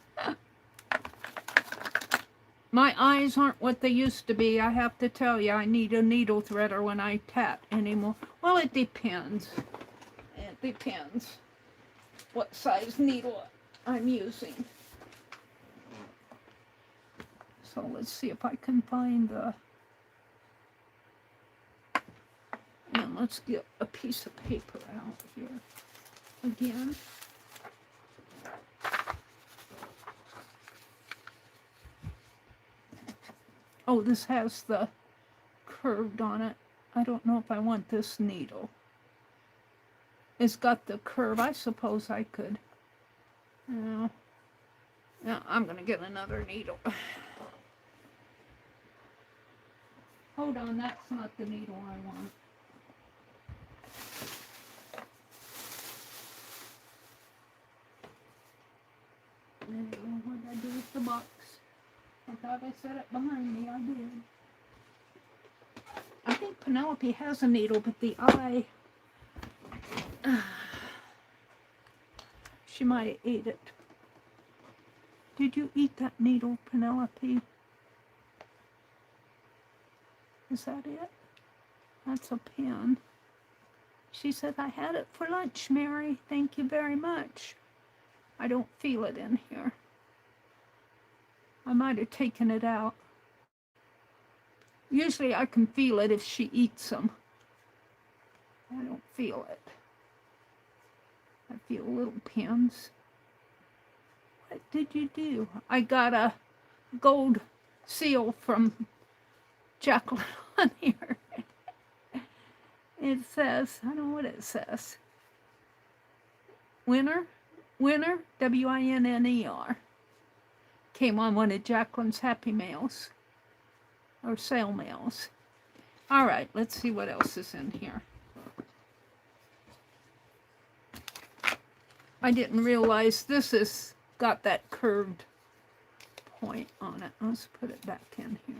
My eyes aren't what they used to be. I have to tell you, I need a needle threader when I tat anymore. Well, it depends. It depends what size needle I'm using. So let's see if I can find the... And let's get a piece of paper out here again. Oh, this has the curved on it. I don't know if I want this needle. It's got the curve. I suppose I could. No, I'm going to get another needle. Hold on, that's not the needle I want. What did I do with the box? I thought I set it behind me. I did. I think Penelope has a needle, but the eye... she might have ate it. Did you eat that needle, Penelope? Is that it? That's a pen. She said, I had it for lunch, Mary. Thank you very much. I don't feel it in here. I might have taken it out. Usually I can feel it if she eats them. I don't feel it. I feel little pins. What did you do? I got a gold seal from Jacqueline on here. It says, I don't know what it says. Winner, W-I-N-N-E-R. Came on one of Jacqueline's Happy Mails. Or sale mails. All right, let's see what else is in here. I didn't realize this has got that curved point on it. Let's put it back in here.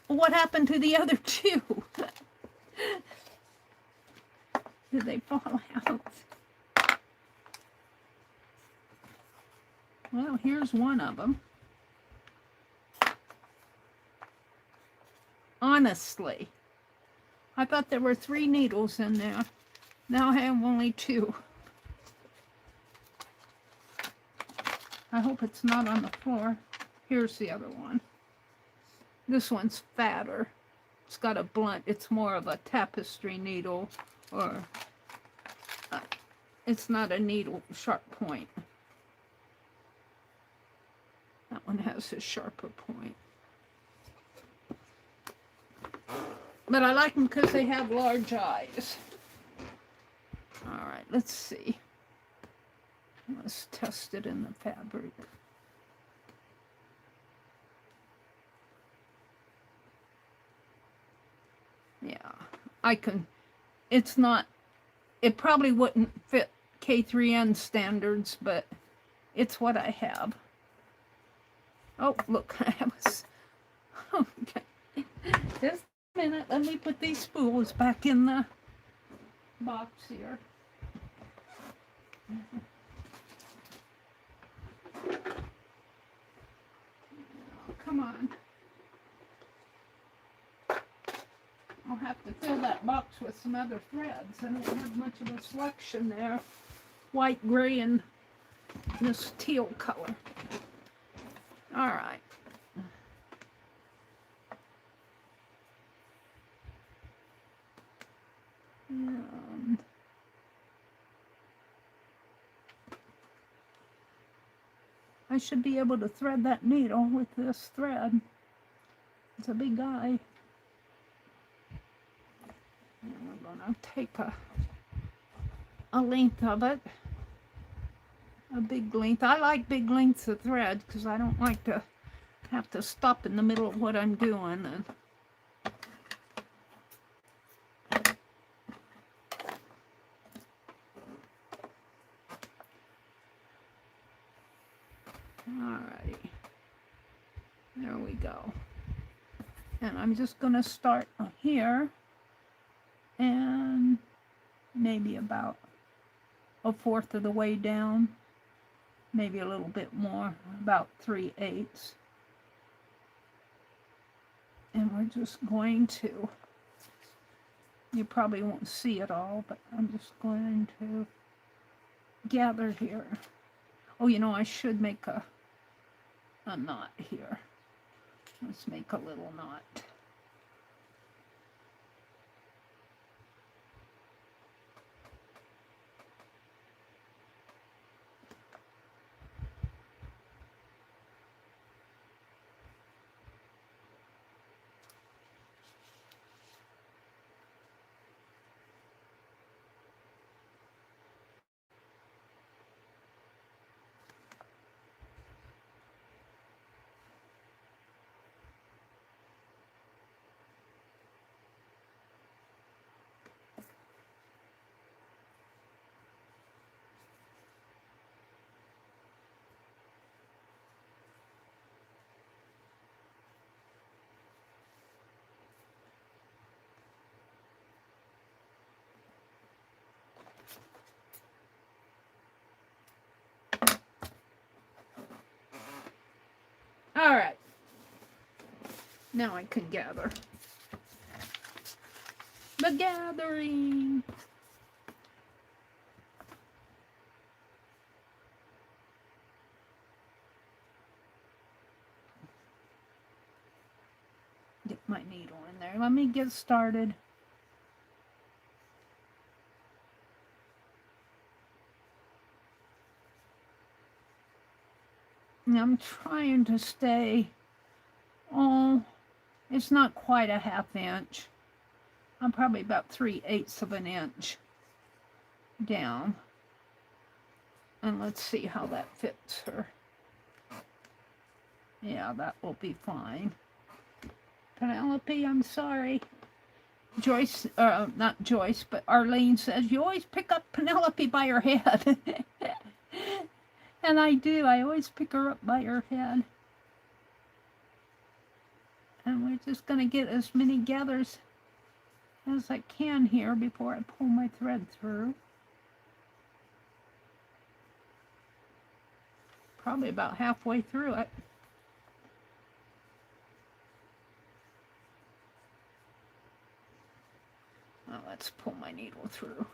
What happened to the other two? Did they fall out? Well, here's one of them. Honestly, I thought there were 3 needles in there. Now I have only 2. I hope it's not on the floor. Here's the other one. This one's fatter. It's got a blunt. It's more of a tapestry needle, or it's not a needle sharp point. That one has a sharper point. But I like them because they have large eyes. All right, let's see. Let's test it in the fabric. Yeah, I can. It's not, it probably wouldn't fit K3N standards, but it's what I have. Oh, look, I was, okay. Just a minute, let me put these spools back in the box here. Come on. I'll have to fill that box with some other threads. I don't have much of a selection there. White, gray, and this teal color. All right. I should be able to thread that needle with this thread. It's a big eye. And we're going to take a length of it. A big length. I like big lengths of thread because I don't like to have to stop in the middle of what I'm doing. And Alrighty. There we go. And I'm just going to start here and maybe about a fourth of the way down, maybe a little bit more, about 3/8. And we're just going to, you probably won't see it all, but I'm just going to gather here. Oh, you know, I should make a knot here. Let's make a little knot. All right. Now I can gather. The gathering. Get my needle in there. Let me get started. I'm trying to stay, it's not quite a 1/2 inch. I'm probably about 3/8 of an inch down. And let's see how that fits her. Yeah, that will be fine. Penelope, I'm sorry. Joyce, not Joyce, but Arlene says, you always pick up Penelope by her head. And I do. I always pick her up by her head. And we're just going to get as many gathers as I can here before I pull my thread through. Probably about halfway through it. Now let's pull my needle through.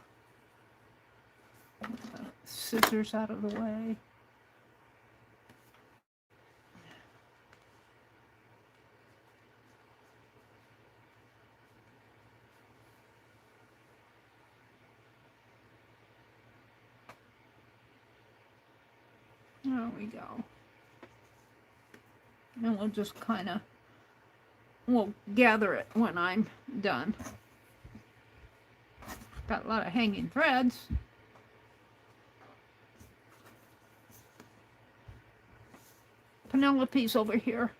Scissors out of the way. There we go. And we'll just we'll gather it when I'm done. Got a lot of hanging threads. Penelope's over here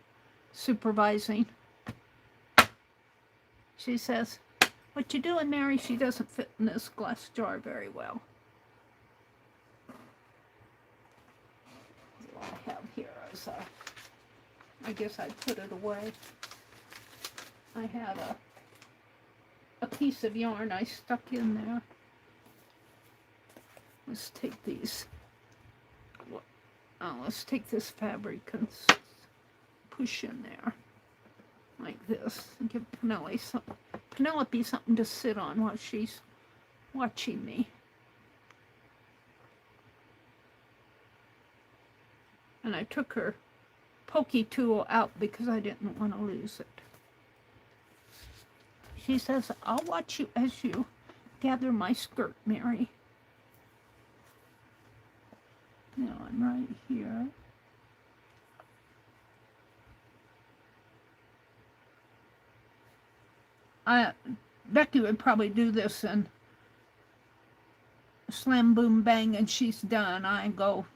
supervising. She says, what you doing, Mary? She doesn't fit in this glass jar very well. What I have here is I guess I put it away. I had a piece of yarn I stuck in there. Let's take these. Let's take this fabric and push in there like this and give Penelope something to sit on while she's watching me. And I took her pokey tool out because I didn't want to lose it. She says, I'll watch you as you gather my skirt, Mary. Now I'm right here. Becky would probably do this and slam, boom, bang, and she's done. I go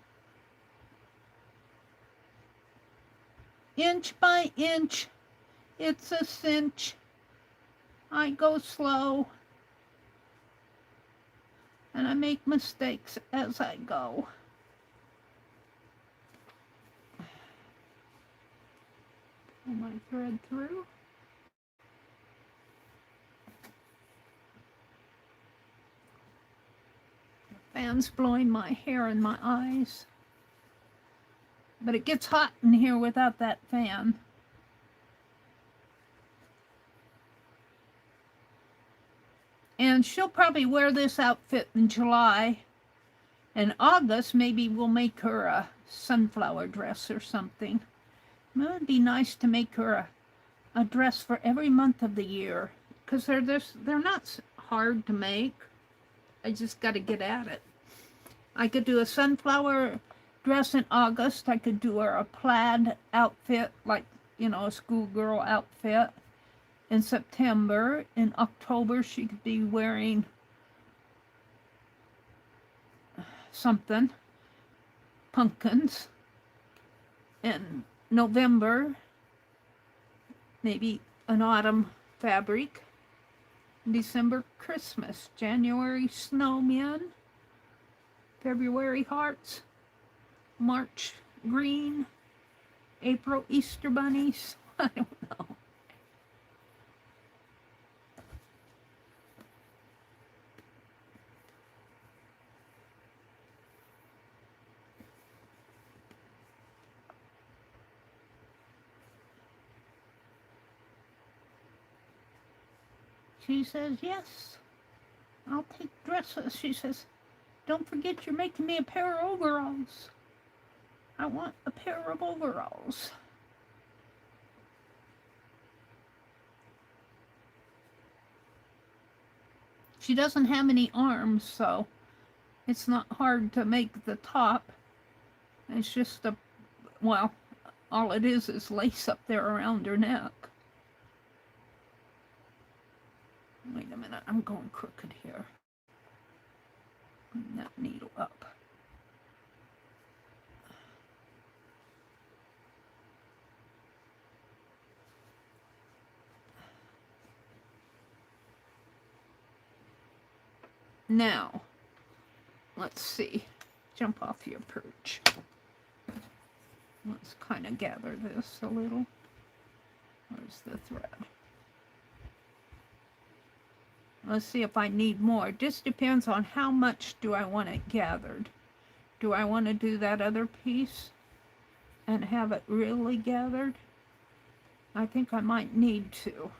inch by inch. It's a cinch. I go slow. And I make mistakes as I go. pull my thread through. The fan's blowing my hair in my eyes. But it gets hot in here without that fan. And she'll probably wear this outfit in July. In August, maybe we'll make her a sunflower dress or something. It would be nice to make her a dress for every month of the year, because they're not hard to make. I just got to get at it. I could do a sunflower dress in August. I could do her a plaid outfit, like, you know, a schoolgirl outfit in September. In October, she could be wearing something, pumpkins. In November, maybe an autumn fabric. December, Christmas. January, snowmen. February, hearts. March, green. April, Easter bunnies. I don't know. She says, yes, I'll take dresses. She says, don't forget you're making me a pair of overalls. I want a pair of overalls. She doesn't have any arms, so it's not hard to make the top. It's just well, all it is lace up there around her neck. Wait a minute, I'm going crooked here. Bring that needle up. Now, let's see. Jump off your perch. Let's kind of gather this a little. Where's the thread? Let's see if I need more. It just depends on how much do I want it gathered. Do I want to do that other piece and have it really gathered? I think I might need to.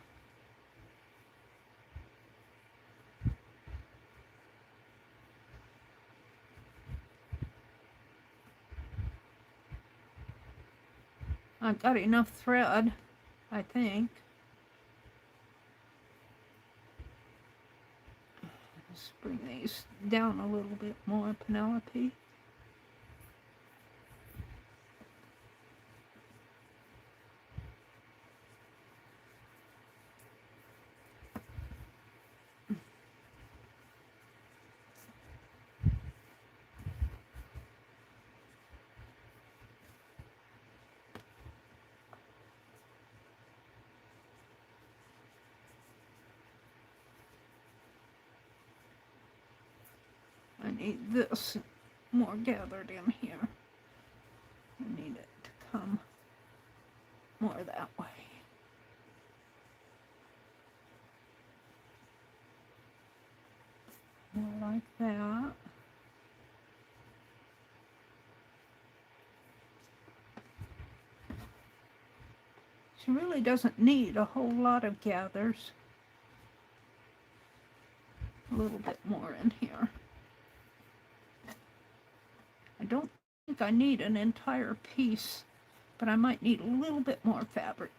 I've got enough thread, I think. Let's bring these down a little bit more, Penelope. I need this more gathered in here. I need it to come more that way. More like that. She really doesn't need a whole lot of gathers. A little bit more in here. I don't think I need an entire piece, but I might need a little bit more fabric.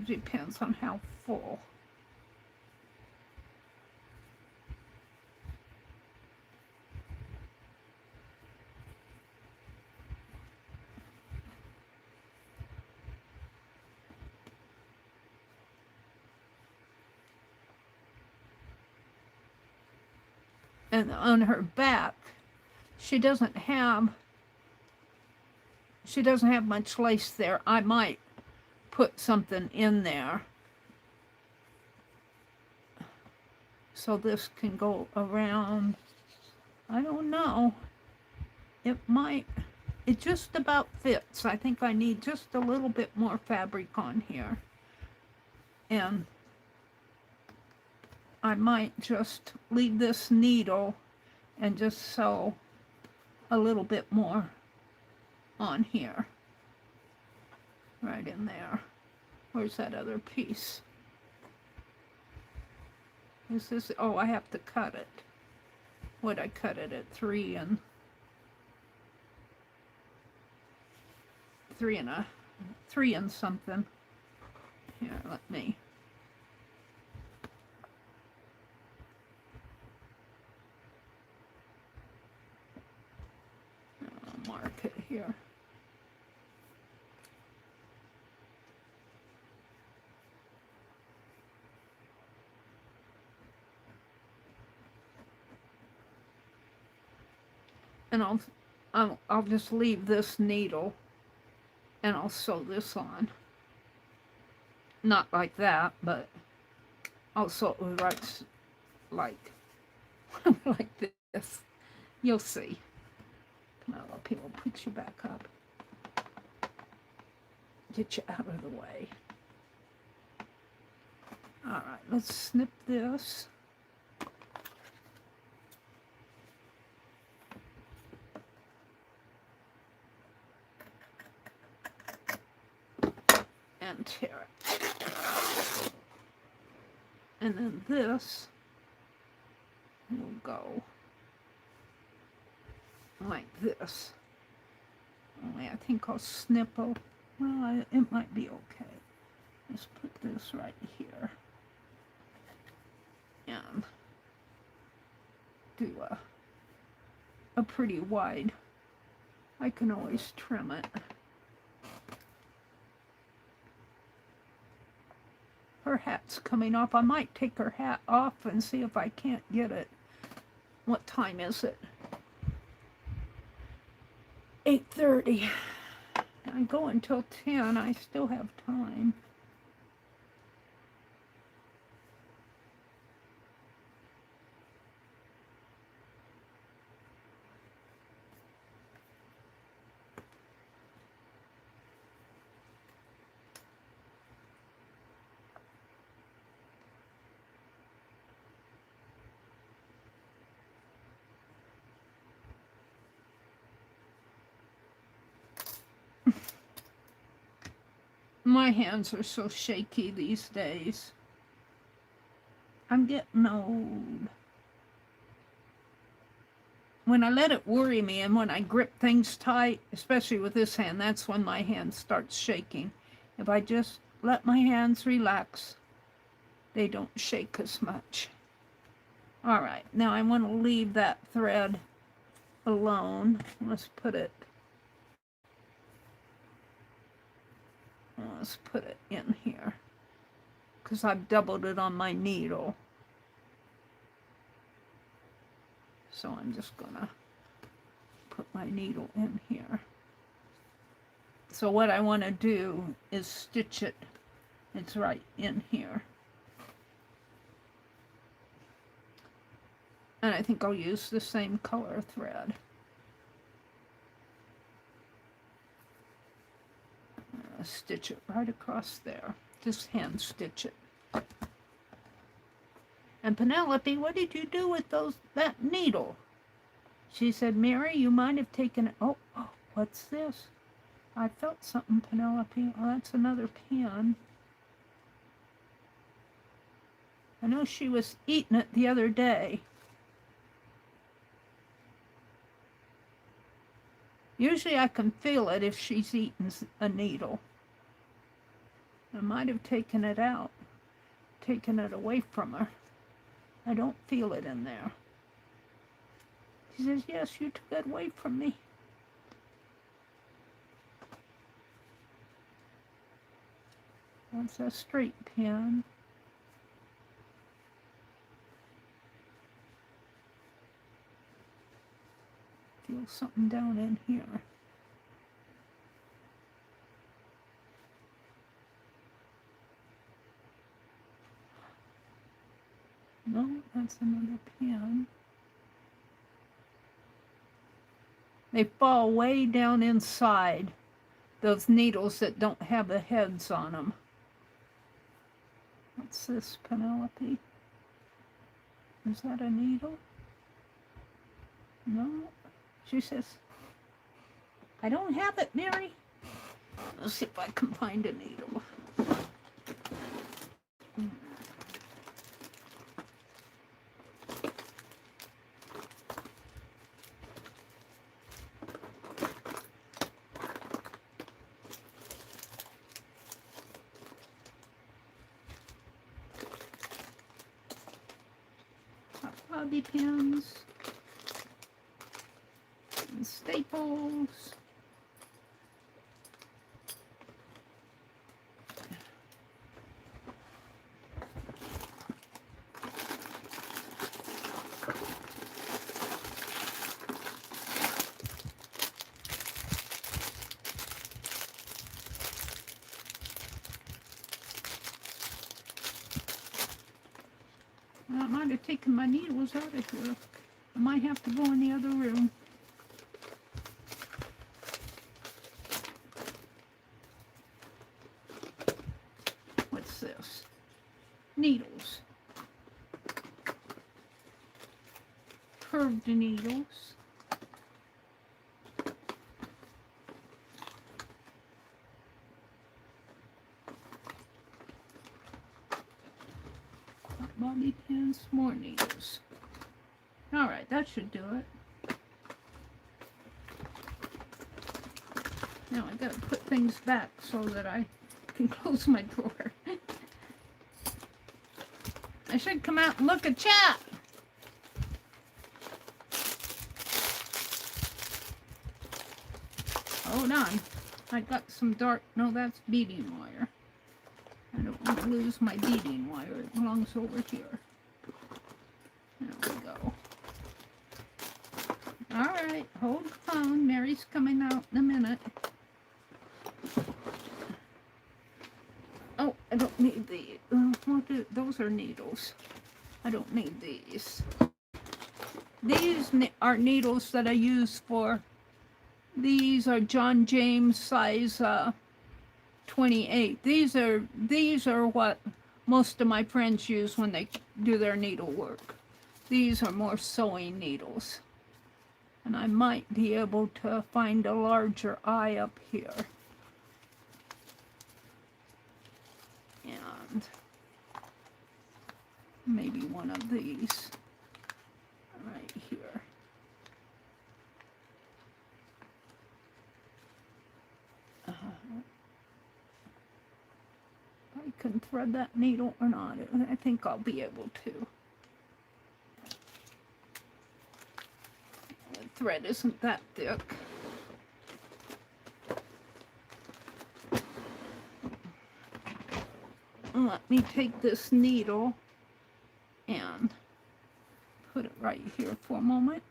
Depends on how full. And on her back, she doesn't have much lace there. I might put something in there so this can go around I don't know. It might, it just about fits. I think I need just a little bit more fabric on here. And I might just leave this needle and just sew a little bit more on here. Right in there. Where's that other piece? Is this, oh, I have to cut it. Would I cut it at 3 and 3 and something? Here, let me. I'll mark it here. And I'll just leave this needle and I'll sew this on. Not like that, but I'll sew it right like like this. You'll see. Penelope will put you back up. Get you out of the way. All right, let's snip this. And tear it. And then this will go like this. Only I think I'll snip a, well, it might be okay. Let's put this right here. And do a pretty wide. I can always trim it. Her hat's coming off. I might take her hat off and see if I can't get it. What time is it? 8:30. I go until 10. I still have time. My hands are so shaky these days. I'm getting old. When I let it worry me and when I grip things tight, especially with this hand, that's when my hand starts shaking. If I just let my hands relax, they don't shake as much. All right, now I want to leave that thread alone. Let's put it in here because I've doubled it on my needle. So I'm just gonna put my needle in here. So what I want to do is stitch it. It's right in here. And I think I'll use the same color thread. Stitch it right across there. Just hand stitch it. And Penelope, what did you do with that needle? She said, Mary, you might have taken it. Oh, what's this? I felt something, Penelope. Oh, that's another pin. I know she was eating it the other day. Usually I can feel it if she's eaten a needle. I might have taken it out, taken it away from her. I don't feel it in there. She says, yes, you took it away from me. That's a straight pin. Feel something down in here. No, that's another pin. They fall way down inside those needles that don't have the heads on them. What's this, Penelope? Is that a needle? No. She says, I don't have it, Mary. Let's see if I can find a needle. Bobby pins and staples. I might have taken my needles out of here. I might have to go in the other room. What's this? Needles. Curved needles. Bobby pins, more needles. Alright, that should do it. Now I gotta put things back so that I can close my drawer. I should come out and look at chat. Hold on. I got some dark, no, that's beading wire. I don't want to lose my beading wire. It belongs over here. There we go. Alright, hold the phone. Mary's coming out in a minute. Oh, I don't need these. Those are needles. I don't need these. These are needles that I use for, these are John James size 28. These are what most of my friends use when they do their needlework. These are more sewing needles. And I might be able to find a larger eye up here. And maybe one of these right here. I can thread that needle or not. I think I'll be able to. The thread isn't that thick. Let me take this needle and put it right here for a moment.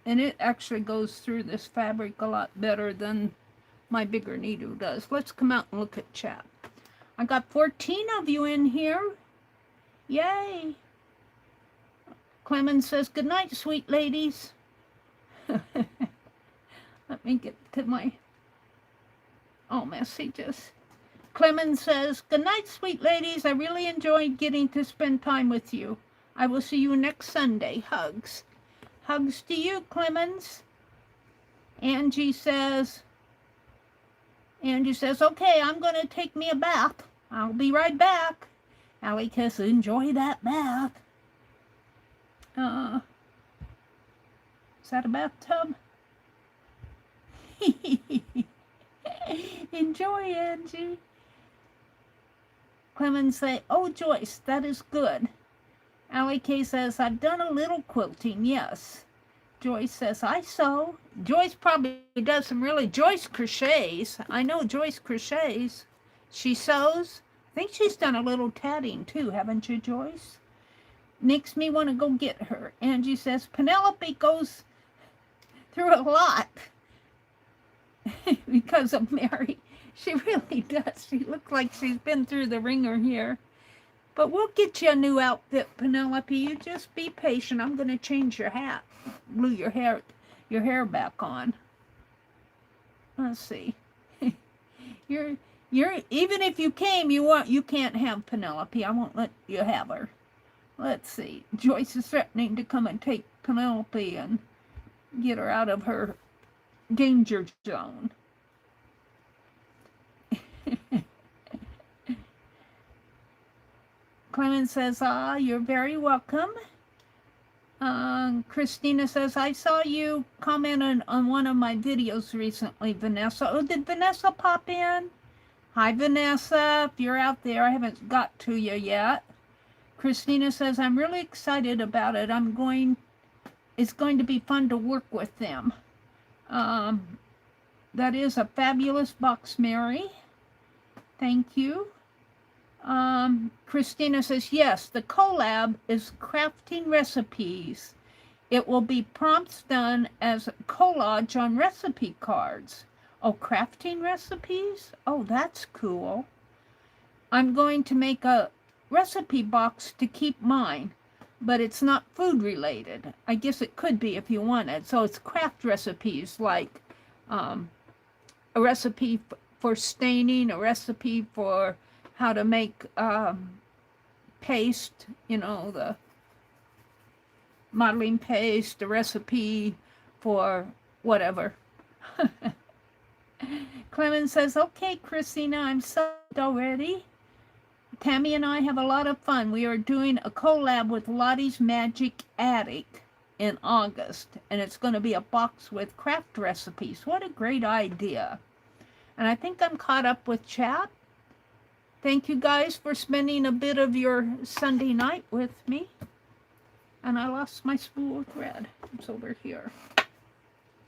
And it actually goes through this fabric a lot better than my bigger needle does. Let's come out and look at chat. I got 14 of you in here. Yay. Clemens says, good night, sweet ladies. Let me get to my messages. Clemens says, good night, sweet ladies. I really enjoyed getting to spend time with you. I will see you next Sunday. Hugs. Hugs to you, Clemens. Angie says, okay, I'm going to take me a bath. I'll be right back. Allie says, enjoy that bath. Is that a bathtub? Enjoy, Angie. Clemens say, oh, Joyce, that is good. Allie K says, I've done a little quilting, yes. Joyce says, I sew. Joyce probably does some really, Joyce crochets. I know Joyce crochets. She sews. I think she's done a little tatting too, haven't you, Joyce? Makes me want to go get her. Angie says, Penelope goes through a lot because of Mary. She really does. She looks like she's been through the ringer here. But we'll get you a new outfit, Penelope. You just be patient. I'm going to change your hat. Glue your hair back on. Let's see. you're even if you came, you can't have Penelope. I won't let you have her. Let's see. Joyce is threatening to come and take Penelope and get her out of her danger zone. Clement says, you're very welcome. Christina says, I saw you comment on one of my videos recently, Vanessa. Oh, did Vanessa pop in? Hi, Vanessa. If you're out there, I haven't got to you yet. Christina says, I'm really excited about it. It's going to be fun to work with them. That is a fabulous box, Mary. Thank you. Christina says, yes, the collab is crafting recipes. It will be prompts done as a collage on recipe cards. Oh, crafting recipes? Oh, that's cool. I'm going to make a recipe box to keep mine, but it's not food related. I guess it could be if you wanted. So it's craft recipes, like a recipe for staining, a recipe for how to make paste, the modeling paste, a recipe for whatever. Clement says, okay, Christina, I'm subbed already. Tammy and I have a lot of fun. We are doing a collab with Lottie's Magic Attic in August, and it's going to be a box with craft recipes. What a great idea. And I think I'm caught up with chat. Thank you guys for spending a bit of your Sunday night with me. And I lost my spool of thread. It's over here.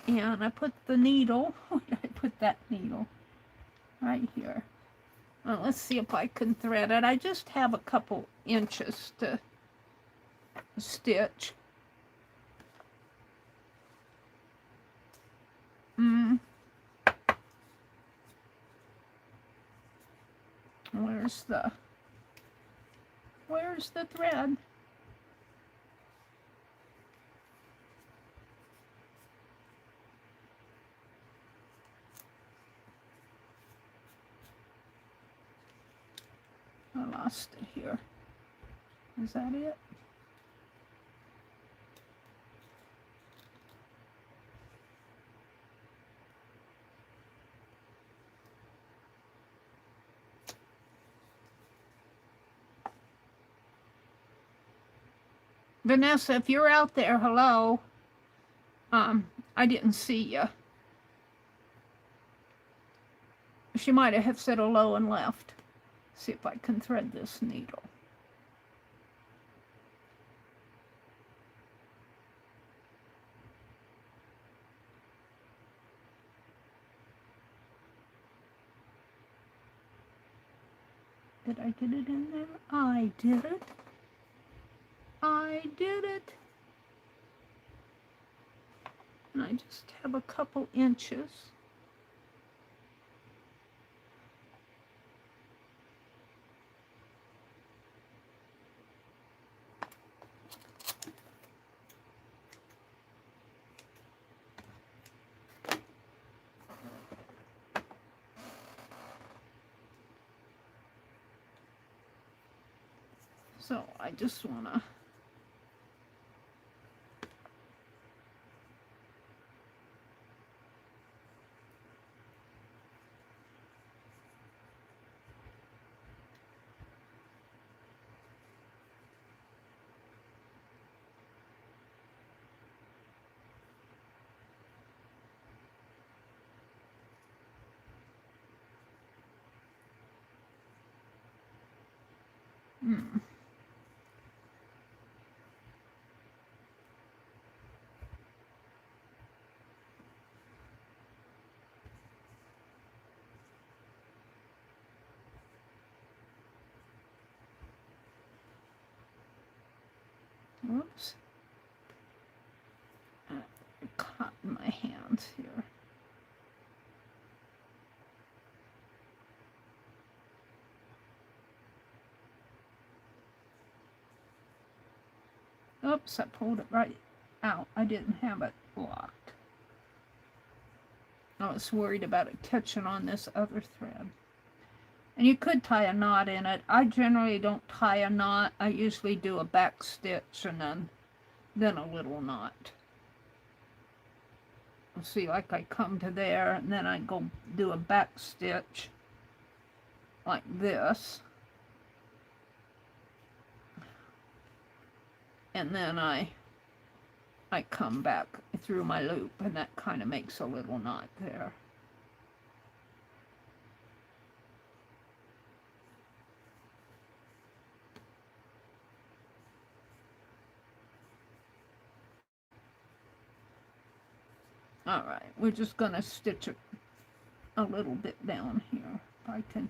And I put the needle, where did I put that needle? Right here. Well, let's see if I can thread it. I just have a couple inches to stitch. Where's the thread? I lost it here. Is that it? Vanessa, if you're out there, hello. I didn't see you. She might have said hello and left. See if I can thread this needle. Did I get it in there? I did it. I did it. And I just have a couple inches. So I just want to Whoops. I caught my hands here. Oops, I pulled it right out. I didn't have it locked. I was worried about it catching on this other thread. And you could tie a knot in it. I generally don't tie a knot. I usually do a back stitch and then a little knot. See, like I come to there and then I go do a back stitch like this. And then I come back through my loop, and that kind of makes a little knot there. All right, we're just going to stitch it a little bit down here. If I can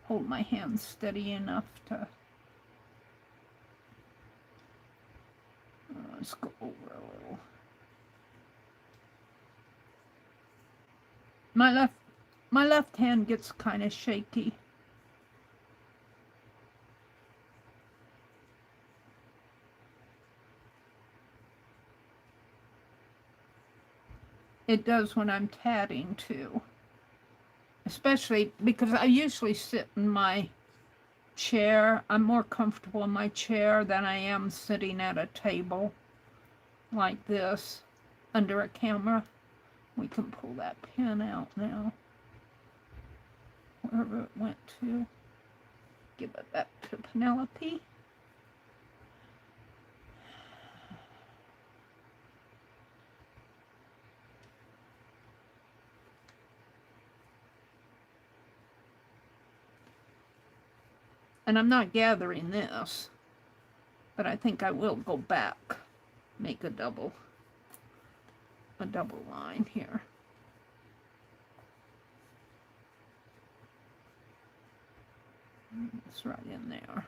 hold my hand steady enough to... let's go over a little. My left hand gets kind of shaky. It does when I'm tatting too. Especially because I usually sit in my chair. I'm more comfortable in my chair than I am sitting at a table like this under a camera. We can pull that pin out now. Wherever it went to. Give it back to Penelope. And I'm not gathering this, but I think I will go back, make a double line here. It's right in there.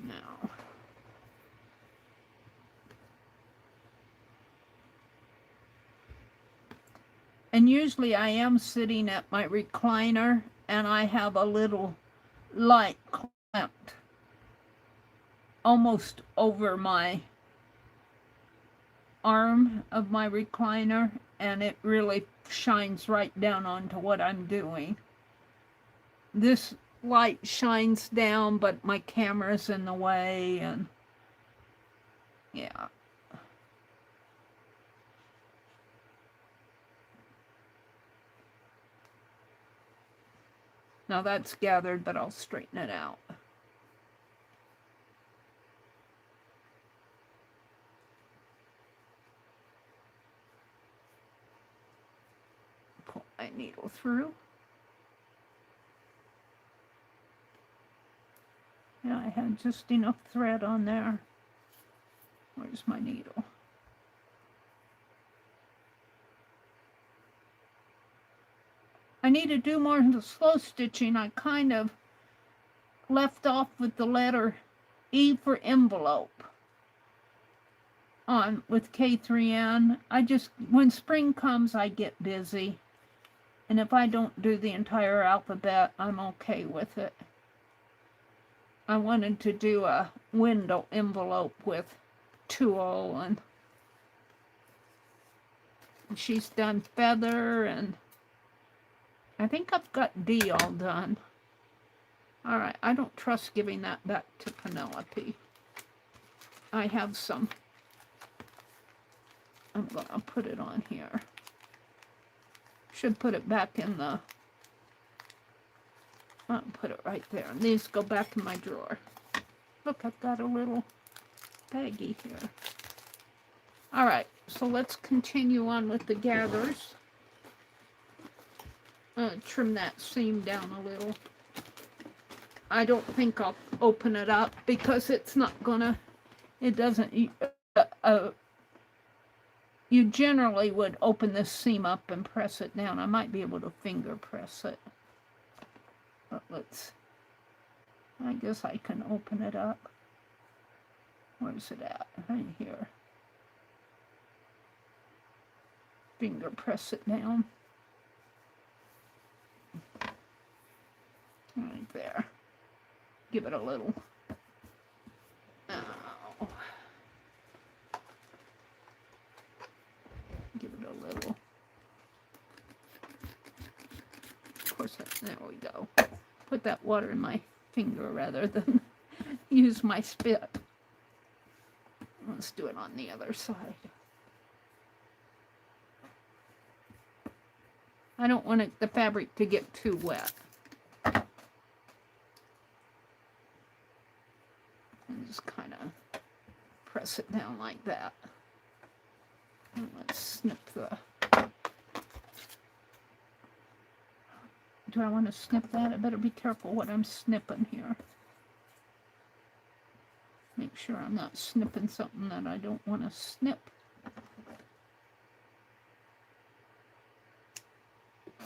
Now, and usually I am sitting at my recliner and I have a little light clamped almost over my arm of my recliner, and it really shines right down onto what I'm doing. This light shines down, but my camera's in the way, and yeah. Now that's gathered, but I'll straighten it out. Pull my needle through. Yeah, I had just enough thread on there. Where's my needle? I need to do more of the slow stitching. I kind of left off with the letter E for envelope on with K3N. When spring comes, I get busy. And if I don't do the entire alphabet, I'm okay with it. I wanted to do a window envelope with tulle, and she's done feather, and I think I've got D all done. All right, I don't trust giving that back to Penelope. I have some. I'm gonna put it on here. Should put it back in the... I'll put it right there. And these go back in my drawer. Look, I've got a little baggie here. All right, so let's continue on with the gathers. Trim that seam down a little. I don't think I'll open it up because it's not gonna... It doesn't... you generally would open this seam up and press it down. I might be able to finger press it. But let's I guess I can open it up. Where's it at? Right here. Finger press it down. Right there. Give it a little. Oh. Give it a little. Of course, there we go. Put that water in my finger rather than use my spit. Let's do it on the other side. I don't want the fabric to get too wet. And just kind of press it down like that. And let's snip the... Do I want to snip that? I better be careful what I'm snipping here. Make sure I'm not snipping something that I don't want to snip.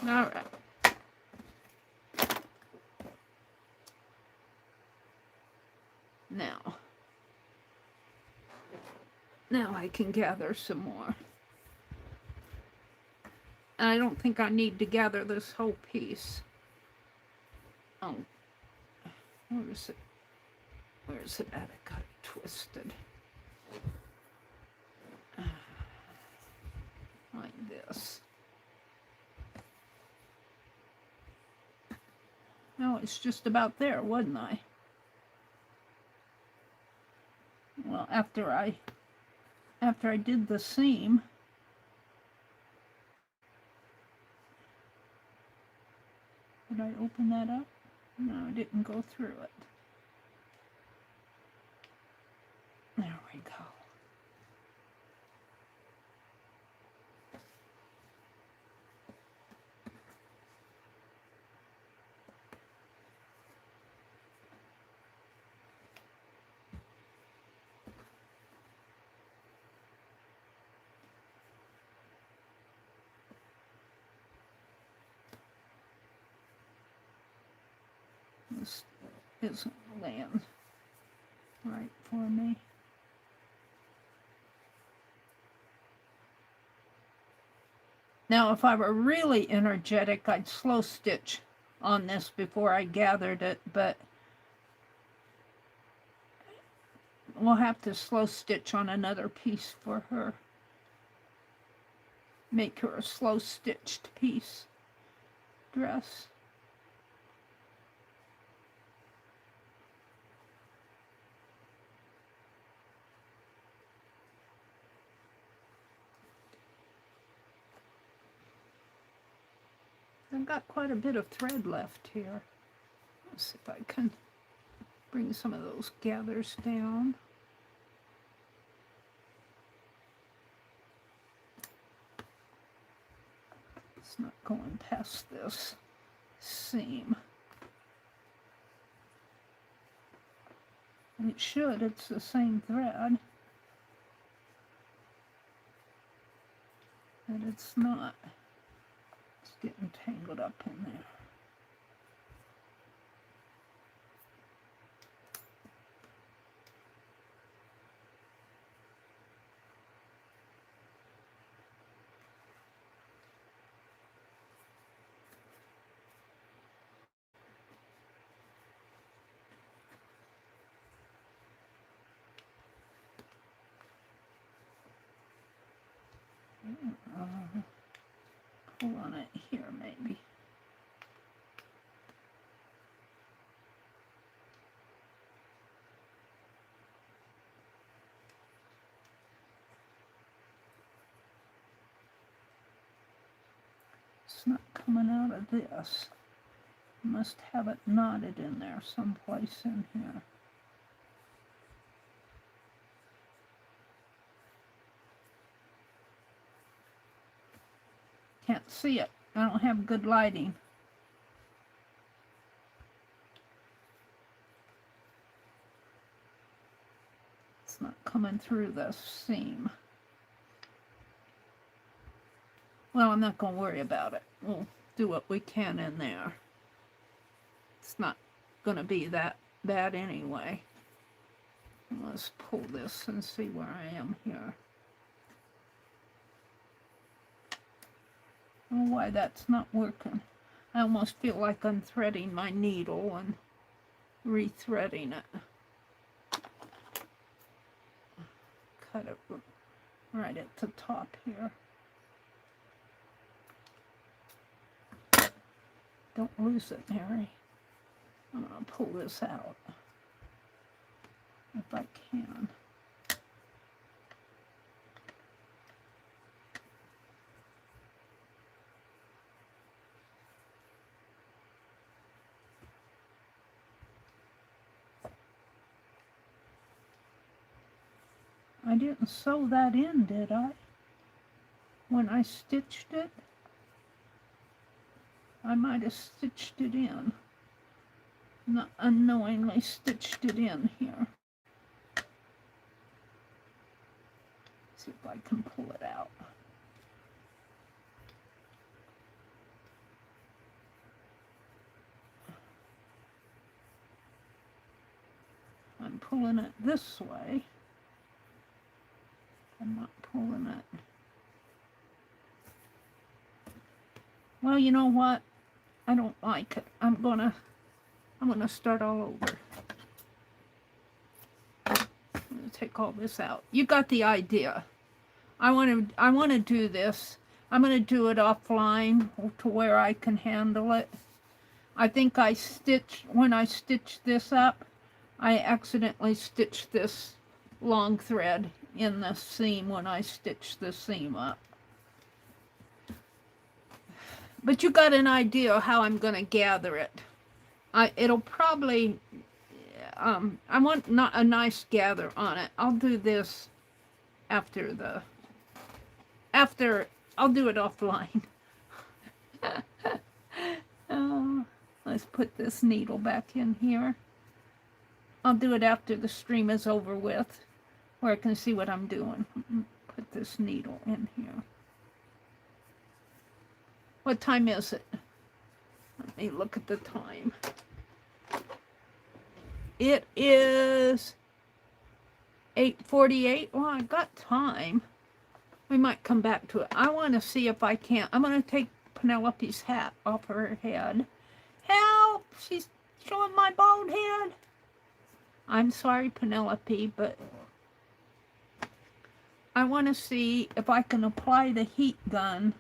All right. Now I can gather some more. And I don't think I need to gather this whole piece. Oh, where is it? Where is it at? I got it twisted. Like this. No, it's just about there, wasn't I? Well, after I did the seam, did I open that up? No, I didn't go through it. There we go. This isn't laying right for me. Now, if I were really energetic, I'd slow stitch on this before I gathered it, but we'll have to slow stitch on another piece for her. Make her a slow stitched piece dress. I've got quite a bit of thread left here. Let's see if I can bring some of those gathers down. It's not going past this seam. And it should, it's the same thread. But it's not. It's getting tangled up in there. Pull on it here, maybe. It's not coming out of this. Must have it knotted in there someplace in here. Can't see it. I don't have good lighting. It's not coming through the seam. Well, I'm not going to worry about it. We'll do what we can in there. It's not going to be that bad anyway. Let's pull this and see where I am here. Oh, why that's not working. I almost feel like I'm threading my needle and rethreading it. Cut it right at the top here. Don't lose it, Mary. I'm going to pull this out if I can. I didn't sew that in, did I? When I stitched it? I might have stitched it in. Not unknowingly stitched it in here. See if I can pull it out. I'm pulling it this way. I'm not pulling it. Well, you know what? I don't like it. I'm gonna start all over. I'm gonna take all this out. You got the idea. I want to do this. I'm gonna do it offline to where I can handle it. I think when I stitched this up, I accidentally stitched this long thread in the seam when I stitched the seam up. But you got an idea how I'm going to gather it. It'll probably, I want not a nice gather on it. I'll do this after I'll do it offline. Let's put this needle back in here. I'll do it after the stream is over with, where I can see what I'm doing. Put this needle in here. What time is it? Let me look at the time. It is 8:48. Well, I got time. We might come back to it. I want to see if I can. I'm going to take Penelope's hat off her head. Help! She's showing my bald head. I'm sorry, Penelope, but I want to see if I can apply the heat gun,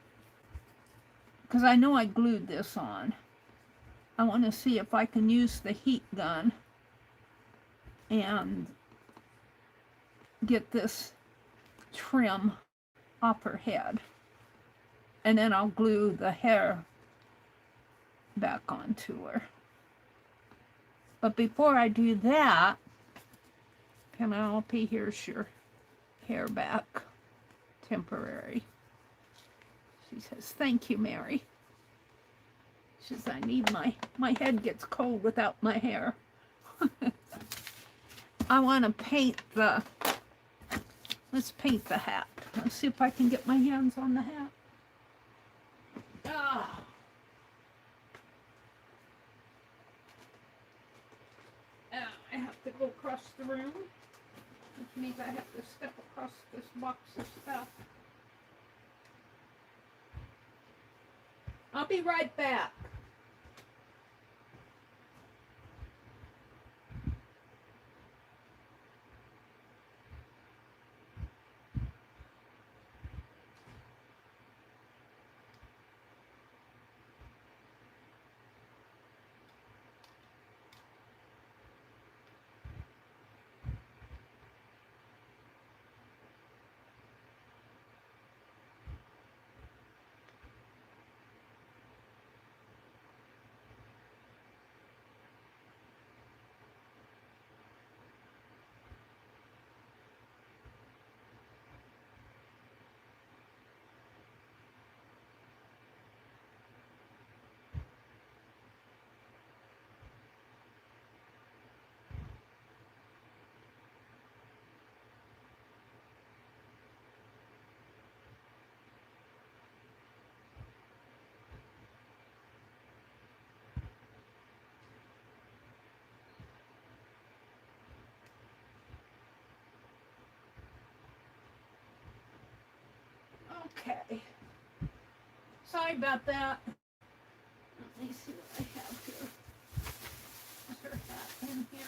because I know I glued this on. I want to see if I can use the heat gun and get this trim off her head. And then I'll glue the hair back onto her. But before I do that, Penelope, here's your hair back. Temporary. She says, thank you, Mary. She says, I need my head gets cold without my hair. I want to paint let's paint the hat. Let's see if I can get my hands on the hat. Ah. I have to go across the room, which means I have to step across this box of stuff. I'll be right back. Okay. Sorry about that. Let me see what I have here. Is her hat in here?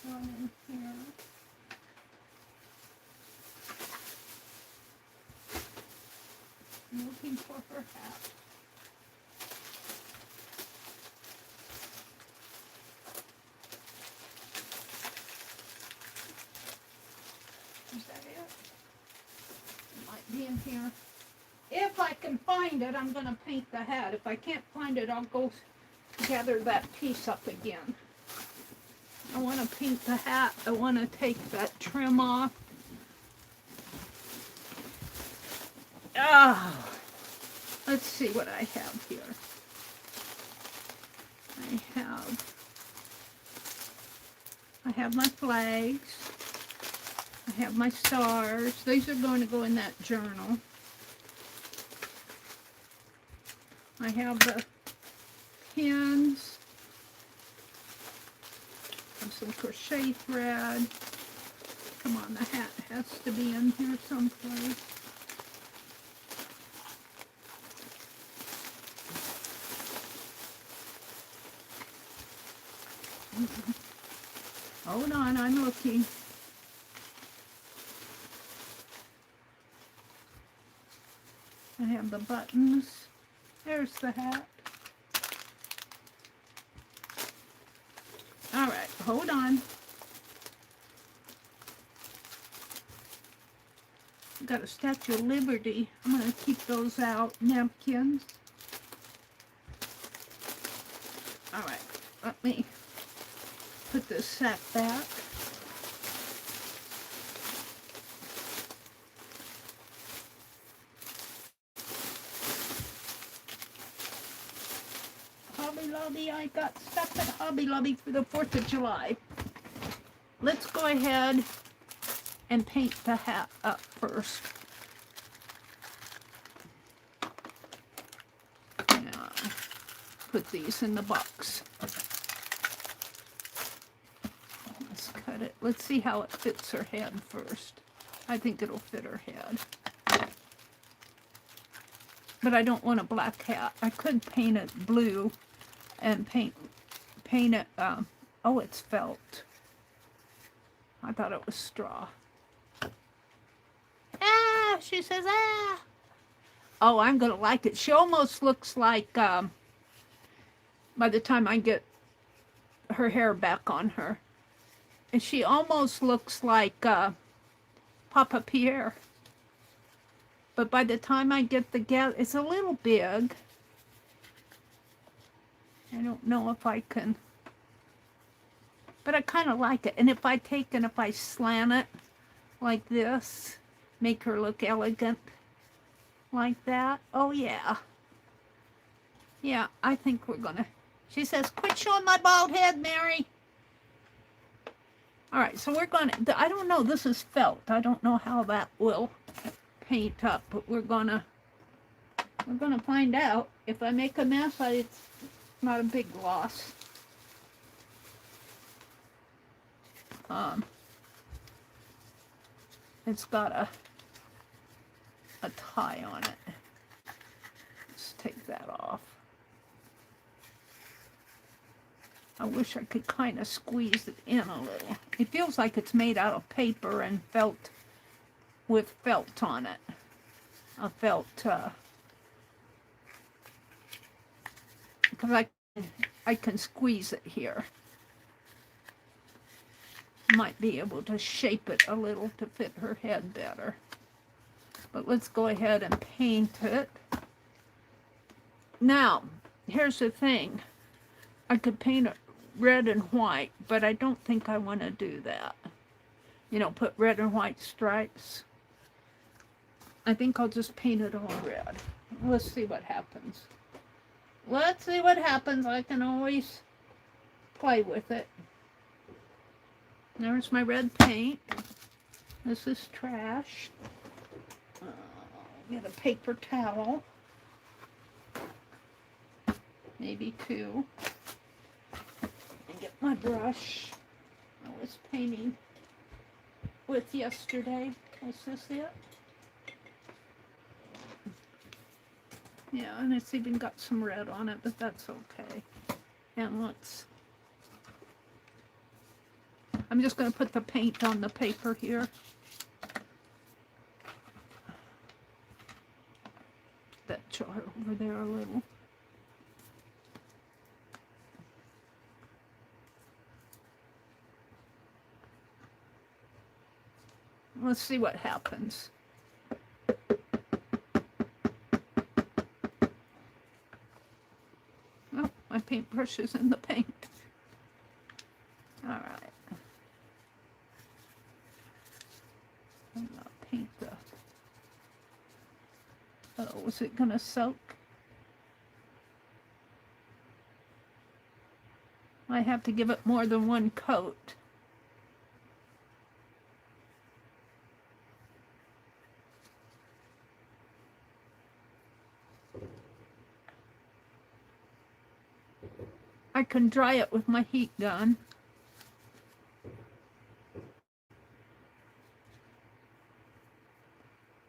One in here. I'm looking for her hat. Is that it? It might be in here. If I can find it, I'm going to paint the hat. If I can't find it, I'll go gather that piece up again. I want to paint the hat. I want to take that trim off. Oh, let's see what I have here. I have my flags. I have my stars. These are going to go in that journal. I have the pins. And some crochet thread. Come on, the hat has to be in here someplace. Hold on, I'm looking. I have the buttons. There's the hat. All right, hold on. Got a Statue of Liberty. I'm going to keep those out. Napkins. All right, let me put this sack back. Hobby Lobby, I got stuff at Hobby Lobby for the 4th of July. Let's go ahead and paint the hat up first. Now, put these in the box. Let's cut it. Let's see how it fits her head first. I think it'll fit her head. But I don't want a black hat. I could paint it blue and paint it, oh, it's felt. I thought it was straw. Ah, she says, ah. Oh, I'm going to like it. She almost looks like, by the time I get her hair back on her, and she almost looks like Papa Pierre. But by the time I get the gal, it's a little big. I don't know if I can, but I kind of like it. And if I slant it like this, make her look elegant like that. Oh yeah. Yeah, I think we're gonna, she says, quit showing my bald head, Mary. All right, so we're gonna, I don't know, this is felt. I don't know how that will paint up, but we're gonna find out. If I make a mess, it's not a big loss. It's got a tie on it. Let's take that off. I wish I could kind of squeeze it in a little. It feels like it's made out of paper and felt, with felt on it. A felt, because I can squeeze it here. Might be able to shape it a little to fit her head better. But let's go ahead and paint it. Now, here's the thing. I could paint it red and white, but I don't think I want to do that. You know, put red and white stripes. I think I'll just paint it all red. Let's see what happens. Let's see what happens. I can always play with it. There's my red paint. This is trash. Get a paper towel. Maybe two. And get my brush. was painting with yesterday. Is this it? Yeah, and it's even got some red on it, but that's okay. And I'm just going to put the paint on the paper here. That jar over there a little. Let's see what happens. Oh, my paintbrush is in the paint. All right. I'm gonna paint the... Oh, is it gonna soak? I have to give it more than one coat. I can dry it with my heat gun.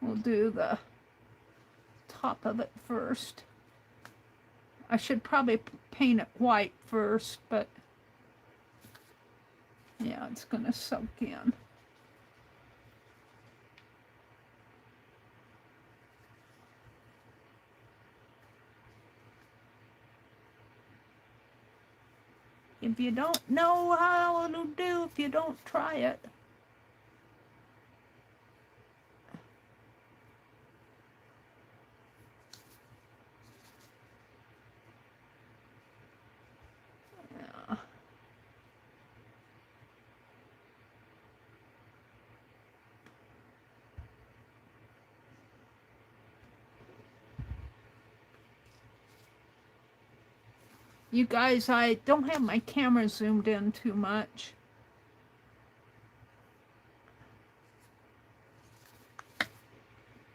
We'll do the top of it first. I should probably paint it white first, but yeah, it's gonna soak in. If you don't know how it'll do, if you don't try it. Yeah. You guys, I don't have my camera zoomed in too much.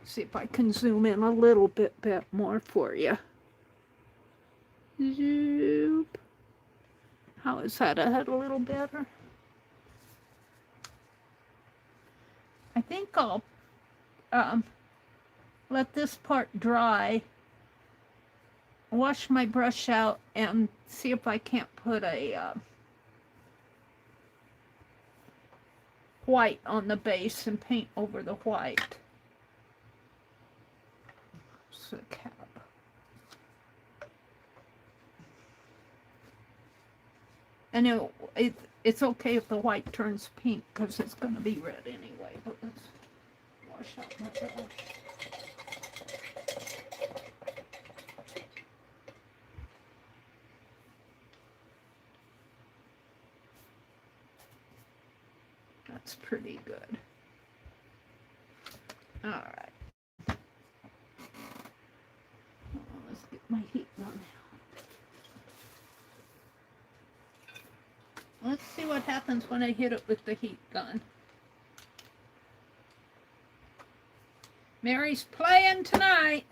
See if I can zoom in a little bit more for you. Zoop. How is that? I had a little better. I think I'll let this part dry, wash my brush out, and see if I can't put a white on the base and paint over the white. It's a cap. And it's okay if the white turns pink because it's going to be red anyway. But let's wash out my brush. That's pretty good. All right. Let's get my heat gun out. Let's see what happens when I hit it with the heat gun. Mary's playing tonight.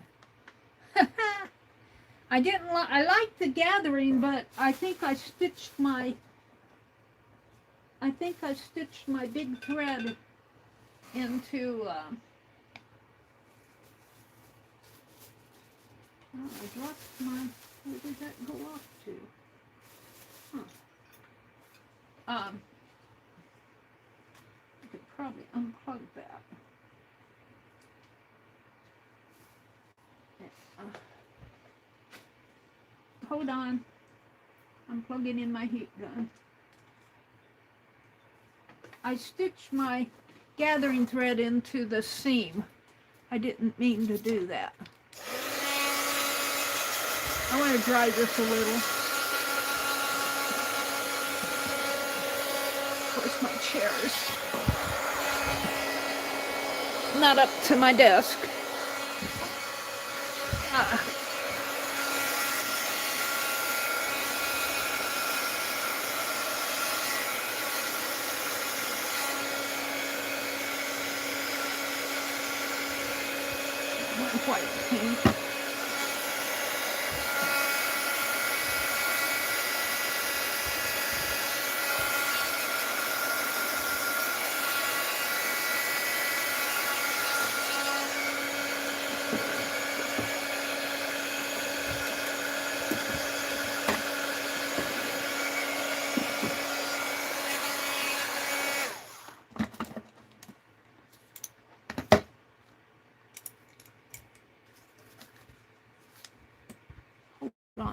I liked the gathering, but I think I stitched my big thread into oh, I lost my, where did that go off to? Huh. I could probably unplug that. Hold on. I'm plugging in my heat gun. I stitched my gathering thread into the seam. I didn't mean to do that. I want to dry this a little. Of course, my chair is not up to my desk. White paint.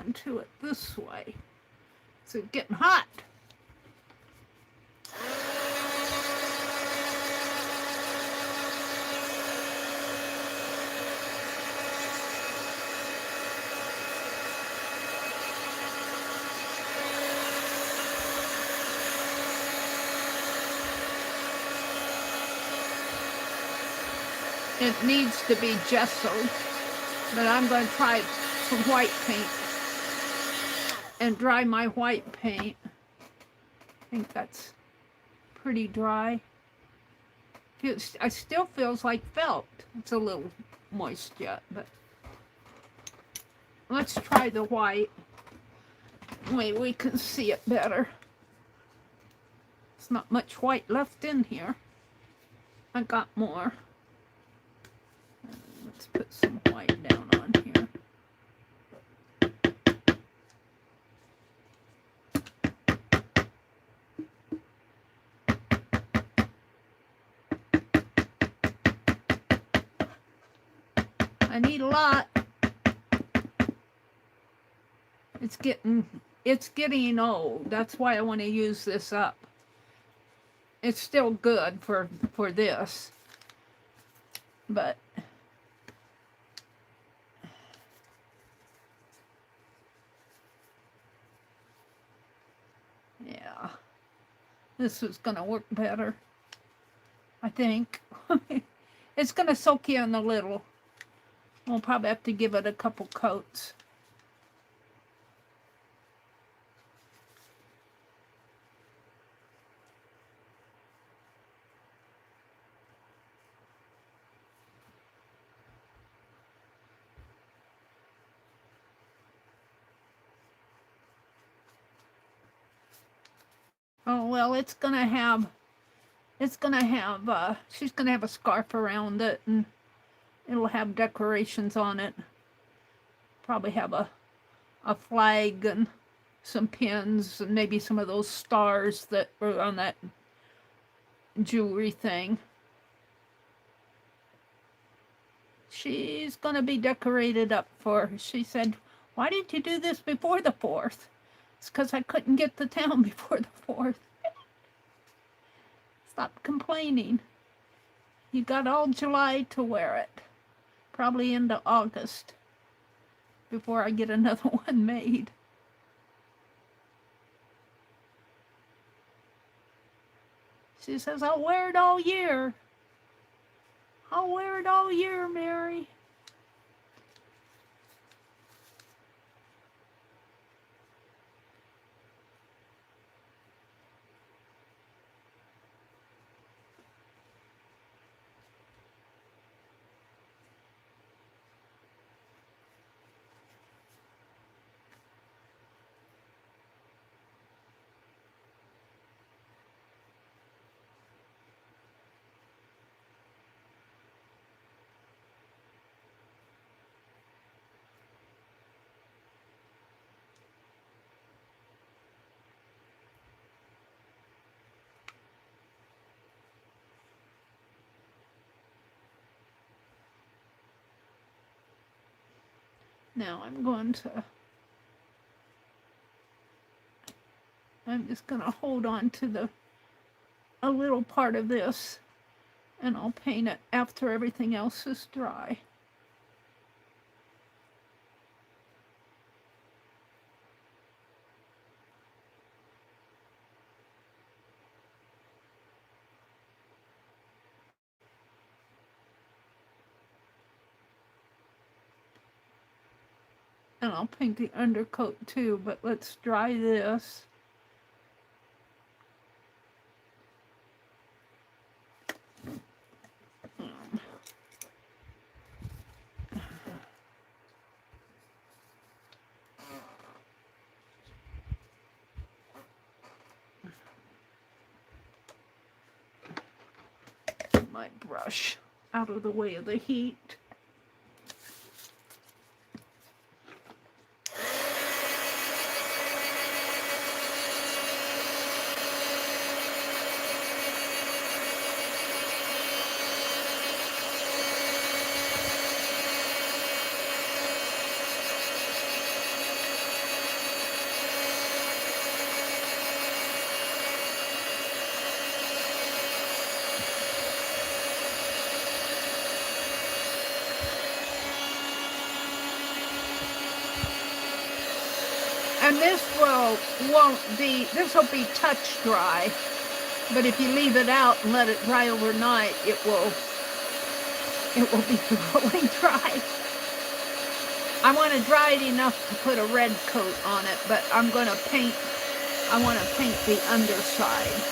onto it this way. So it's getting hot. It needs to be gessoed, but I'm going to try some white paint and dry my white paint. I think that's pretty dry. It still feels like felt. It's a little moist yet, but let's try the white. Maybe we can see it better. There's not much white left in here. I got more. Let's put some white down on here. I need a lot. It's getting old. That's why I want to use this up. It's still good for this, but yeah, this is gonna work better, I think. It's gonna soak in a little. We'll probably have to give it a couple coats. Oh, well, she's gonna have a scarf around it, and it'll have decorations on it. Probably have a flag and some pins and maybe some of those stars that were on that jewelry thing. She's gonna be decorated up for, she said, why didn't you do this before the 4th? It's because I couldn't get to town before the 4th. Stop complaining. You got all July to wear it. Probably into August before I get another one made. She says, I'll wear it all year. I'll wear it all year, Mary. Now I'm just going to hold on to a little part of this, and I'll paint it after everything else is dry. And I'll paint the undercoat too, but let's dry this. My brush out of the way of the heat. And this this will be touch dry. But if you leave it out and let it dry overnight, it will be really dry. I want to dry it enough to put a red coat on it, but I want to paint the underside.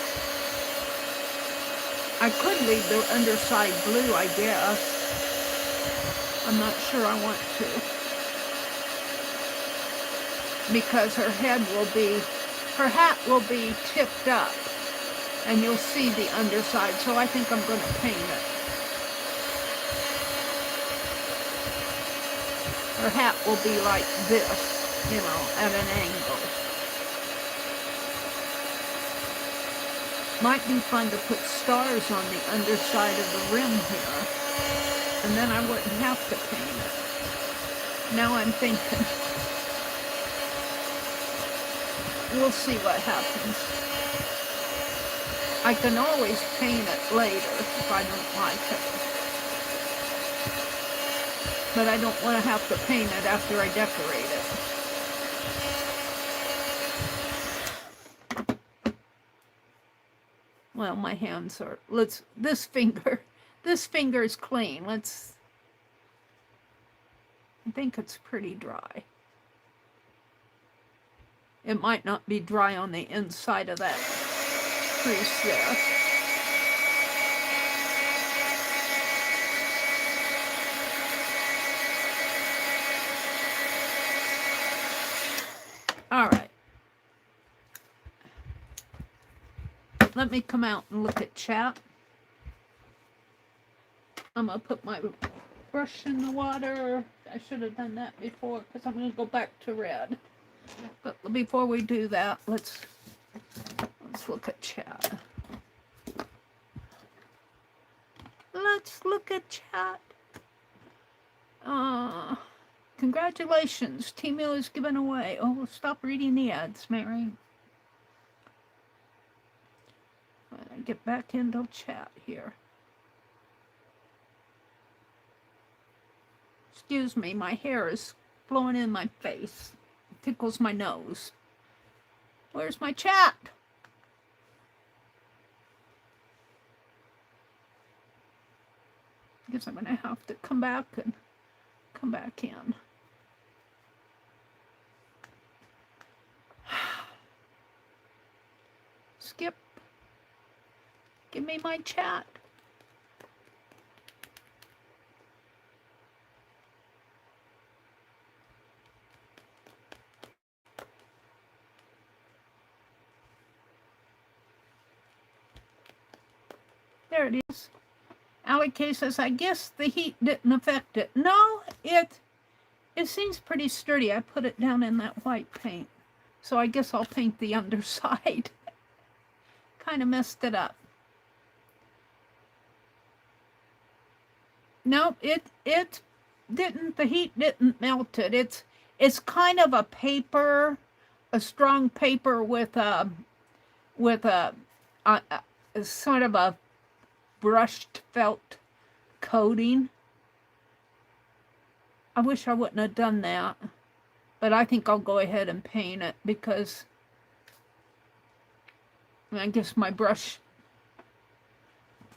I could leave the underside blue, I guess. I'm not sure I want to. Because her hat will be tipped up. And you'll see the underside, so I think I'm going to paint it. Her hat will be like this, you know, at an angle. Might be fun to put stars on the underside of the rim here, and then I wouldn't have to paint it. Now I'm thinking, we'll see what happens. I can always paint it later if I don't like it. But I don't want to have to paint it after I decorate it. Well, my hands are, this finger is clean. I think it's pretty dry. It might not be dry on the inside of that crease there. All right. Let me come out and look at chat. I'm going to put my brush in the water. I should have done that before because I'm going to go back to red. But before we do that, let's look at chat. Let's look at chat. Congratulations. T-Meal is given away. Oh, stop reading the ads, Mary. Get back into chat here. Excuse me, my hair is blowing in my face. It tickles my nose. Where's my chat? I guess I'm going to have to come back in. Skip. Give me my chat. There it is. Allie K says, I guess the heat didn't affect it. No, it seems pretty sturdy. I put it down in that white paint. So I guess I'll paint the underside. Kind of messed it up. No, it didn't, the heat didn't melt it. It's kind of a paper, a strong paper with a sort of a brushed felt coating. I wish I wouldn't have done that, but I think I'll go ahead and paint it because I guess my brush,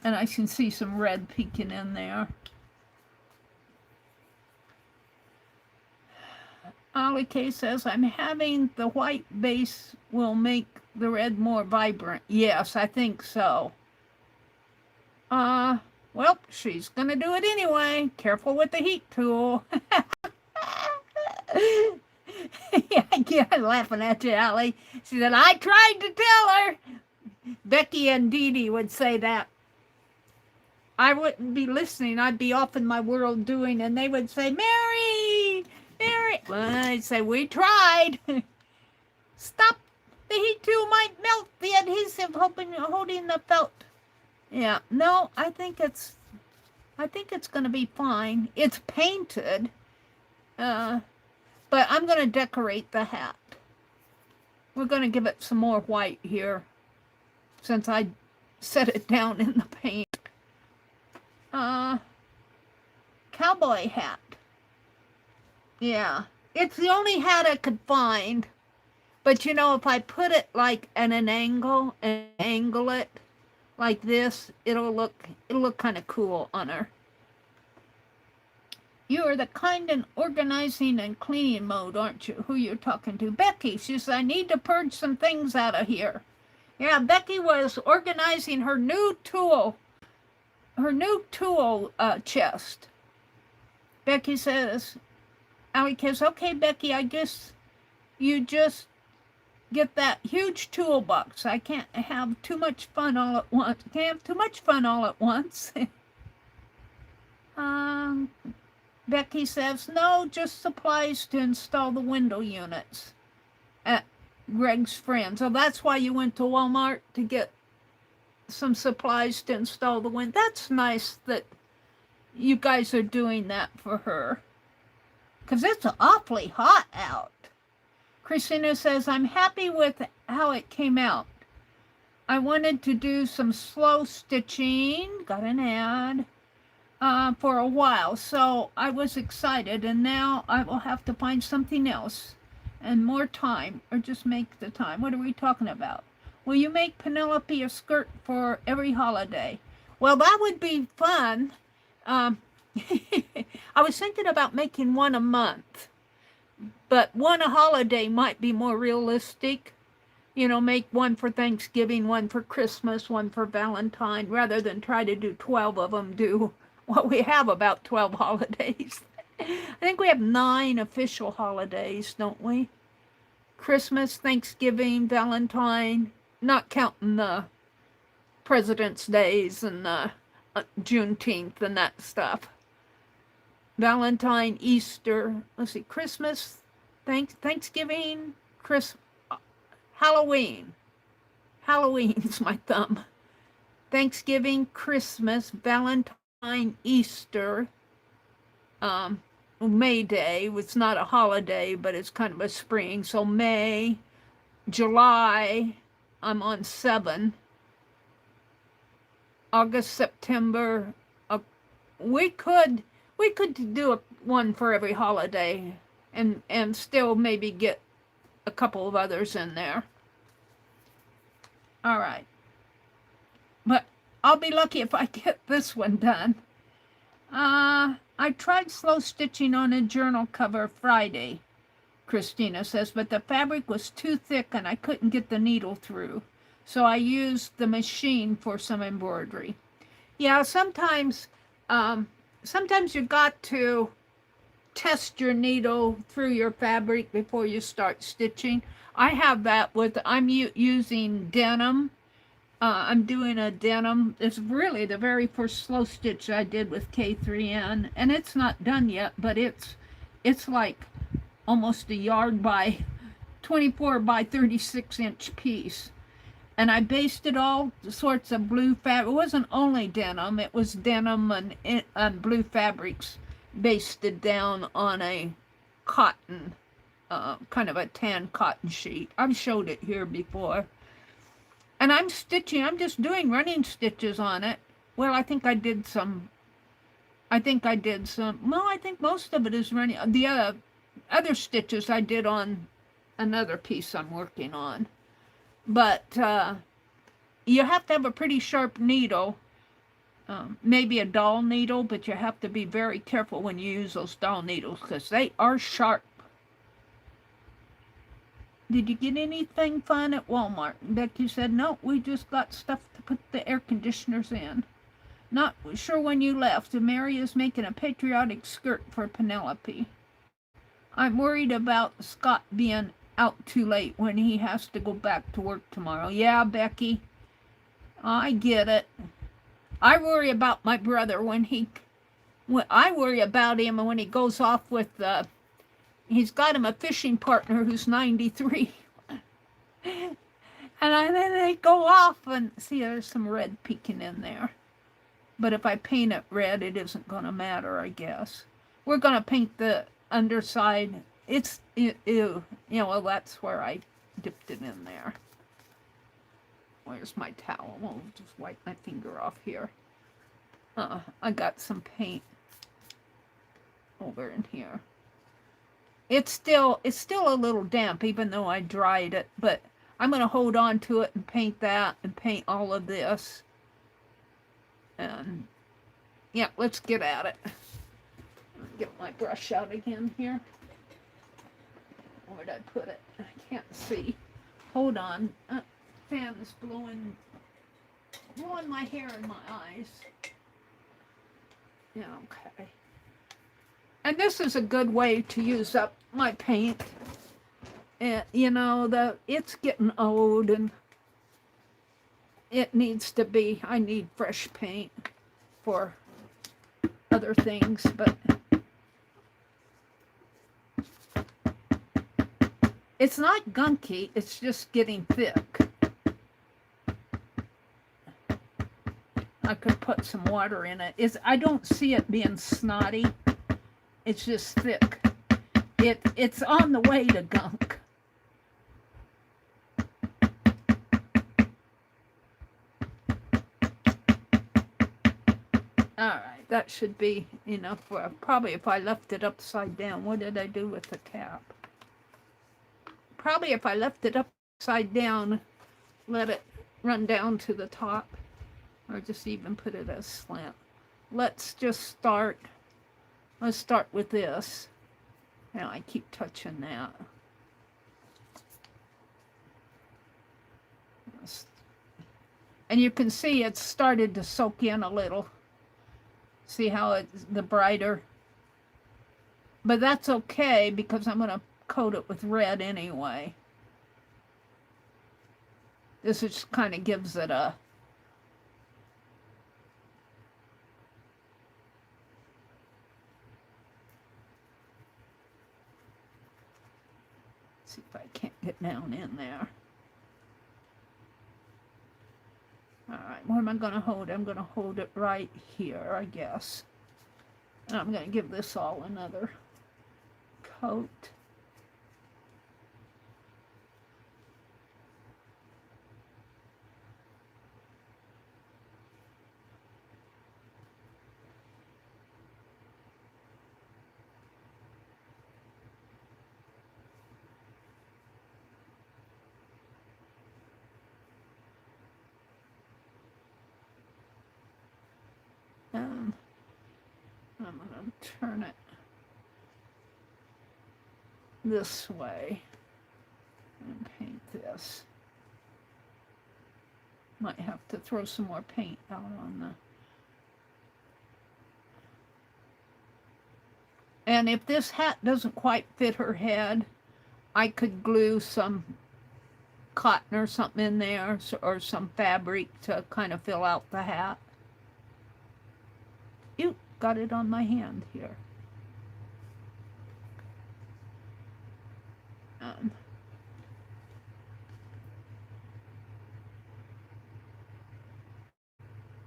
and I can see some red peeking in there. Ollie K says, I'm having the white base will make the red more vibrant. Yes, I think so. Well, she's gonna do it anyway. Careful with the heat tool. Yeah, I'm laughing at you, Allie. She said, I tried to tell her. Becky and Dee Dee would say that. I wouldn't be listening. I'd be off in my world doing, and they would say, Mary. Well, I'd say, we tried. Stop. The heat tool might melt the adhesive holding the felt. Yeah, no, I think it's going to be fine. It's painted, but I'm going to decorate the hat. We're going to give it some more white here, since I set it down in the paint. Cowboy hat. Yeah, it's the only hat I could find But you know, if I put it like at an angle and angle it like this, it'll look kind of cool on her. You are the kind in organizing and cleaning mode, aren't you? Who you're talking to? Becky. She says, I need to purge some things out of here. Yeah, Becky was organizing her new tool chest. Becky says, Allie says, okay, Becky, I guess you just get that huge toolbox. I can't have too much fun all at once. Can't have too much fun all at once. Becky says, no, just supplies to install the window units at Greg's friend. So that's why you went to Walmart, to get some supplies to install the window. That's nice that you guys are doing that for her, because it's awfully hot out. Christina says, I'm happy with how it came out. I wanted to do some slow stitching, got an ad, for a while, so I was excited, and now I will have to find something else and more time, or just make the time. What are we talking about? Will you make Penelope a skirt for every holiday? Well, that would be fun. I was thinking about making one a month, but one a holiday might be more realistic. You know, make one for Thanksgiving, one for Christmas, one for Valentine, rather than try to do 12 of them. Well, we have about 12 holidays. I think we have 9 official holidays, don't we? Christmas, Thanksgiving, Valentine, not counting the President's Days and the Juneteenth and that stuff. Valentine, Easter, let's see, Christmas, Thanksgiving, Halloween. Halloween's my thumb. Thanksgiving, Christmas, Valentine, Easter, May Day. It's not a holiday, but it's kind of a spring. So May, July, I'm on 7. August, September. We could do one for every holiday, and still maybe get a couple of others in there. All right. But I'll be lucky if I get this one done. I tried slow stitching on a journal cover Friday, Christina says, but the fabric was too thick and I couldn't get the needle through. So I used the machine for some embroidery. Yeah, sometimes you got to test your needle through your fabric before you start stitching. I have that with, I'm using denim. I'm doing a denim. It's really the very first slow stitch I did with K3N, and it's not done yet, but it's like almost a yard by 24 by 36 inch piece. And I basted all sorts of blue fabric. It wasn't only denim, it was denim and blue fabrics basted down on a cotton, kind of a tan cotton sheet. I've showed it here before. And I'm just doing running stitches on it. Well, I think some, well, I think most of it is running. The other stitches I did on another piece I'm working on. But you have to have a pretty sharp needle, maybe a doll needle, but you have to be very careful when you use those doll needles because they are sharp. Did you get anything fun at Walmart? Becky said, no, we just got stuff to put the air conditioners in. Not sure when you left. Meri is making a patriotic skirt for Penelope. I'm worried about Scott being out too late when he has to go back to work tomorrow. Yeah, Becky, I get it. I worry about my brother I worry about him when he goes off with he's got him a fishing partner who's 93. And then they go off and see there's some red peeking in there. But if I paint it red, it isn't going to matter, I guess. We're going to paint the underside. Well, that's where I dipped it in there. Where's my towel? I'll just wipe my finger off here. I got some paint over in here. It's still a little damp, even though I dried it, but I'm going to hold on to it and paint that and paint all of this. And yeah, let's get at it. Get my brush out again here. Where'd I put it? I can't see. Hold on. Fan is blowing my hair in my eyes. Yeah, okay. And this is a good way to use up my paint. And, you know, it's getting old and it needs to be, I need fresh paint for other things, but it's not gunky, it's just getting thick. I could put some water in it. I don't see it being snotty. It's just thick. It's on the way to gunk. Alright, that should be enough for, probably if I left it upside down. What did I do with the cap? Probably if I left it upside down, let it run down to the top, or just even put it as slant. Let's start with this. Now I keep touching that. And you can see it's started to soak in a little. See how it's the brighter? But that's okay because I'm going to coat it with red anyway. This just kind of gives it a see if I can't get down in there. Alright, what am I going to hold? I'm going to hold it right here, I guess. And I'm going to give this all another coat. I'm going to turn it this way and paint this. Might have to throw some more paint out on the... And if this hat doesn't quite fit her head, I could glue some cotton or something in there, or some fabric to kind of fill out the hat. Ew, got it on my hand here.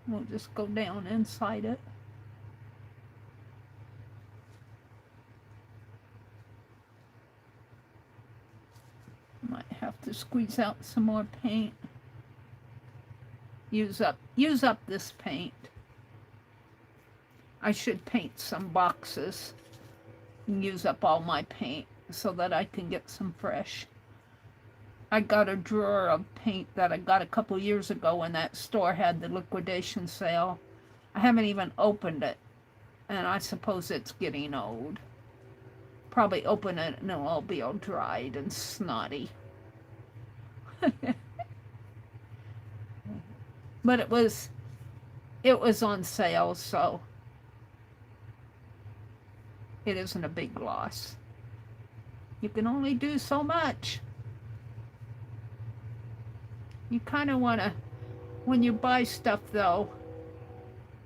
We'll just go down inside it. Might have to squeeze out some more paint. Use up this paint. I should paint some boxes and use up all my paint so that I can get some fresh. I got a drawer of paint that I got a couple years ago when that store had the liquidation sale. I haven't even opened it, and I suppose it's getting old. Probably open it and it'll all be all dried and snotty. But it was on sale, so it isn't a big loss. You can only do so much. You kind of want to, when you buy stuff though,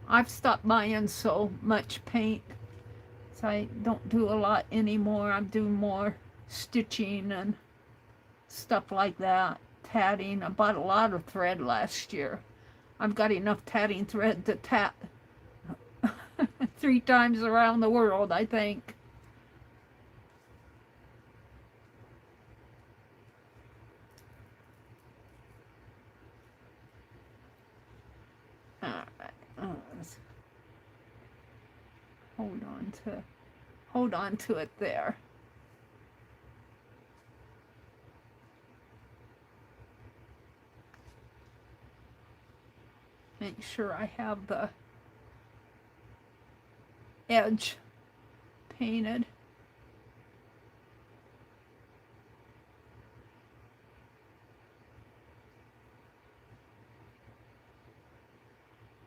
I've stopped buying so much paint, so I don't do a lot anymore. I'm doing more stitching and stuff like that, tatting. I bought a lot of thread last year. I've got enough tatting thread to tat 3 times around the world, I think. Hold on to it there. Make sure I have the edge painted.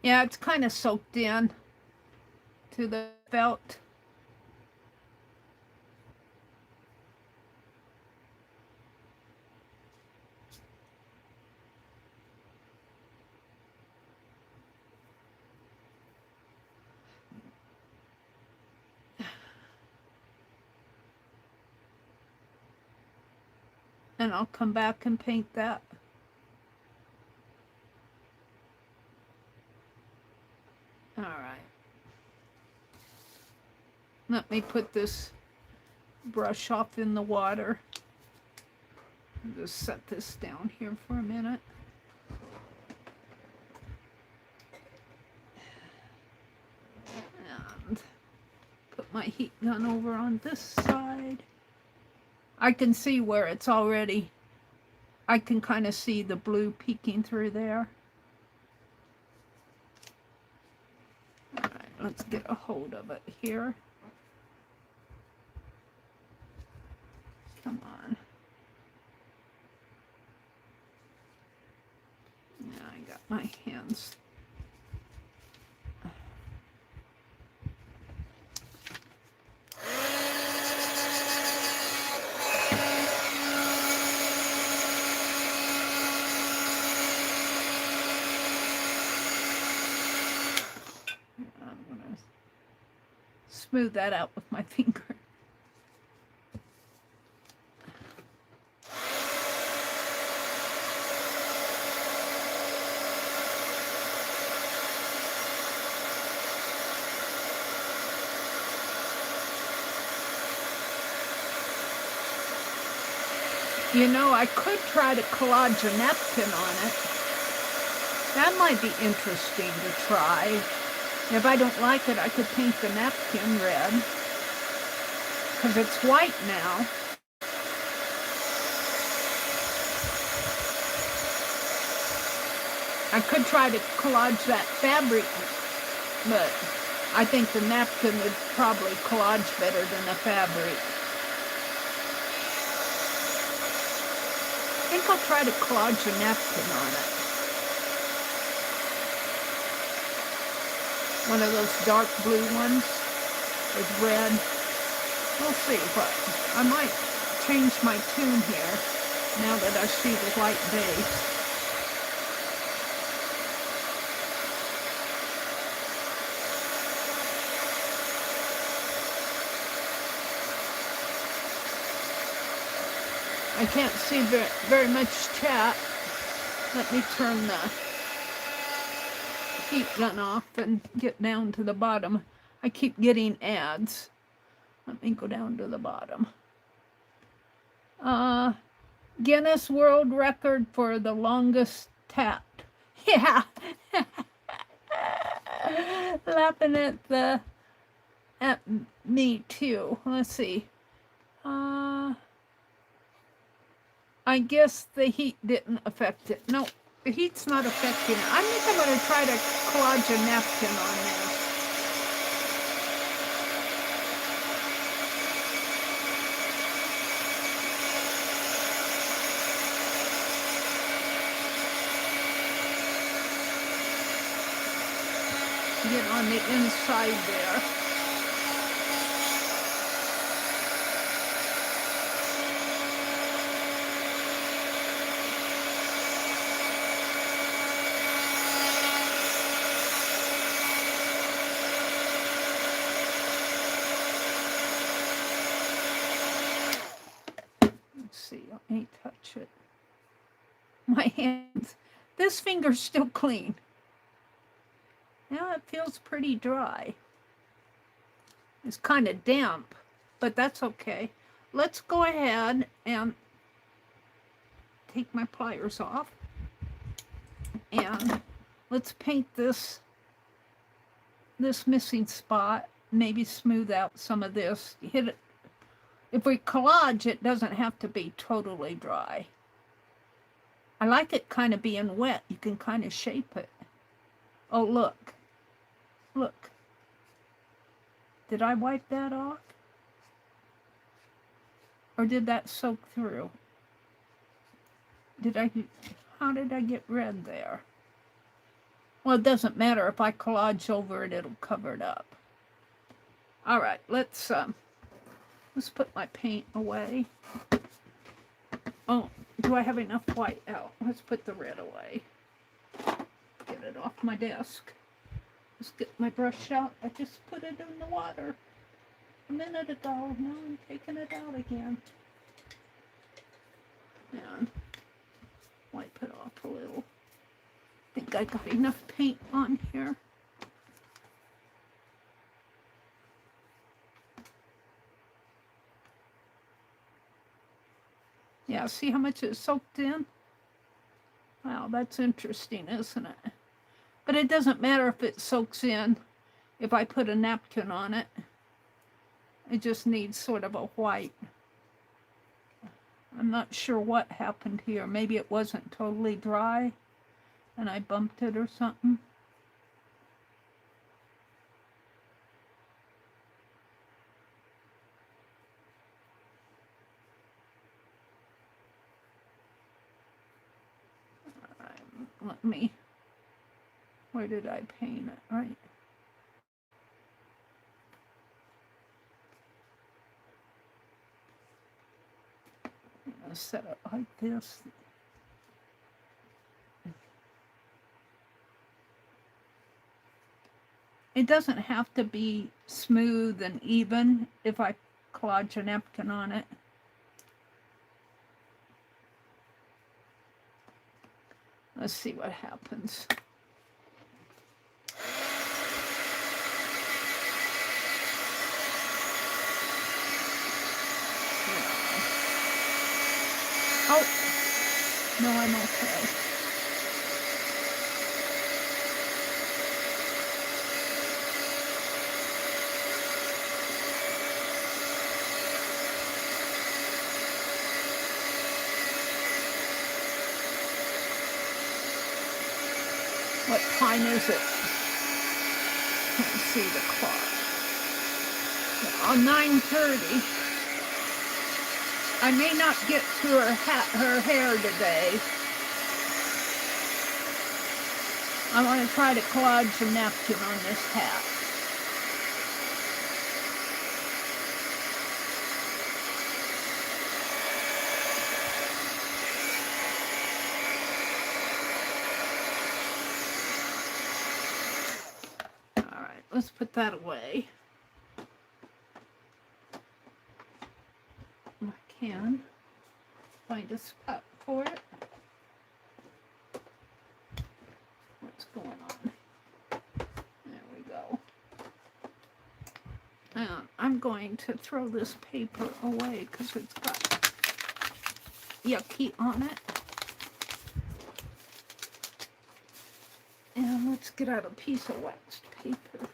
Yeah, it's kind of soaked in to the felt. And I'll come back and paint that. All right. Let me put this brush off in the water. Just set this down here for a minute. And put my heat gun over on this side. I can see where it's already, I can kind of see the blue peeking through there. All right, let's get a hold of it here. Come on. Yeah, I got my hands. I'm gonna smooth that out with my finger. You know, I could try to collage a napkin on it. That might be interesting to try. If I don't like it, I could paint the napkin red. Because it's white now. I could try to collage that fabric, but I think the napkin would probably collage better than the fabric. I think I'll try to collage a napkin on it. One of those dark blue ones with red. We'll see, but I might change my tune here now that I see the white base. I can't see very much chat. Let me turn the heat gun off and get down to the bottom. I keep getting ads. Let me go down to the bottom. Guinness World Record for the longest tap. Yeah. Laughing at me too. Let's see. I guess the heat didn't affect it. No, the heat's not affecting it. I think I'm going to try to collage a napkin on this. Get on the inside there. Let me touch it. My hands. This finger's still clean. Now it feels pretty dry. It's kind of damp, but that's okay. Let's go ahead and take my pliers off. And let's paint this missing spot. Maybe smooth out some of this. Hit it. If we collage, it doesn't have to be totally dry. I like it kind of being wet. You can kind of shape it. Oh, look. Look. Did I wipe that off? Or did that soak through? How did I get red there? Well, it doesn't matter. If I collage over it, it'll cover it up. All right, let's put my paint away. Oh, do I have enough white out? Let's put the red away. Get it off my desk. Let's get my brush out. I just put it in the water a minute ago. Now I'm taking it out again. And wipe it off a little. I think I got enough paint on here. Yeah, see how much it soaked in? Wow, that's interesting, isn't it? But it doesn't matter if it soaks in. If I put a napkin on it, it just needs sort of a white. I'm not sure what happened here. Maybe it wasn't totally dry and I bumped it or something. All right, let me, where did I paint it, right? I'm gonna set it like this. It doesn't have to be smooth and even if I collage a napkin on it. Let's see what happens. Oh, no, I'm okay. What time is it? Can't see the clock. Oh, 9:30. I may not get to her hair today. I want to try to collage a napkin on this hat. All right, let's put that away. I can find a spot for it. What's going on? There we go. And I'm going to throw this paper away because it's got yucky on it. And let's get out a piece of waxed paper.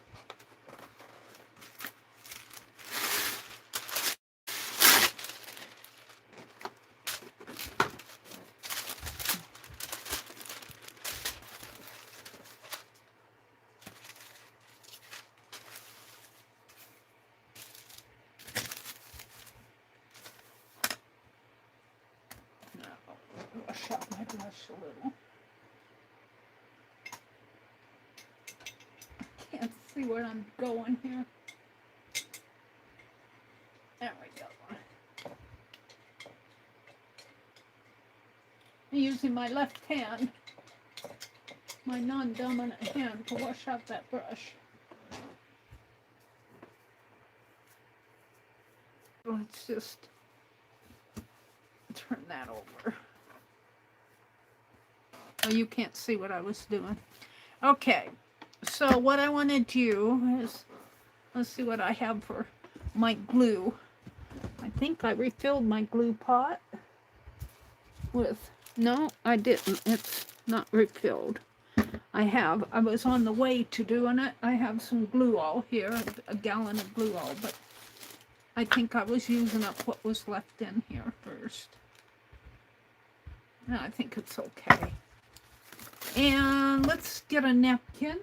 Wash out my brush a little. I can't see where I'm going here. There we go. I'm using my left hand, my non-dominant hand, to wash out that brush. Let's just turn that over. Oh, you can't see what I was doing. Okay, so what I want to do is, let's see what I have for my glue. I think I refilled my glue pot with, no, I didn't. It's not refilled. I was on the way to doing it. I have some glue all here, a gallon of glue all, but I think I was using up what was left in here first. And I think it's okay. And let's get a napkin.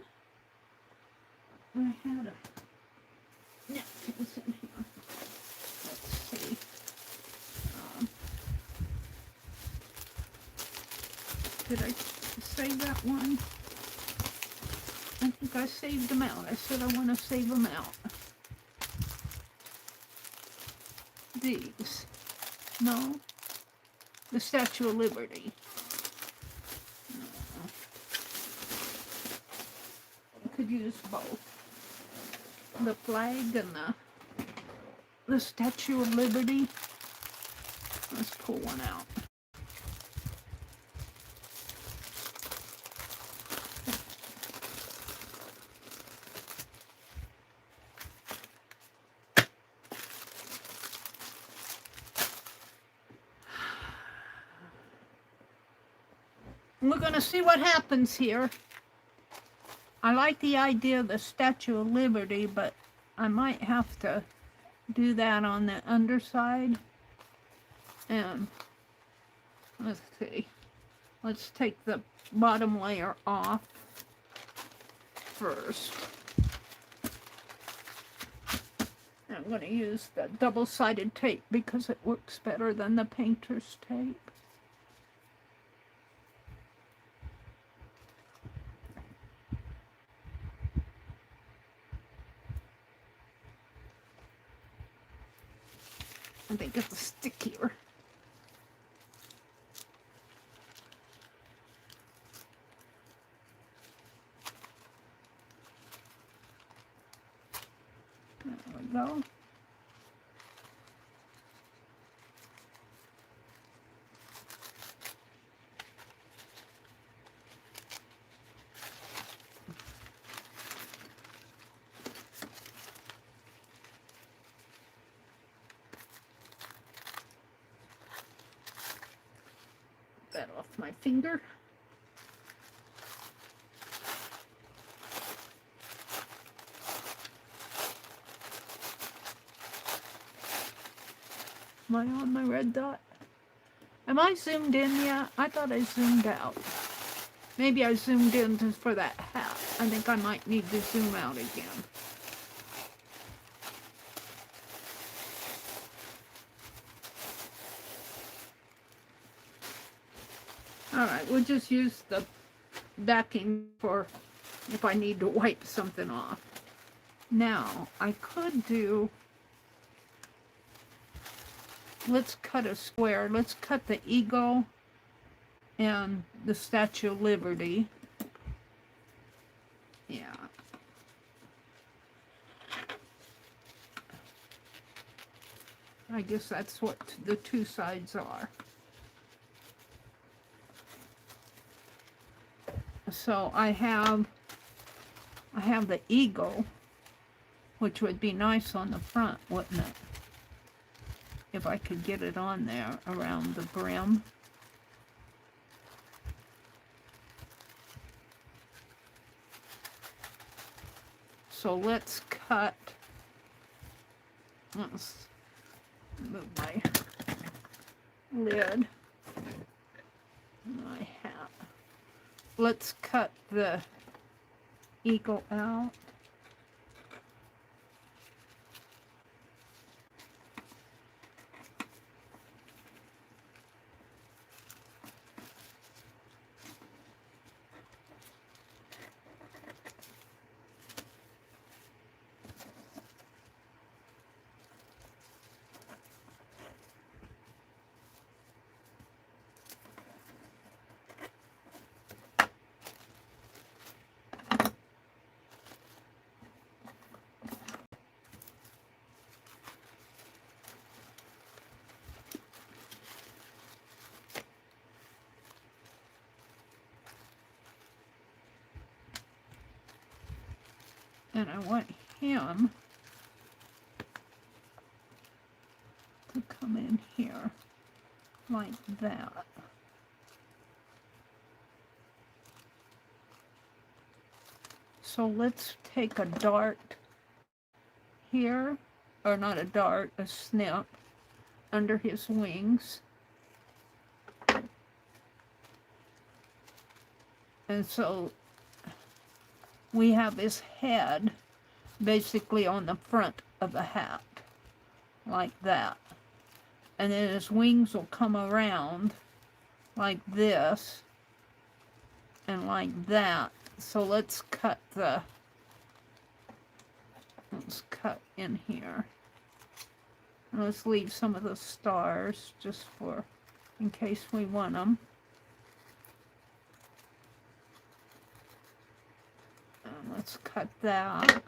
I had a napkins in here. Let's see. Did I save that one? I think I saved them out. I said I want to save them out. These. No. The Statue of Liberty. No. I could use both. The flag and the Statue of Liberty. Let's pull one out. We're going to see what happens here. I like the idea of the Statue of Liberty, but I might have to do that on the underside. And let's see. Let's take the bottom layer off first. I'm going to use the double-sided tape because it works better than the painter's tape. I think it's stickier. There we go. That off my finger. Am I on my red dot? Am I zoomed in yet? I thought I zoomed out. Maybe I zoomed in just for that hat. I think I might need to zoom out again. Alright, we'll just use the backing for if I need to wipe something off. Now, I could do... Let's cut a square. Let's cut the eagle and the Statue of Liberty. Yeah. I guess that's what the two sides are. So I have the eagle, which would be nice on the front, wouldn't it? If I could get it on there around the brim. So let's cut. Let's move my lid. My hat. Let's cut the eagle out. And I want him to come in here like that. So let's take a dart here, or not a dart, a snip under his wings. And so we have his head basically on the front of the hat, like that. And then his wings will come around like this and like that. So let's cut in here. And let's leave some of the stars just for, in case we want them. And let's cut that.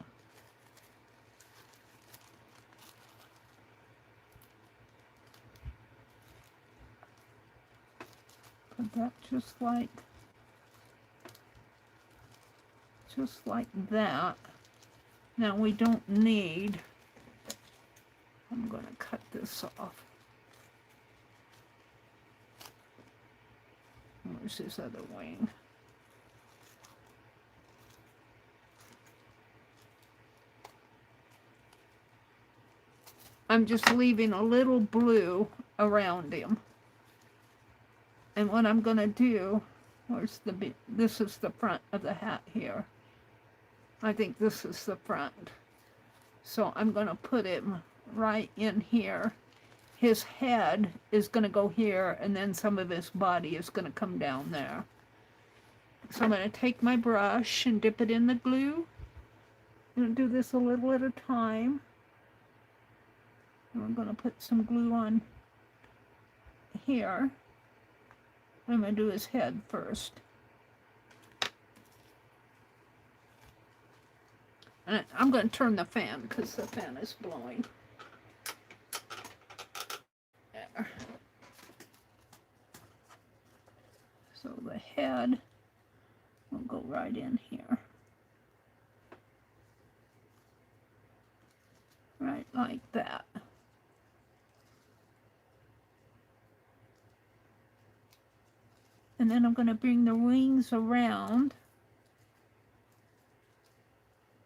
Put that just like that. Now we don't need, I'm going to cut this off. Where's his other wing? I'm just leaving a little blue around him. And what I'm going to do, this is the front of the hat here. I think this is the front. So I'm going to put him right in here. His head is going to go here, and then some of his body is going to come down there. So I'm going to take my brush and dip it in the glue. I'm going to do this a little at a time. And I'm going to put some glue on here. I'm going to do his head first. And I'm going to turn the fan because the fan is blowing. There. So the head will go right in here. Right like that. And then I'm going to bring the wings around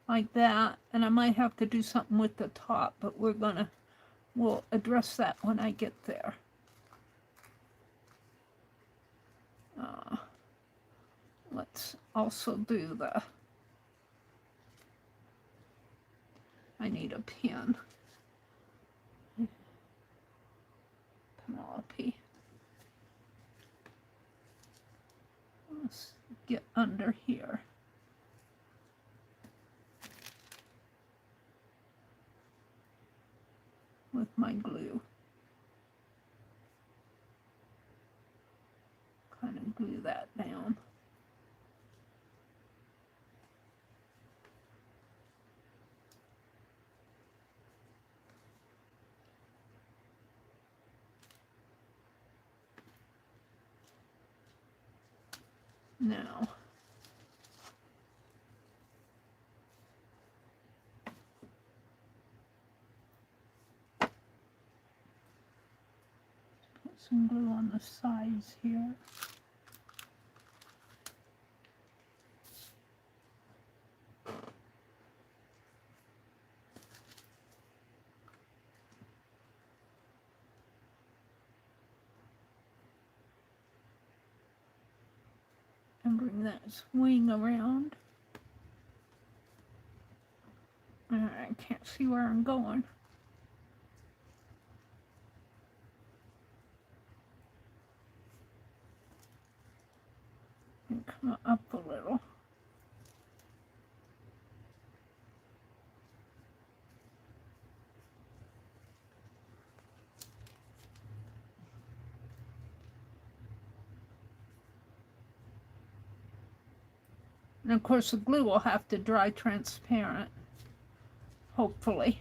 like that, and I might have to do something with the top, but we'll address that when I get there. Let's also do I need a pin. Penelope. Let's get under here. With my glue. Kind of glue that down. Now, put some glue on the sides here. And bring that wing around. I can't see where I'm going. And come up a little. And of course the glue will have to dry transparent, hopefully.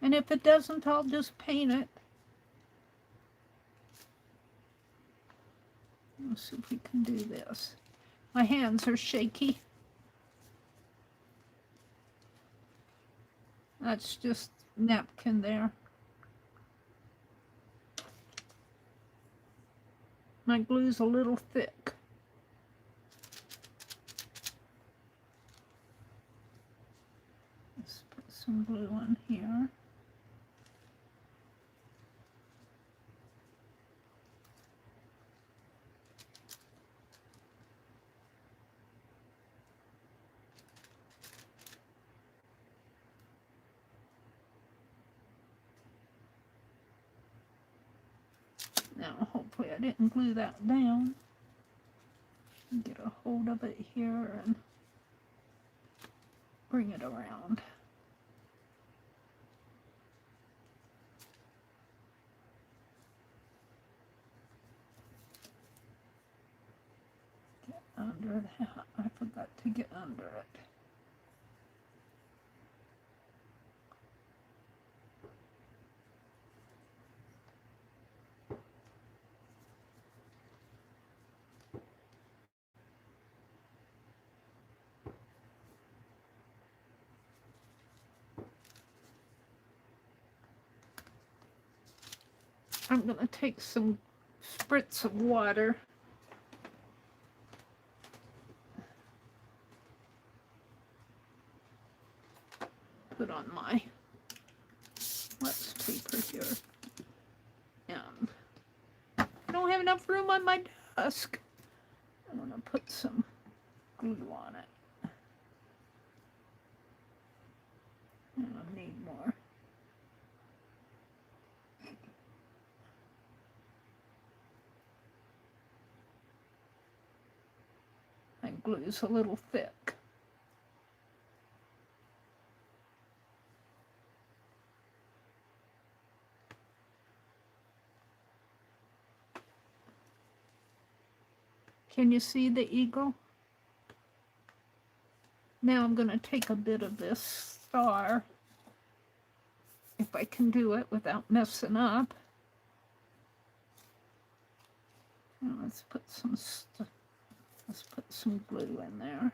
And if it doesn't, I'll just paint it. Let's see if we can do this. My hands are shaky. That's just napkin there. My glue's a little thick. Let's put some glue on here. Now, hopefully I didn't glue that down. Get a hold of it here and bring it around. Get under that. I forgot to get under it. I'm going to take some spritz of water. Put on my wax paper here. And I don't have enough room on my desk. I'm going to put some glue on it. And I need more. My glue's a little thick. Can you see the eagle? Now I'm going to take a bit of this star, if I can do it without messing up. Now let's put some glue in there.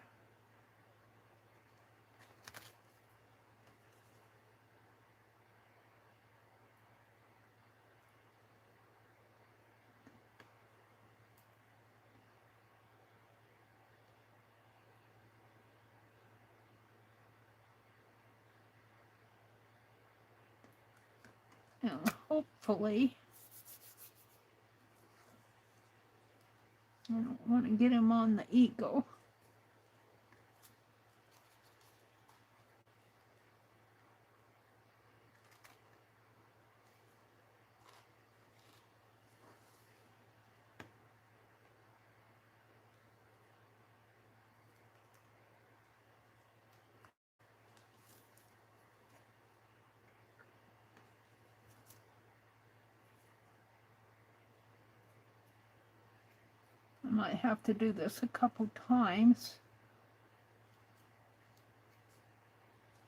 And hopefully, I don't want to get him on the eagle. I might have to do this a couple times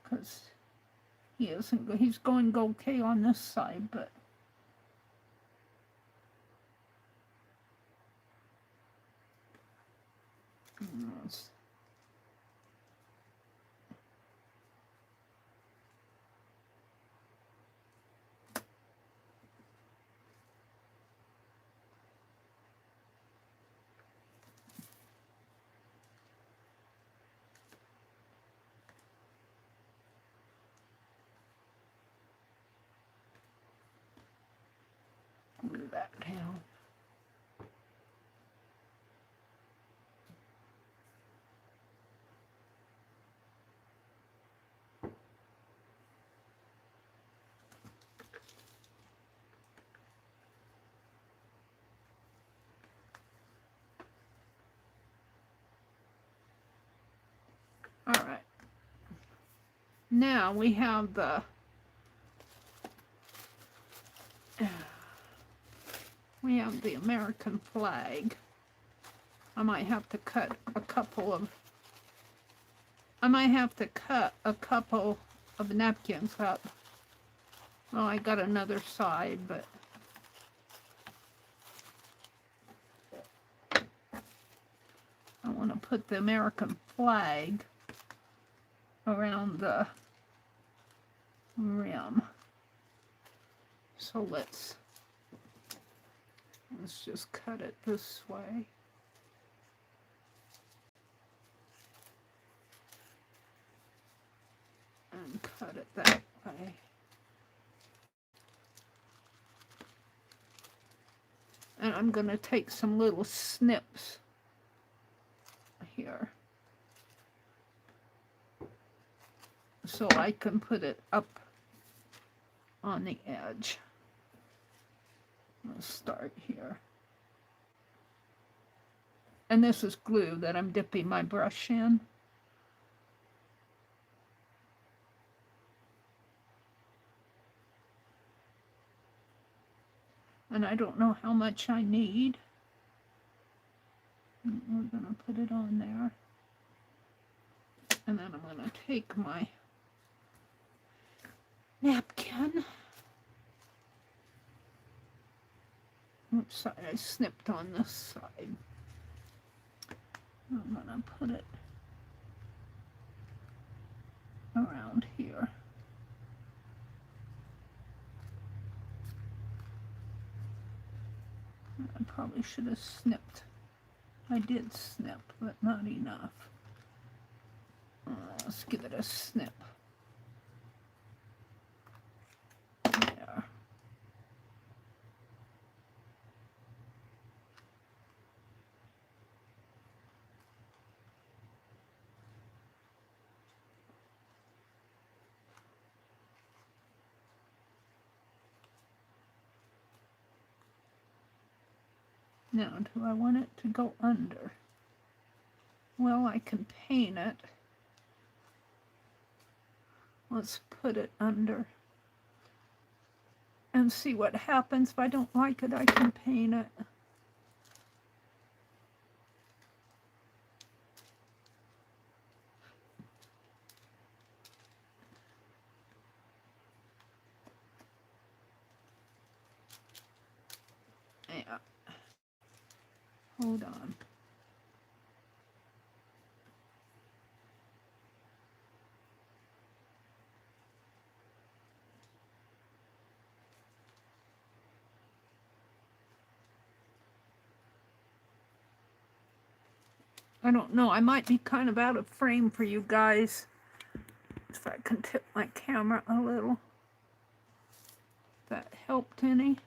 because he's going okay on this side, but let's glue that down. All right. Now we have the American flag. I might have to cut a couple of napkins up. Well, I got another side, but I want to put the American flag around the rim. So let's Let's just cut it this way. And cut it that way. And I'm going to take some little snips here so I can put it up on the edge. Let's start here. And this is glue that I'm dipping my brush in. And I don't know how much I need. We're going to put it on there. And then I'm going to take my napkin. Oops, sorry, I snipped on this side. I'm going to put it around here. I probably should have snipped. I did snip, but not enough. Let's give it a snip. There. Now, do I want it to go under? Well, I can paint it. Let's put it under and see what happens. If I don't like it, I can paint it. Yeah. Hold on. I don't know. I might be kind of out of frame for you guys. If I can tip my camera a little. If that helped any.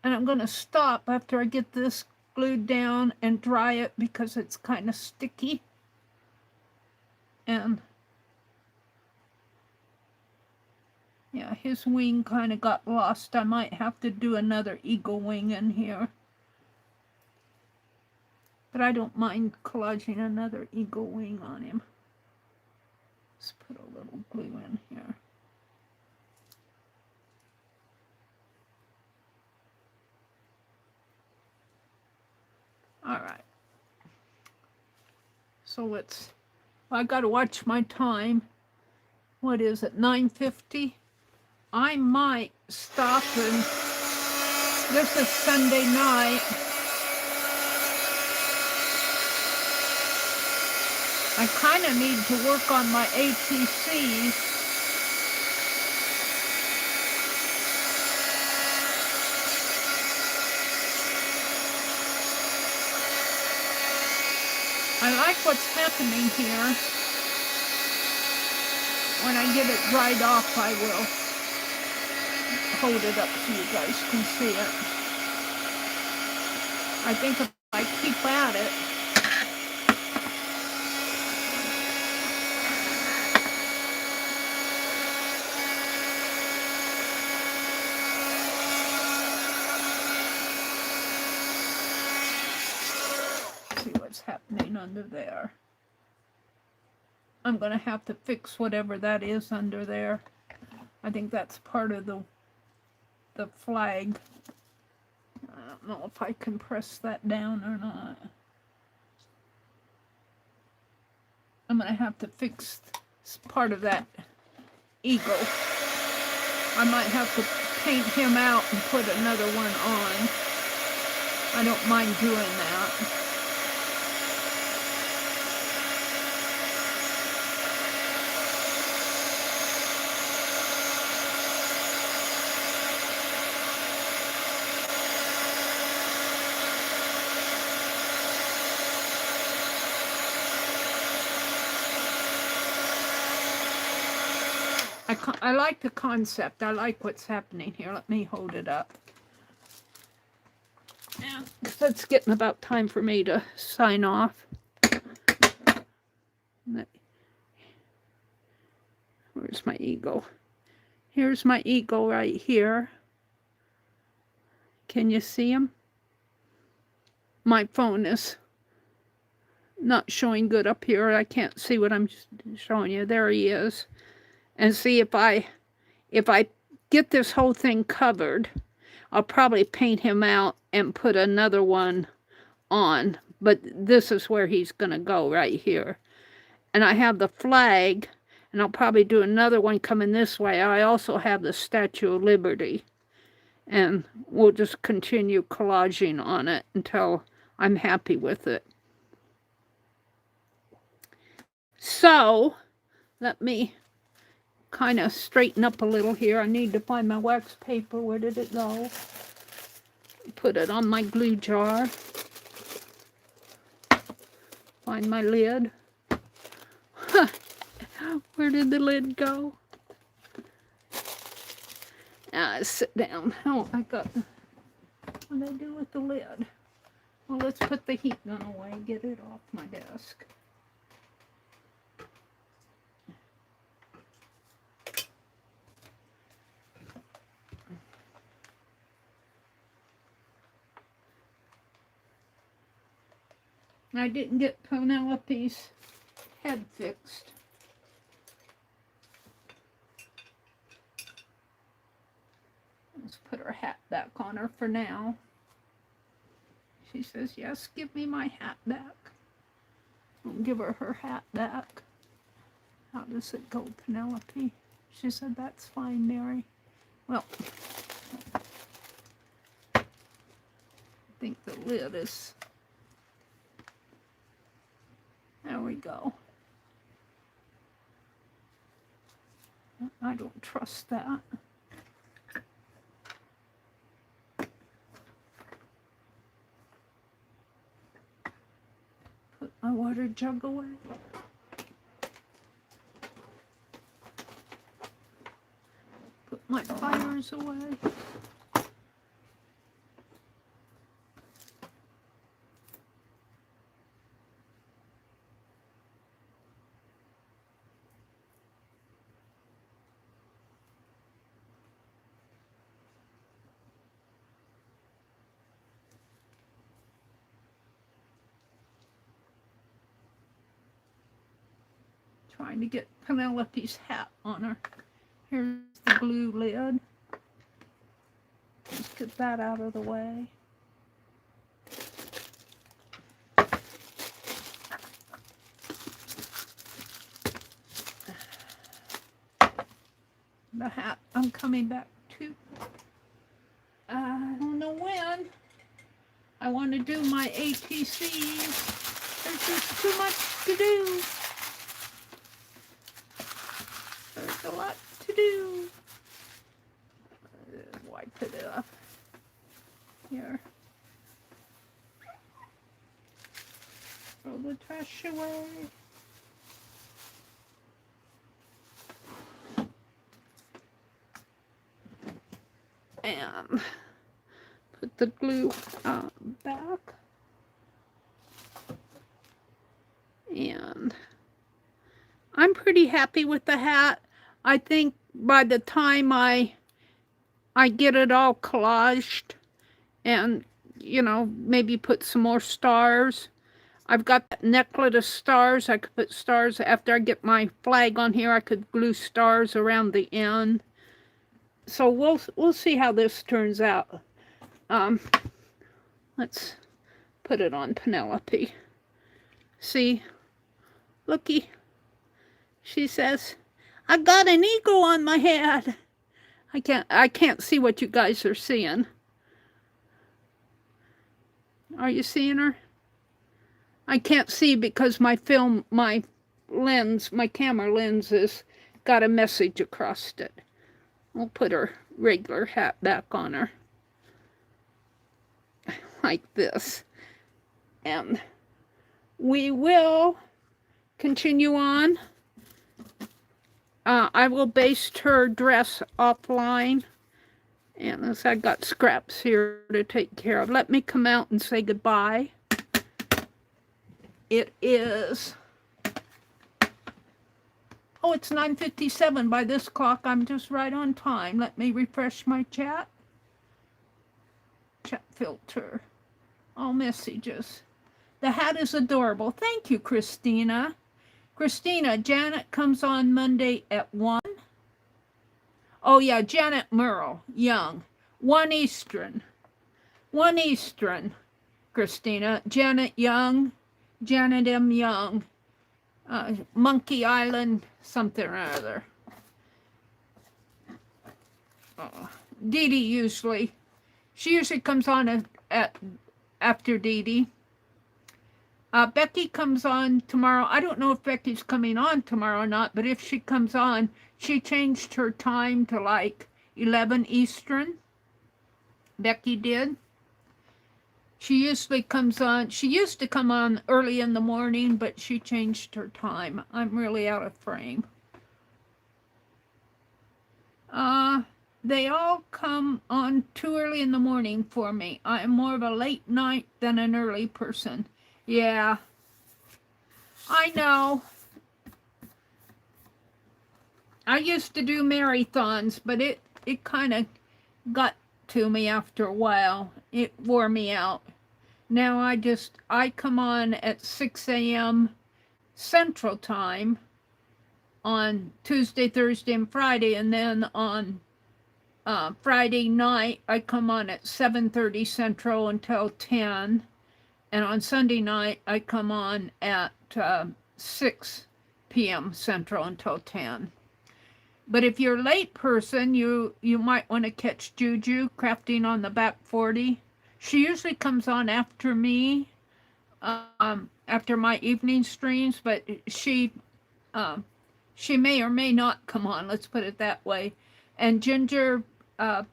And I'm going to stop after I get this glued down and dry it because it's kind of sticky. And yeah, his wing kind of got lost. I might have to do another eagle wing in here. But I don't mind collaging another eagle wing on him. Let's put a little glue in here. All right. So let's, I got to watch my time. What is it, 9:50? I might stop and, this is Sunday night. I kind of need to work on my ATCs. I like what's happening here. When I get it dried off, I will hold it up so you guys can see it. I think if I keep at it, happening under there. I'm gonna have to fix whatever that is under there. I think that's part of the flag. I don't know if I can press that down or not. I'm gonna have to fix part of that eagle. I might have to paint him out and put another one on. I don't mind doing that. I like the concept. I like what's happening here. Let me hold it up. Yeah, because it's getting about time for me to sign off. Where's my eagle? Here's my eagle right here. Can you see him? My phone is not showing good up here. I can't see what I'm showing you. There he is. And see, if I get this whole thing covered, I'll probably paint him out and put another one on. But this is where he's going to go, right here. And I have the flag, and I'll probably do another one coming this way. I also have the Statue of Liberty. And we'll just continue collaging on it until I'm happy with it. So, let me kind of straighten up a little here. I need to find my wax paper. Where did it go? Put it on my glue jar. Find my lid. Where did the lid go? Sit down. Oh, I got... What did I do with the lid? Well, let's put the heat gun away. Get it off my desk. I didn't get Penelope's head fixed. Let's put her hat back on her for now. She says, yes, give me my hat back. I'll give her her hat back. How does it go, Penelope? She said, that's fine, Mary. Well, I think the lid is... There we go. I don't trust that. Put my water jug away. Put my fires away. Trying to get Penelope's hat on her. Here's the glue lid. Let's get that out of the way. The hat I'm coming back to. I don't know when. I want to do my ATCs. There's just too much to do. There's a lot to do. Wipe it up. Here. Throw the trash away. And put the glue back. And I'm pretty happy with the hat. I think by the time I get it all collaged and, you know, maybe put some more stars. I've got that necklet of stars. I could put stars after I get my flag on here. I could glue stars around the end. So we'll see how this turns out. Let's put it on Penelope. See? Looky. She says, I got an eagle on my head. I can't see what you guys are seeing. Are you seeing her? I can't see because my lens, my camera lens has got a message across it. We'll put her regular hat back on her. Like this. And we will continue on. I will baste her dress offline. And as I got scraps here to take care of, let me come out and say goodbye. It is, oh, it's 9:57 by this clock. I'm just right on time. Let me refresh my chat. Chat filter. All messages. The hat is adorable. Thank you, Christina. Christina, Janet comes on Monday at 1. Oh, yeah, Janet Merle, Young. 1 Eastern. 1 Eastern, Christina. Janet Young, Janet M. Young. Monkey Island, something or other. Dee Dee usually. She usually comes on after Dee Dee. Becky comes on tomorrow. I don't know if Becky's coming on tomorrow or not, but if she comes on, she changed her time to like 11 Eastern. Becky did. She usually comes on. She used to come on early in the morning, but she changed her time. I'm really out of frame. They all come on too early in the morning for me. I am more of a late night than an early person. Yeah, I know. I used to do marathons, but it kind of got to me after a while. It wore me out. Now I come on at 6 a.m. Central Time on Tuesday, Thursday, and Friday, and then on Friday night I come on at 7:30 Central until 10. And on Sunday night, I come on at 6 p.m. Central until 10. But if you're a late person, you might want to catch Juju crafting on the back 40. She usually comes on after me, after my evening streams, but she may or may not come on. Let's put it that way. And Ginger, I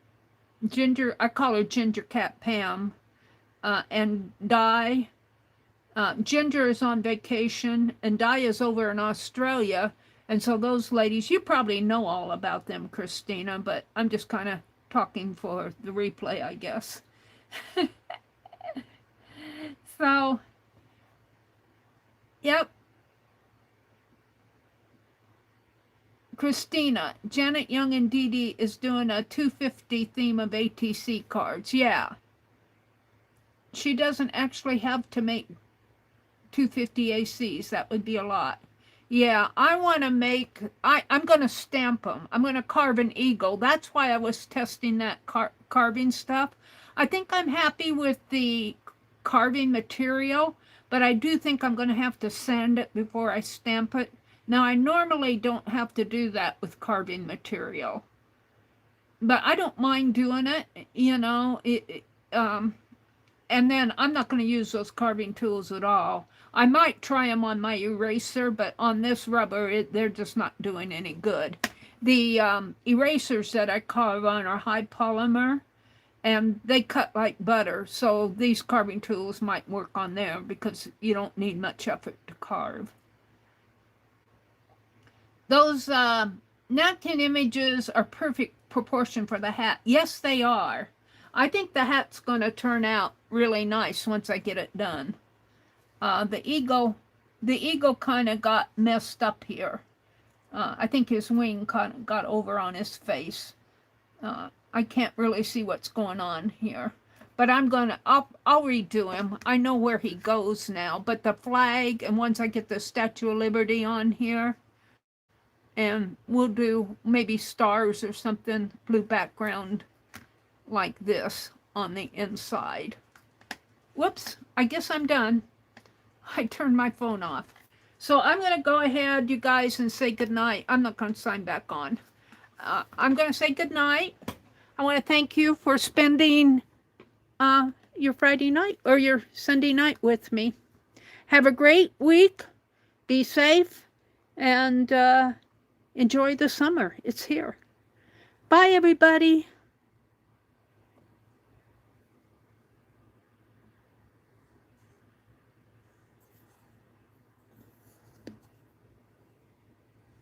call her Ginger Cat Pam. And Di, Ginger is on vacation, and Di is over in Australia, and so those ladies, you probably know all about them, Christina, but I'm just kind of talking for the replay, I guess. So, yep. Christina, Janet Young and Dee Dee is doing a 250 theme of ATC cards. Yeah. She doesn't actually have to make 250 ACs. That would be a lot. Yeah, I want to make, I'm going to stamp them. I'm going to carve an eagle. That's why I was testing that carving stuff. I think I'm happy with the carving material, but I do think I'm going to have to sand it before I stamp it. Now, I normally don't have to do that with carving material, but I don't mind doing it, you know, and then I'm not going to use those carving tools at all. I might try them on my eraser, but on this rubber, they're just not doing any good. The erasers that I carve on are high polymer, and they cut like butter, so these carving tools might work on there because you don't need much effort to carve. Those napkin images are perfect proportion for the hat. Yes, they are. I think the hat's going to turn out really nice once I get it done. The eagle kind of got messed up here. I think his wing kind of got over on his face. I can't really see what's going on here, but I'll redo him. I know where he goes now, but the flag, and once I get the Statue of Liberty on here, and we'll do maybe stars or something, blue background like this on the inside. Whoops, I guess I'm done. I turned my phone off. So I'm going to go ahead, you guys, and say goodnight. I'm not going to sign back on. I'm going to say good night. I want to thank you for spending your Friday night or your Sunday night with me. Have a great week. Be safe and enjoy the summer. It's here. Bye, everybody.